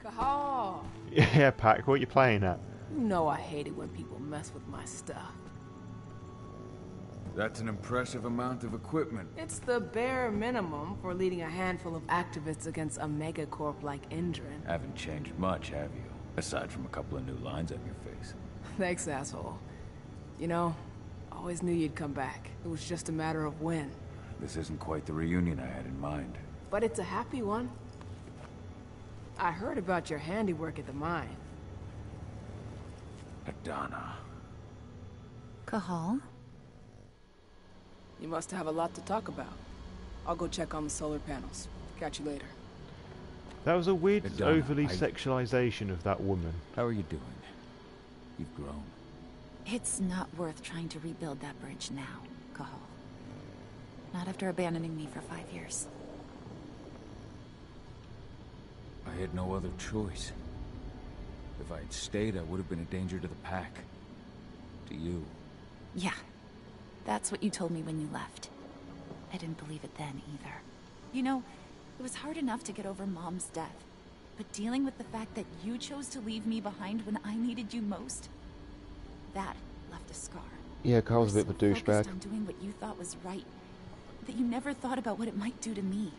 Cahal! Yeah, Pack, what are you playing at? You know I hate it when people mess with my stuff. That's an impressive amount of equipment. It's the bare minimum for leading a handful of activists against a megacorp like Endron. Haven't changed much, have you? Aside from a couple of new lines on your face. Thanks, asshole. You know, I always knew you'd come back. It was just a matter of when. This isn't quite the reunion I had in mind. But it's a happy one. I heard about your handiwork at the mine. Adana. Cahal? You must have a lot to talk about. I'll go check on the solar panels. Catch you later. That was a weird, Adana, overly sexualization of that woman. How are you doing? You've grown. It's not worth trying to rebuild that bridge now, Cahal. Not after abandoning me for 5 years. I had no other choice. If I had stayed, I would have been a danger to the pack. To you. Yeah. That's what you told me when you left. I didn't believe it then, either. You know, it was hard enough to get over Mom's death. But dealing with the fact that you chose to leave me behind when I needed you most, that left a scar. Yeah, Carl's a bit of a douchebag. Focused on doing what you thought was right, that you never thought about what it might do to me.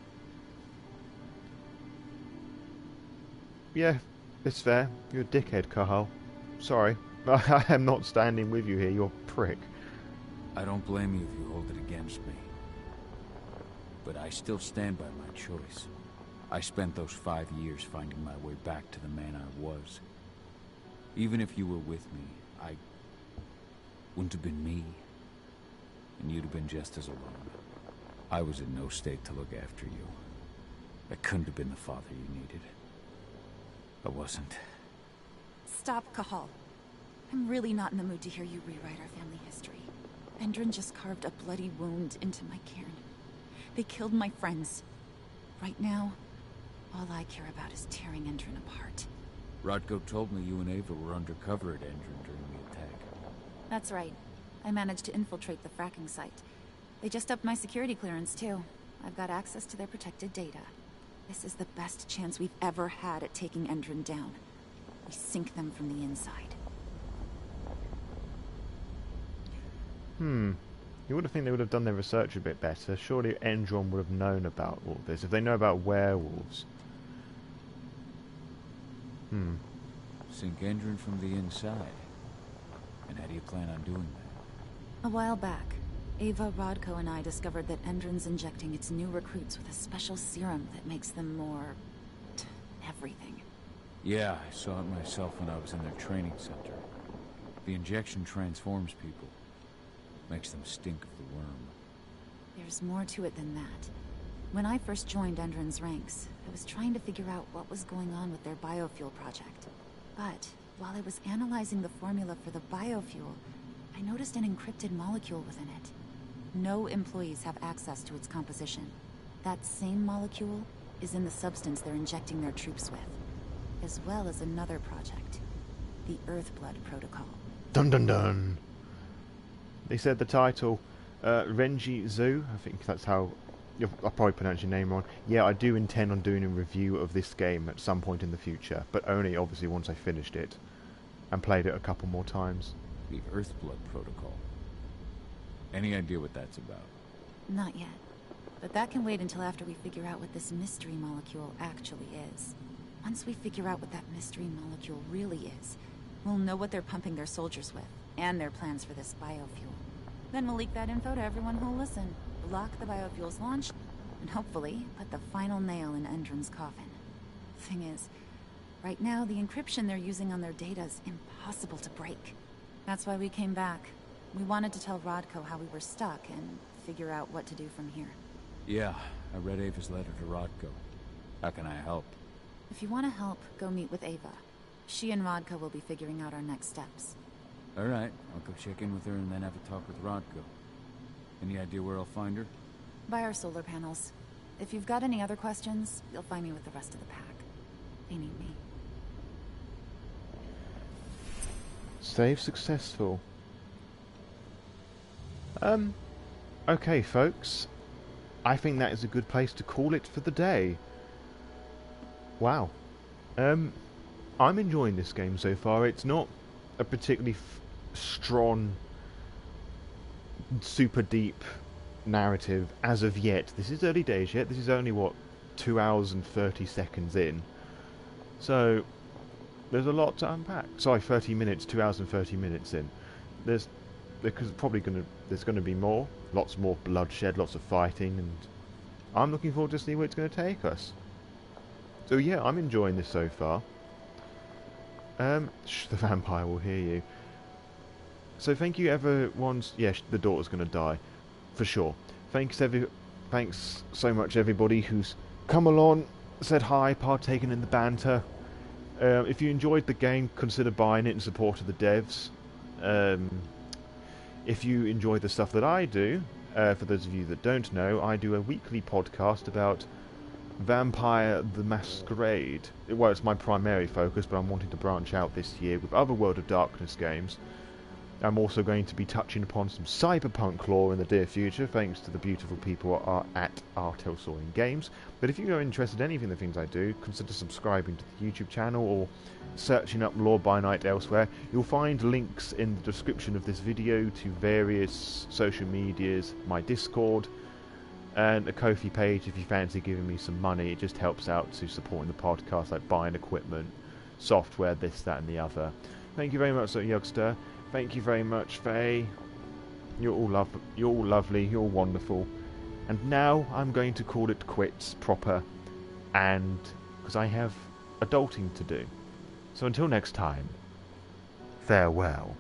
Yeah, it's fair. You're a dickhead, Cahal. Sorry. I am not standing with you here, you're a prick. I don't blame you if you hold it against me. But I still stand by my choice. I spent those 5 years finding my way back to the man I was. Even if you were with me, I wouldn't have been me. And you'd have been just as alone. I was in no state to look after you. I couldn't have been the father you needed. I wasn't. Stop, Cahal. I'm really not in the mood to hear you rewrite our family history. Endron just carved a bloody wound into my cairn. They killed my friends. Right now, all I care about is tearing Endron apart. Rodko told me you and Ava were undercover at Endron during the attack. That's right. I managed to infiltrate the fracking site. They just upped my security clearance, too. I've got access to their protected data. This is the best chance we've ever had at taking Endron down. We sink them from the inside. You would have think they would have done their research a bit better. Surely Endron would have known about all this. If they know about werewolves. Sink Endron from the inside. And how do you plan on doing that? A while back, Ava, Rodko, and I discovered that Endron's injecting its new recruits with a special serum that makes them more... everything. Yeah, I saw it myself when I was in their training center. The injection transforms people. Makes them stink of the worm. There's more to it than that. When I first joined Endron's ranks, I was trying to figure out what was going on with their biofuel project. But while I was analyzing the formula for the biofuel, I noticed an encrypted molecule within it. No employees have access to its composition. That same molecule is in the substance they're injecting their troops with, as well as another project, the Earthblood Protocol. Dun dun dun! They said the title, Renji Zu, I think that's how... I'll probably pronounce your name wrong. Yeah, I do intend on doing a review of this game at some point in the future, but only obviously once I finished it and played it a couple more times. The Earthblood Protocol. Any idea what that's about? Not yet. But that can wait until after we figure out what this mystery molecule actually is. Once we figure out what that mystery molecule really is, we'll know what they're pumping their soldiers with, and their plans for this biofuel. Then we'll leak that info to everyone who'll listen, block the biofuel's launch, and hopefully put the final nail in Endron's coffin. Thing is, right now the encryption they're using on their data is impossible to break. That's why we came back. We wanted to tell Rodko how we were stuck and figure out what to do from here. Yeah, I read Ava's letter to Rodko. How can I help? If you want to help, go meet with Ava. She and Rodko will be figuring out our next steps. Alright, I'll go check in with her and then have a talk with Rodko. Any idea where I'll find her? By our solar panels. If you've got any other questions, you'll find me with the rest of the pack. They need me. Save successful. Okay, folks. I think that is a good place to call it for the day. Wow. I'm enjoying this game so far. It's not a particularly strong, super deep narrative as of yet. This is early days yet. This is only, what, 2 hours and 30 seconds in. So, there's a lot to unpack. Sorry, 30 minutes, 2 hours and 30 minutes in. There's gonna be more. Lots more bloodshed, lots of fighting, and I'm looking forward to see where it's going to take us. So yeah, I'm enjoying this so far. The vampire will hear you. So thank you everyone. Yeah, the daughter's going to die, for sure. Thanks so much everybody who's come along, said hi, partaken in the banter. If you enjoyed the game, consider buying it in support of the devs. If you enjoy the stuff that I do, for those of you that don't know, I do a weekly podcast about Vampire the Masquerade. Well, it's my primary focus, but I'm wanting to branch out this year with other World of Darkness games. I'm also going to be touching upon some cyberpunk lore in the near future, thanks to the beautiful people at Artel Soaring Games. But if you are interested in any of the things I do, consider subscribing to the YouTube channel or searching up Lore by Night elsewhere. You'll find links in the description of this video to various social medias, my Discord, and a Ko-fi page if you fancy giving me some money. It just helps out to supporting the podcast, like buying equipment, software, this, that and the other. Thank you very much, Youngster. Thank you very much, Faye. You're all lovely, you're wonderful. And now I'm going to call it quits proper, and because I have adulting to do. So until next time, farewell.